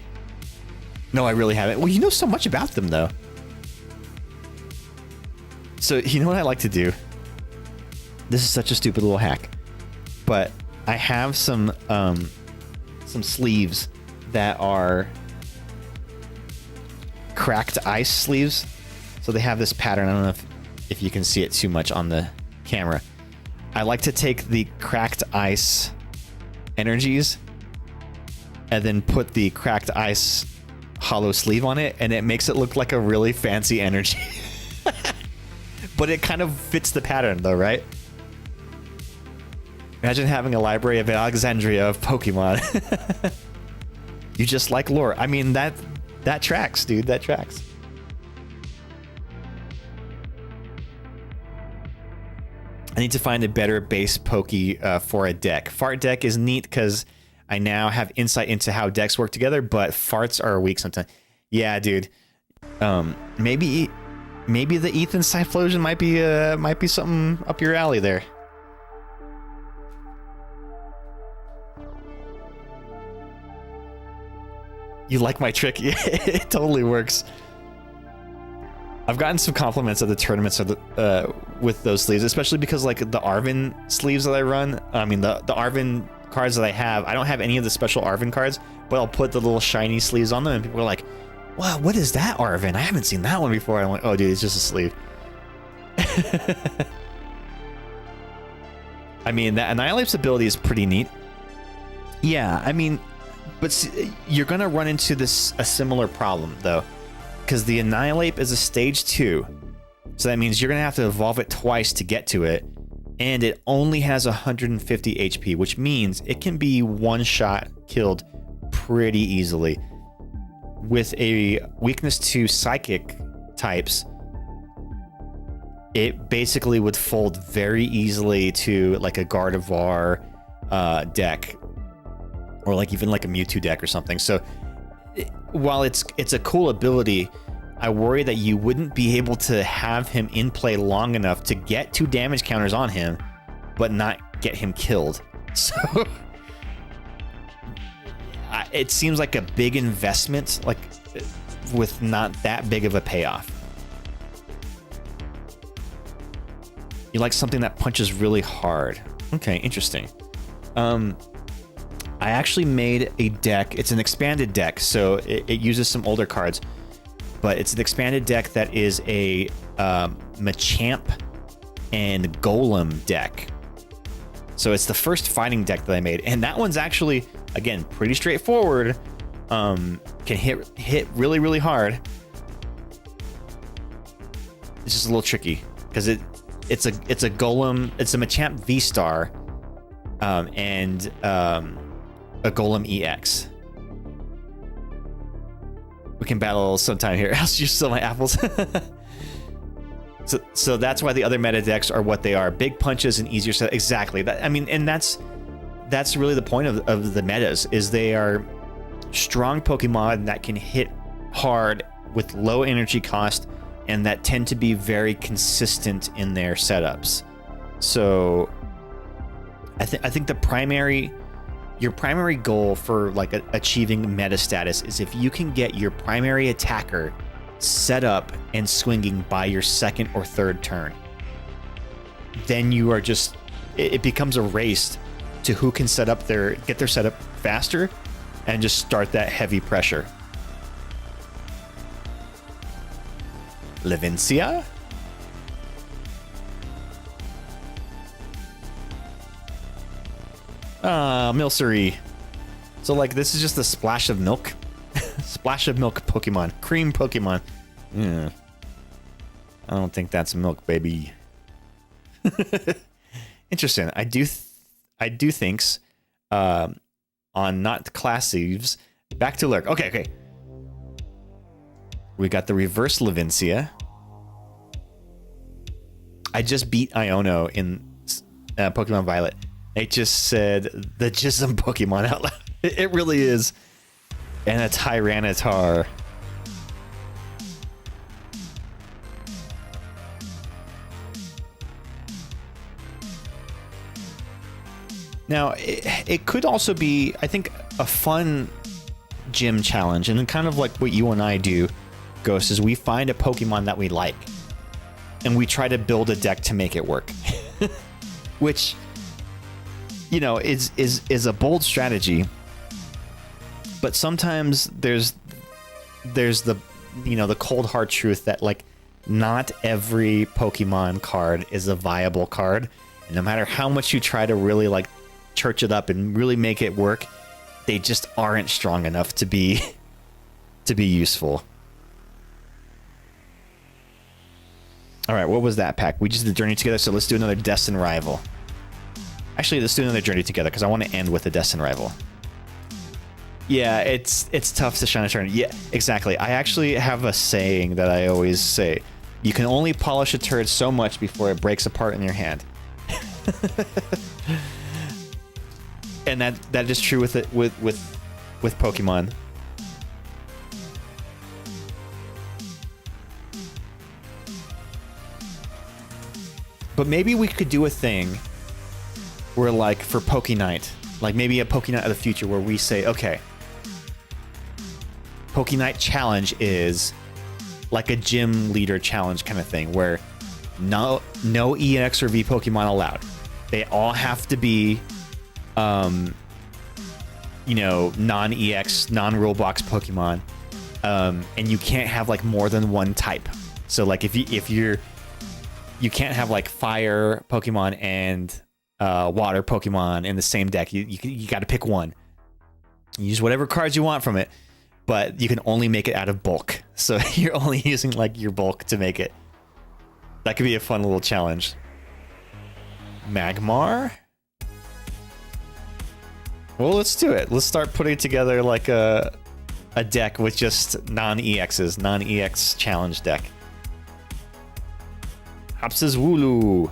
No, I really haven't. Well, you know so much about them, though. So, you know what I like to do? This is such a stupid little hack. But I have some sleeves that are cracked ice sleeves. So they have this pattern. I don't know if you can see it too much on the camera. I like to take the cracked ice energies and then put the cracked ice hollow sleeve on it, and it makes it look like a really fancy energy. But it kind of fits the pattern though, right? Imagine having a library of Alexandria of Pokemon. You just like lore. I mean, that tracks, dude. That tracks. I need to find a better base Poke for a deck. Fart deck is neat because I now have insight into how decks work together, but farts are weak sometimes. Yeah, dude. Maybe the Ethan Cyphlosion might be something up your alley there. You like my trick? Yeah, it totally works. I've gotten some compliments at the tournaments of with those sleeves, especially because like the Arven sleeves that I run. I mean the Arven cards that I have. I don't have any of the special Arven cards, but I'll put the little shiny sleeves on them, and people are like, "Wow, what is that Arven? I haven't seen that one before." I'm like, "Oh, dude, it's just a sleeve." I mean, that Annihilate's ability is pretty neat. Yeah, I mean, but you're gonna run into a similar problem though. Because the Annihilate is a stage 2. So that means you're going to have to evolve it twice to get to it. And it only has 150 HP, which means it can be one-shot killed pretty easily. With a weakness to psychic types, it basically would fold very easily to like a Gardevoir deck. Or like even like a Mewtwo deck or something. So while it's a cool ability, I worry that you wouldn't be able to have him in play long enough to get 2 damage counters on him, but not get him killed. So it seems like a big investment, like with not that big of a payoff. You like something that punches really hard. Okay, interesting. I actually made a deck. It's an expanded deck, so it uses some older cards, but it's an expanded deck that is a Machamp and Golem deck. So it's the first fighting deck that I made, and that one's actually, again, pretty straightforward. Can hit really, really hard. It's just a little tricky because it's a Golem. It's a Machamp V-Star, and a Golem EX. We can battle sometime here. Else you steal my apples. So that's why the other meta decks are what they are: big punches and easier set. Exactly. That, I mean, and that's really the point of the metas, is they are strong Pokemon that can hit hard with low energy cost, and that tend to be very consistent in their setups. So I think your primary goal for like achieving meta status is if you can get your primary attacker set up and swinging by your second or third turn. Then you are just, it becomes a race to who can get their setup faster and just start that heavy pressure. Levincia? Milcery. So like this is just a splash of milk. Splash of milk Pokemon. Cream Pokemon. I don't think that's milk, baby. Interesting. I do thinks on not classives. Back to Lurk. Okay. We got the reverse Levincia. I just beat Iono in Pokemon Violet. It just said the Jism Pokemon out loud. It really is. And a Tyranitar. Now, it could also be, I think, a fun gym challenge. And kind of like what you and I do, Ghost, is we find a Pokemon that we like. And we try to build a deck to make it work. Which, you know, is a bold strategy. But sometimes there's the, you know, the cold hard truth that like not every Pokemon card is a viable card. And no matter how much you try to really like church it up and really make it work, they just aren't strong enough to be useful. All right, what was that pack? We just did Journey together, so let's do another Destined Rival. Actually, let's do another journey together because I want to end with a destined rival. Yeah, it's tough to shine a turd. Yeah, exactly. I actually have a saying that I always say. You can only polish a turd so much before it breaks apart in your hand. And that is true with it with Pokemon. But maybe we could do a thing where, like, for Poke Night, like maybe a Poke Night of the future where we say, okay, Poke Night challenge is like a gym leader challenge kind of thing where no EX or V Pokemon allowed. They all have to be, non-EX, non-Rulebox Pokemon, and you can't have like more than one type. So like you can't have like fire Pokemon and water Pokemon in the same deck. You got to pick one. You use whatever cards you want from it, but you can only make it out of bulk. So you're only using like your bulk to make it. That could be a fun little challenge. Magmar? Well, let's do it. Let's start putting together like a deck with just non-EXs, non-EX challenge deck. Hapsis Wooloo.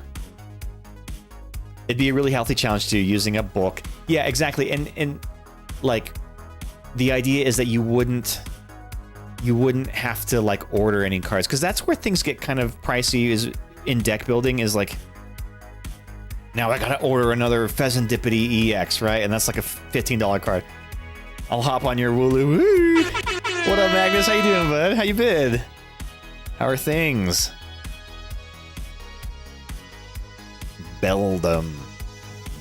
It'd be a really healthy challenge too, using up bulk. Yeah, exactly. And like the idea is that you wouldn't have to like order any cards, because that's where things get kind of pricey is in deck building, is like now I gotta order another Pheasant Dippity EX, right? And that's like a $15 card. I'll hop on your Wooloo. Woo! What up, Magnus? How you doing, bud? How you been? How are things? Beldum.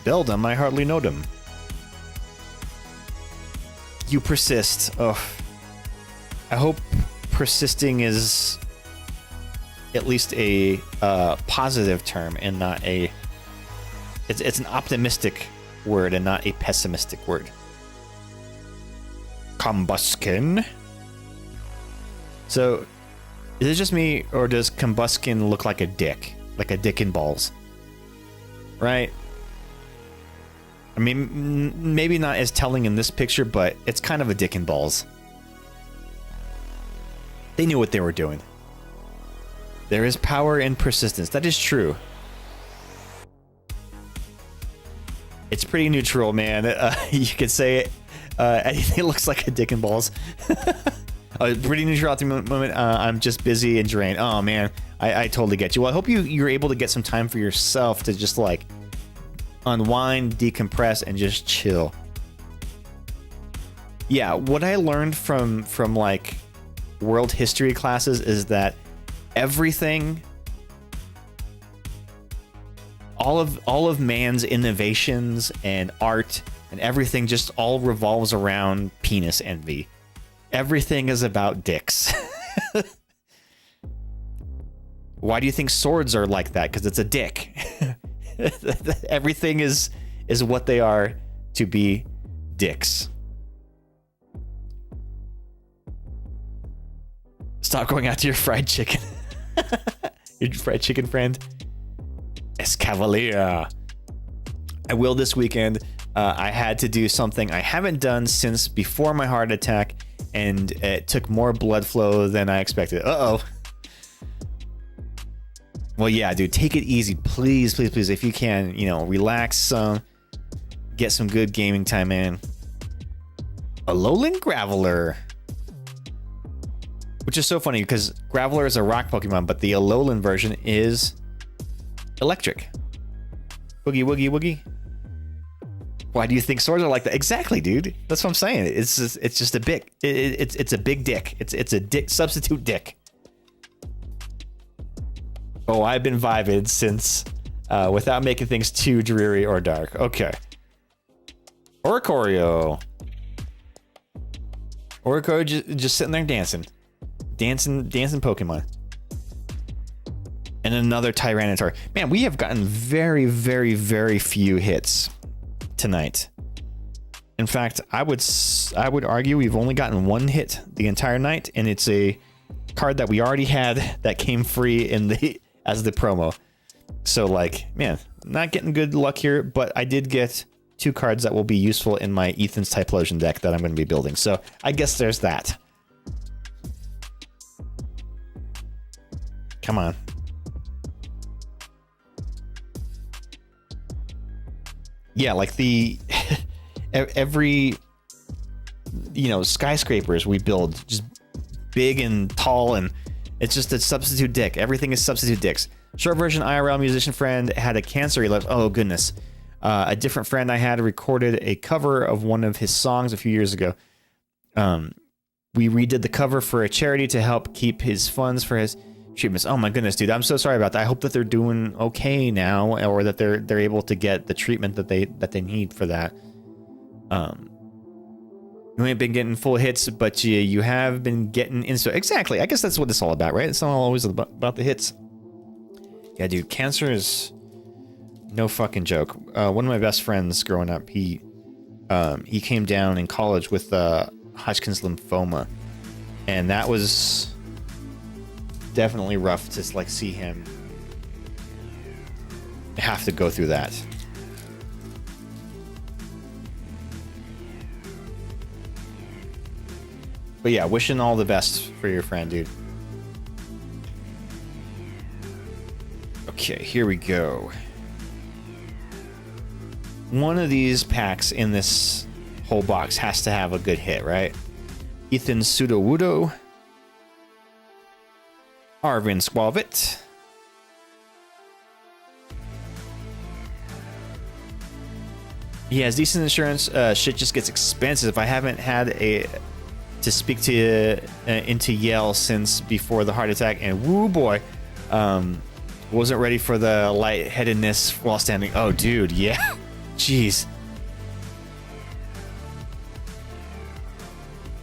Beldum, I hardly know them. You persist. Oh. I hope persisting is at least a positive term and not a... It's an optimistic word and not a pessimistic word. Combuskin. So, is it just me, or does Combuskin look like a dick? Like a dick and balls? Right? I mean, maybe not as telling in this picture, but it's kind of a dick and balls. They knew what they were doing. There is power in persistence. That is true. It's pretty neutral, man. You could say anything looks like a dick and balls. Pretty neutral at the moment. I'm just busy and drained. Oh, man. I totally get you. Well, I hope you're able to get some time for yourself to just, like, unwind, decompress, and just chill. Yeah, what I learned from like, world history classes is that everything... All of man's innovations and art and everything just all revolves around penis envy. Everything is about dicks. Why do you think swords are like that? Because it's a dick. Everything is what they are to be dicks. Stop going out to your fried chicken. Your fried chicken friend. Escavalier. I will this weekend. I had to do something I haven't done since before my heart attack, and it took more blood flow than I expected. Uh-oh. Well, yeah, dude, take it easy. Please, please, please, if you can, relax some. Get some good gaming time in. Alolan Graveler. Which is so funny, because Graveler is a rock Pokemon, but the Alolan version is... electric. Woogie, woogie, woogie. Why do you think swords are like that? Exactly, dude. That's what I'm saying. It's just a big. It's a big dick. It's a dick substitute dick. Oh, I've been vibing since, without making things too dreary or dark. Okay. Oricorio. Oricorio just sitting there dancing Pokemon. And another Tyranitar. Man, we have gotten very, very, very few hits tonight. In fact, I would argue we've only gotten one hit the entire night, and it's a card that we already had that came free in the as the promo. So like, man, not getting good luck here, but I did get 2 cards that will be useful in my Ethan's Typhlosion deck that I'm going to be building. So I guess there's that. Come on. Yeah, like the every skyscrapers we build just big and tall, and it's just a substitute dick. Everything is substitute dicks. Short version, IRL musician friend had a cancer he left. Oh goodness. A different friend I had recorded a cover of one of his songs a few years ago. We redid the cover for a charity to help keep his funds for his treatments. Oh my goodness, dude, I'm so sorry about that. I hope that they're doing okay now, or that they're able to get the treatment that they need for that. You ain't been getting full hits, but you have been getting insta. Exactly. I guess that's what it's all about, right? It's not always about the hits. Yeah, dude, cancer is no fucking joke. One of my best friends growing up, he came down in college with Hodgkin's lymphoma, and that was definitely rough to like see him have to go through that. But yeah, wishing all the best for your friend, dude. Okay, here we go. One of these packs in this whole box has to have a good hit, right? Ethan Sudowoodo. Arvin Squavit. He has decent insurance. Shit just gets expensive. I haven't had to speak to into Yale since before the heart attack, and woo boy, wasn't ready for the lightheadedness while standing. Oh, dude, yeah, jeez,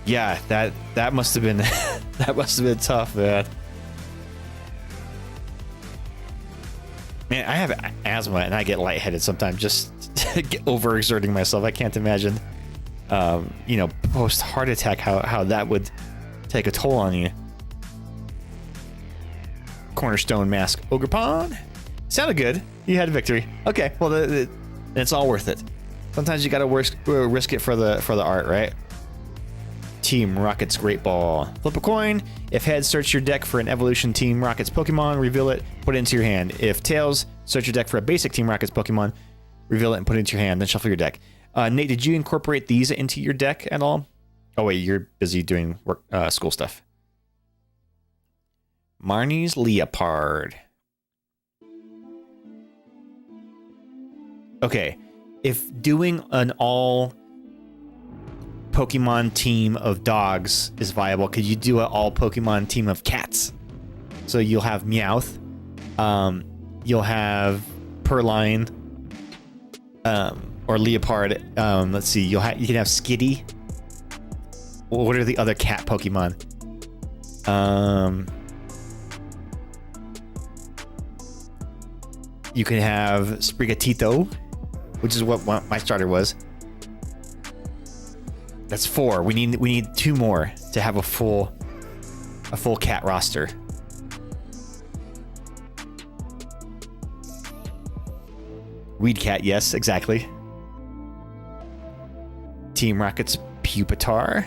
yeah, that must have been that must have been tough, man. Man, I have asthma and I get lightheaded sometimes just overexerting myself. I can't imagine, post heart attack, how that would take a toll on you. Cornerstone Mask Ogre Pawn. Sounded good. You had a victory. Okay, well, it's all worth it. Sometimes you gotta risk it for the art, right? Team Rocket's Great Ball. Flip a coin. If heads, search your deck for an Evolution Team Rockets Pokemon, reveal it, put it into your hand. If tails, search your deck for a basic Team Rockets Pokemon, reveal it and put it into your hand, then shuffle your deck. Nate, did you incorporate these into your deck at all? Oh wait, you're busy doing work, school stuff. Marnie's Leopard. Okay, if doing an all Pokemon team of dogs is viable, could you do an all Pokemon team of cats? So you'll have Meowth, you'll have Purrline, or Leopard. Let's see, you can have Skitty. What are the other cat Pokemon? You can have Sprigatito, which is what my starter was. That's 4. We need 2 more to have a full cat roster. Weed Cat, yes, exactly. Team Rocket's Pupitar.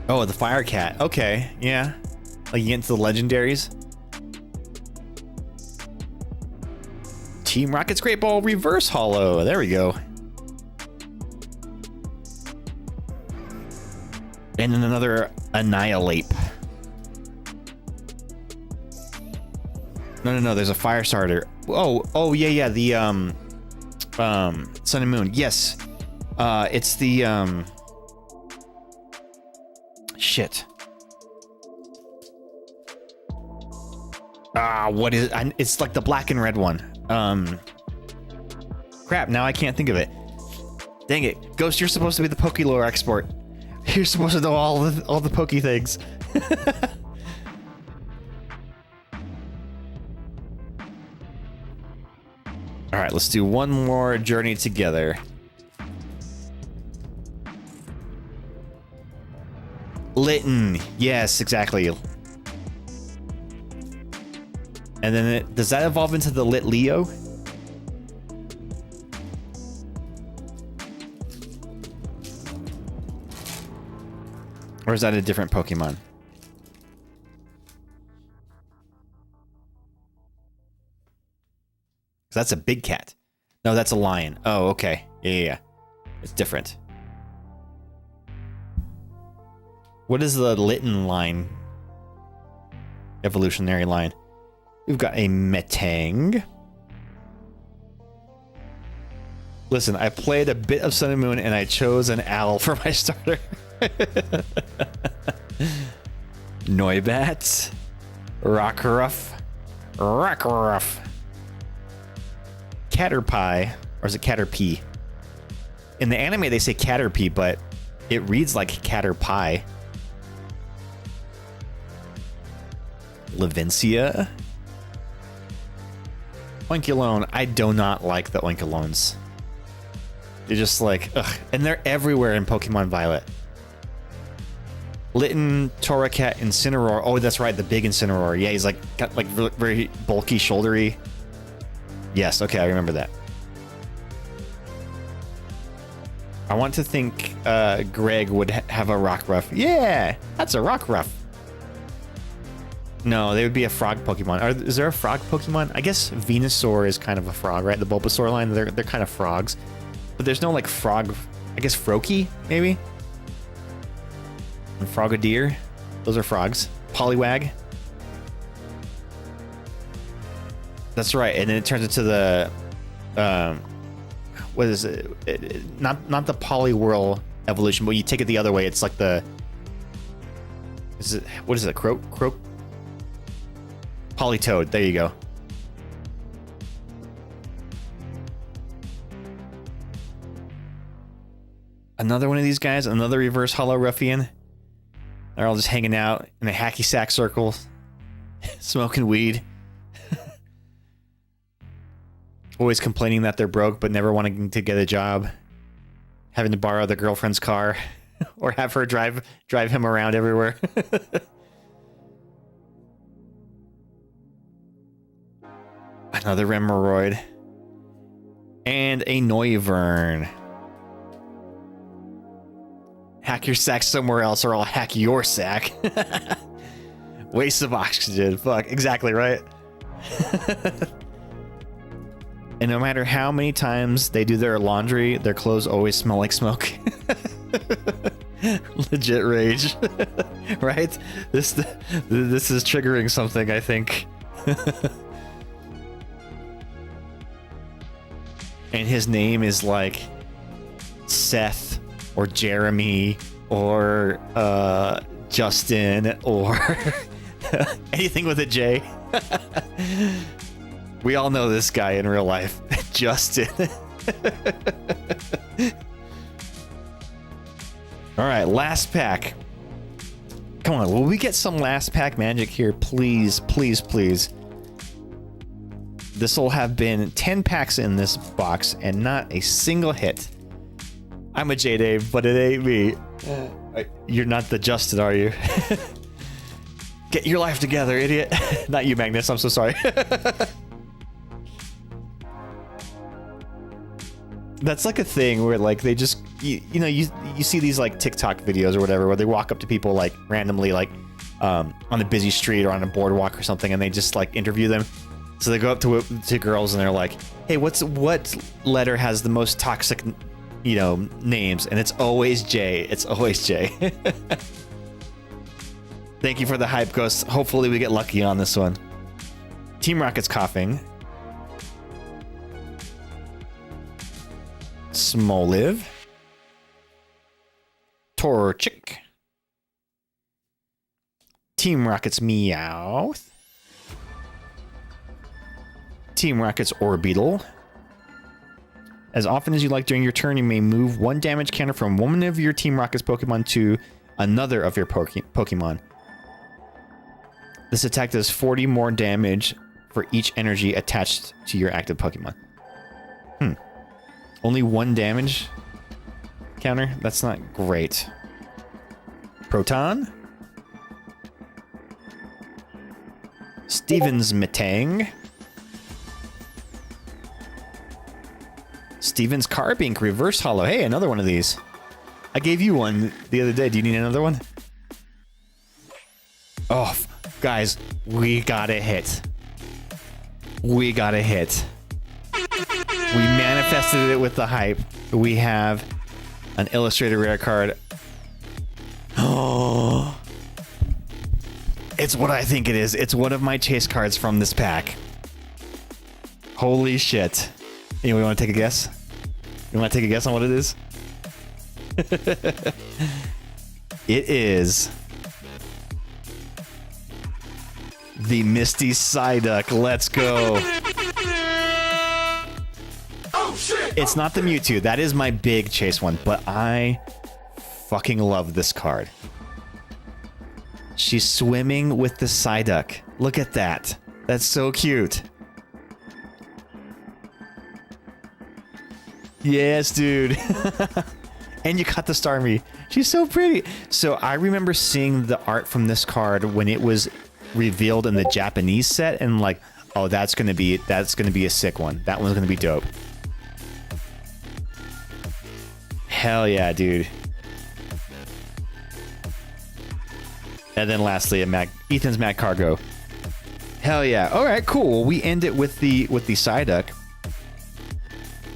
Oh, the Fire Cat. Okay, yeah. Like you get into the legendaries. Team Rocket's Great Ball Reverse Hollow. There we go. And then another Annihilate. No. There's a fire starter. Oh yeah. The Sun and Moon. Yes. It's the shit. What is it? It's like the black and red one. Crap, now I can't think of it. Dang it. Ghost, you're supposed to be the Pokélore expert. You're supposed to know all the Poke things. All right, let's do one more journey together. Litten. Yes, exactly. And then does that evolve into the Lit Leo? Or is that a different Pokemon? That's a big cat. No, that's a lion. Oh, okay. Yeah. It's different. What is the Litten line? Evolutionary line. We've got a Metang. Listen, I played a bit of Sun and Moon and I chose an owl for my starter. Noibat. Rockruff. Caterpie, or is it Caterpie? In the anime, they say Caterpie, but it reads like Caterpie. Levincia. Oinkulone. I do not like the Oinkulones. They're just like, ugh. And they're everywhere in Pokemon Violet. Litten, Torracat, Incineroar. Oh, that's right, the big Incineroar. Yeah, he's like got like very bulky, shouldery. Yes, okay, I remember that. I want to think Greg would have a Rockruff. Yeah, that's a Rockruff. No, they would be a frog Pokemon. Is there a frog Pokemon? I guess Venusaur is kind of a frog, right? The Bulbasaur line, they're kind of frogs. But there's no like frog, I guess Froakie, maybe? And Frogadier. Those are frogs. Poliwag. That's right, and then it turns into the, what is it? Not the Poliwhirl evolution, but you take it the other way. It's like the, what is it? Croak? Politoed. There you go. Another one of these guys, another reverse Hollow Ruffian. They're all just hanging out in a hacky sack circle, smoking weed. Always complaining that they're broke, but never wanting to get a job. Having to borrow their girlfriend's car, or have her drive him around everywhere. Another Remoraid. And a Noivern. Hack your sack somewhere else, or I'll hack your sack. Waste of oxygen. Fuck, exactly right. And no matter how many times they do their laundry, their clothes always smell like smoke. Legit rage. Right? This is triggering something, I think. And his name is like Seth or Jeremy or Justin or anything with a J. We all know this guy in real life. Justin. All right, last pack. Come on, will we get some last pack magic here? Please, please, please. This will have been 10 packs in this box and not a single hit. I'm a J-Dave, but it ain't me. You're not the Justin, are you? Get your life together, idiot. Not you, Magnus. I'm so sorry. That's like a thing where like they just you see these like TikTok videos or whatever where they walk up to people like randomly like on a busy street or on a boardwalk or something, and they just like interview them. So they go up to girls and they're like, "Hey, what letter has the most toxic, names?" And it's always J. It's always J. Thank you for the hype, Ghost. Hopefully we get lucky on this one. Team Rocket's coughing. Smoliv. Torchic. Team Rocket's Meowth. Team Rocket's Orbeetle. As often as you like during your turn, you may move one damage counter from one of your Team Rocket's Pokemon to another of your Pokemon. This attack does 40 more damage for each energy attached to your active Pokemon. Only one damage counter? That's not great. Proton? Stevens Metang. Stevens Carbink Reverse Hollow. Hey, another one of these. I gave you one the other day. Do you need another one? Oh, guys, we got a hit. We got a hit. We manifested it with the hype. We have an illustrated rare card. Oh, it's what I think it is. It's one of my chase cards from this pack. Holy shit. Anyone want to take a guess? You want to take a guess on what it is? It is the Misty Psyduck. Let's go. Oh, shit! It's not the Mewtwo. That is my big chase one, but I fucking love this card. She's swimming with the Psyduck. Look at that. That's so cute. Yes, dude. And you got the Starmie. She's so pretty. So I remember seeing the art from this card when it was revealed in the Japanese set, and like, oh, that's gonna be a sick one. That one's gonna be dope. Hell yeah, dude. And then lastly, Ethan's Mad Cargo. Hell yeah. All right, cool. We end it with the Psyduck.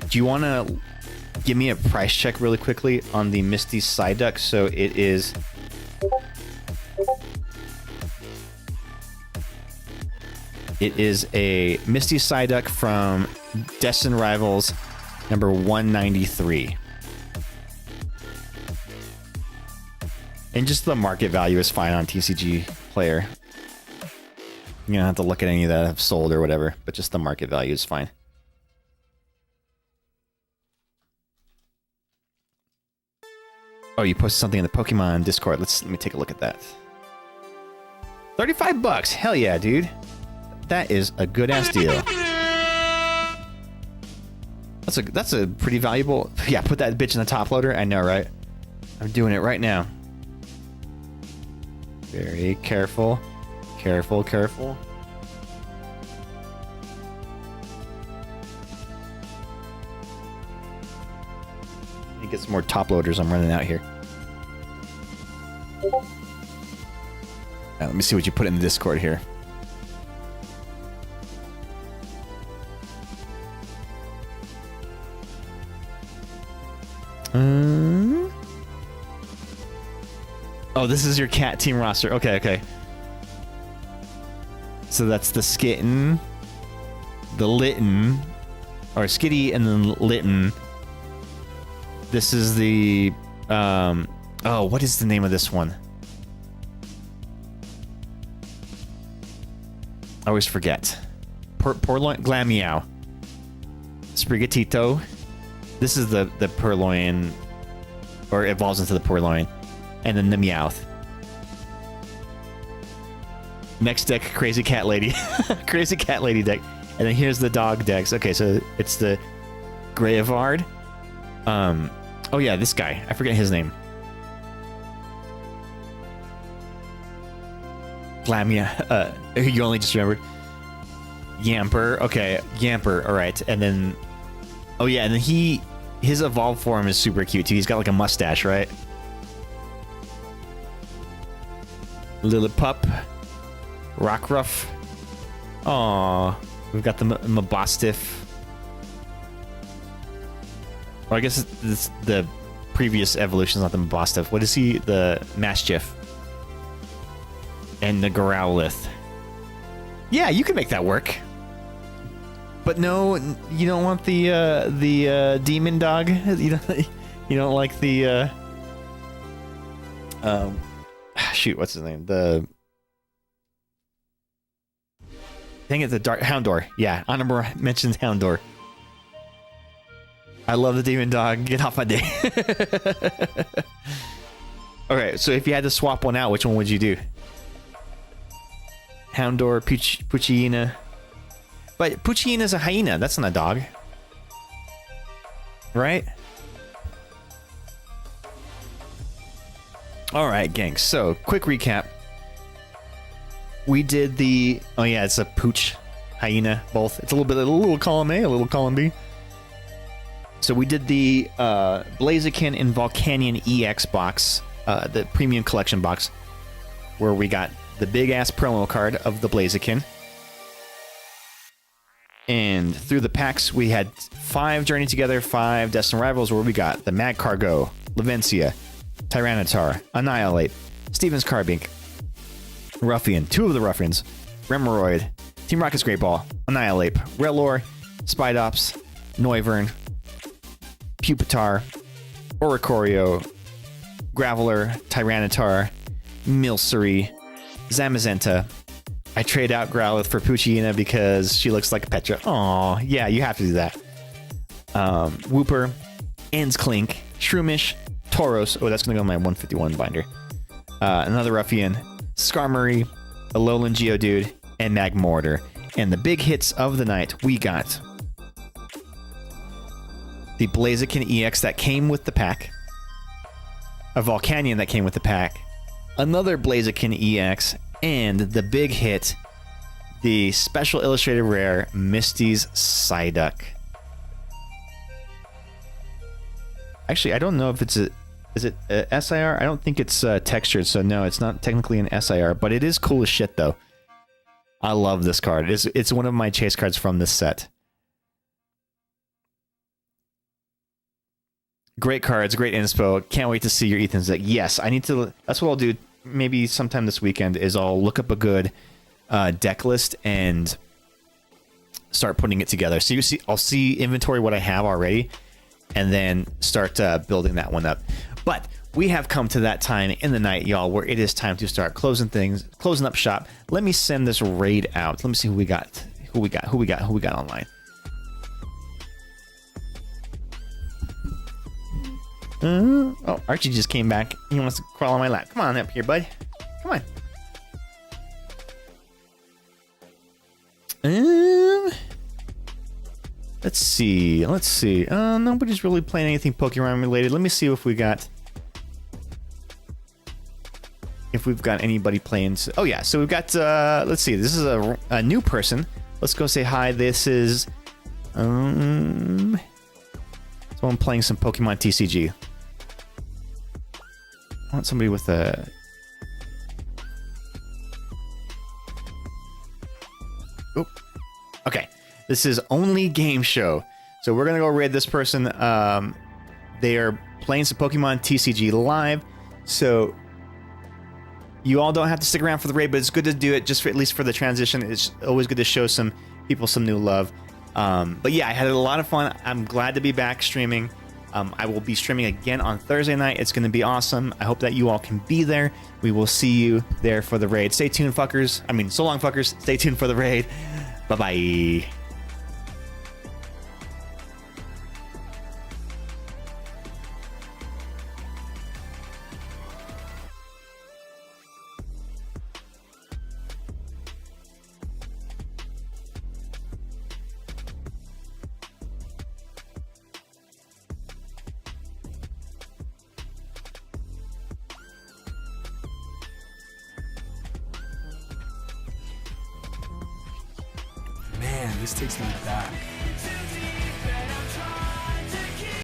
Do you want to give me a price check really quickly on the Misty Psyduck? So it is... It is a Misty Psyduck from Destined Rivals number 193. And just the market value is fine on TCG Player. You don't have to look at any of that I've sold or whatever, but just the market value is fine. Oh, you posted something in the Pokemon Discord. Let me take a look at that. 35 bucks. Hell yeah, dude. That is a good ass deal. That's a pretty valuable. Yeah, put that bitch in the top loader. I know, right? I'm doing it right now. Very careful. Careful, careful. Let me get some more top loaders. I'm running out here. Let me see what you put in the Discord here. Oh, this is your cat team roster. Okay, okay. So that's the Skitten, the Litten, or Skitty and then Litten. This is the, oh, what is the name of this one? I always forget. Purloin, Glameow. Sprigatito. This is the Purloin, or evolves into the Purloin. And then the Meowth. Next deck, Crazy Cat Lady. Crazy Cat Lady deck. And then here's the dog decks. Okay, so it's the Greyavard. Oh yeah, this guy. I forget his name. Glamia. You only just remembered. Yamper. Okay, Yamper. All right. And then... Oh yeah, and then his evolved form is super cute too. He's got like a mustache, right? Lillipup. Rockruff. Aww. We've got the Mabostiff. Or I guess it's the previous evolution is not the Mabostiff. What is he? The Mastiff. And the Growlithe. Yeah, you can make that work. But no, you don't want the demon dog. You don't like the shoot, what's his name? Dang it, the Dark Houndour. Yeah, Honorable mentions Houndour. I love the demon dog. Get off my day. Okay, so if you had to swap one out, which one would you do? Houndour, Puccina. But Puccina's a hyena. That's not a dog. Right? Alright, gang. So, quick recap. We did the... Oh, yeah, it's a Pooch Hyena, both. It's a little column A, a little column B. So we did the Blaziken and Volcanion EX box, the premium collection box, where we got the big-ass promo card of the Blaziken. And through the packs, we had 5 Journey Together, 5 Destined Rivals, where we got the Mad Cargo, Lavencia, Tyranitar, Annihilate, Steven's Carbink, Ruffian, 2 of the Ruffians, Remeroid, Team Rocket's Great Ball, Annihilate, Rellor, Spidops, Noivern, Pupitar, Oricorio, Graveler, Tyranitar, Milcery, Zamazenta. I trade out Growlithe for Poochyena because she looks like a Petra. Aw, yeah, you have to do that. Wooper, Ensclink, Shroomish, Tauros. Oh, that's going to go in my 151 binder. Another Ruffian, Skarmory, Alolan Geodude, and Magmortar. And the big hits of the night, we got the Blaziken EX that came with the pack, a Volcanion that came with the pack, another Blaziken EX, and the big hit, the special illustrated rare Misty's Psyduck. Actually, I don't know if it's a... Is it a SIR? I don't think it's textured, so no, it's not technically an SIR, but it is cool as shit, though. I love this card. It's one of my chase cards from this set. Great cards, great inspo. Can't wait to see your Ethan's deck. Yes, I need to... That's what I'll do maybe sometime this weekend, is I'll look up a good deck list and start putting it together. So you see, I'll see inventory what I have already, and then start building that one up. But we have come to that time in the night, y'all, where it is time to start closing up shop. Let me send this raid out. Let me see who we got online. Oh, Archie just came back. He wants to crawl on my lap. Come on up here, bud. Come on. Let's see. Nobody's really playing anything Pokemon related. Let me see if we've got anybody playing. Oh yeah, so we've got. Let's see. This is a new person. Let's go say hi. This is someone playing some Pokemon TCG. I want somebody with a... Oh, okay. This is only game show. So we're going to go raid this person. They are playing some Pokemon TCG live. So you all don't have to stick around for the raid, but it's good to do it just for, at least for the transition. It's always good to show some people some new love. But yeah, I had a lot of fun. I'm glad to be back streaming. I will be streaming again on Thursday night. It's going to be awesome. I hope that you all can be there. We will see you there for the raid. Stay tuned, fuckers. I mean, so long, fuckers. Stay tuned for the raid. Bye-bye. Man, this takes me back.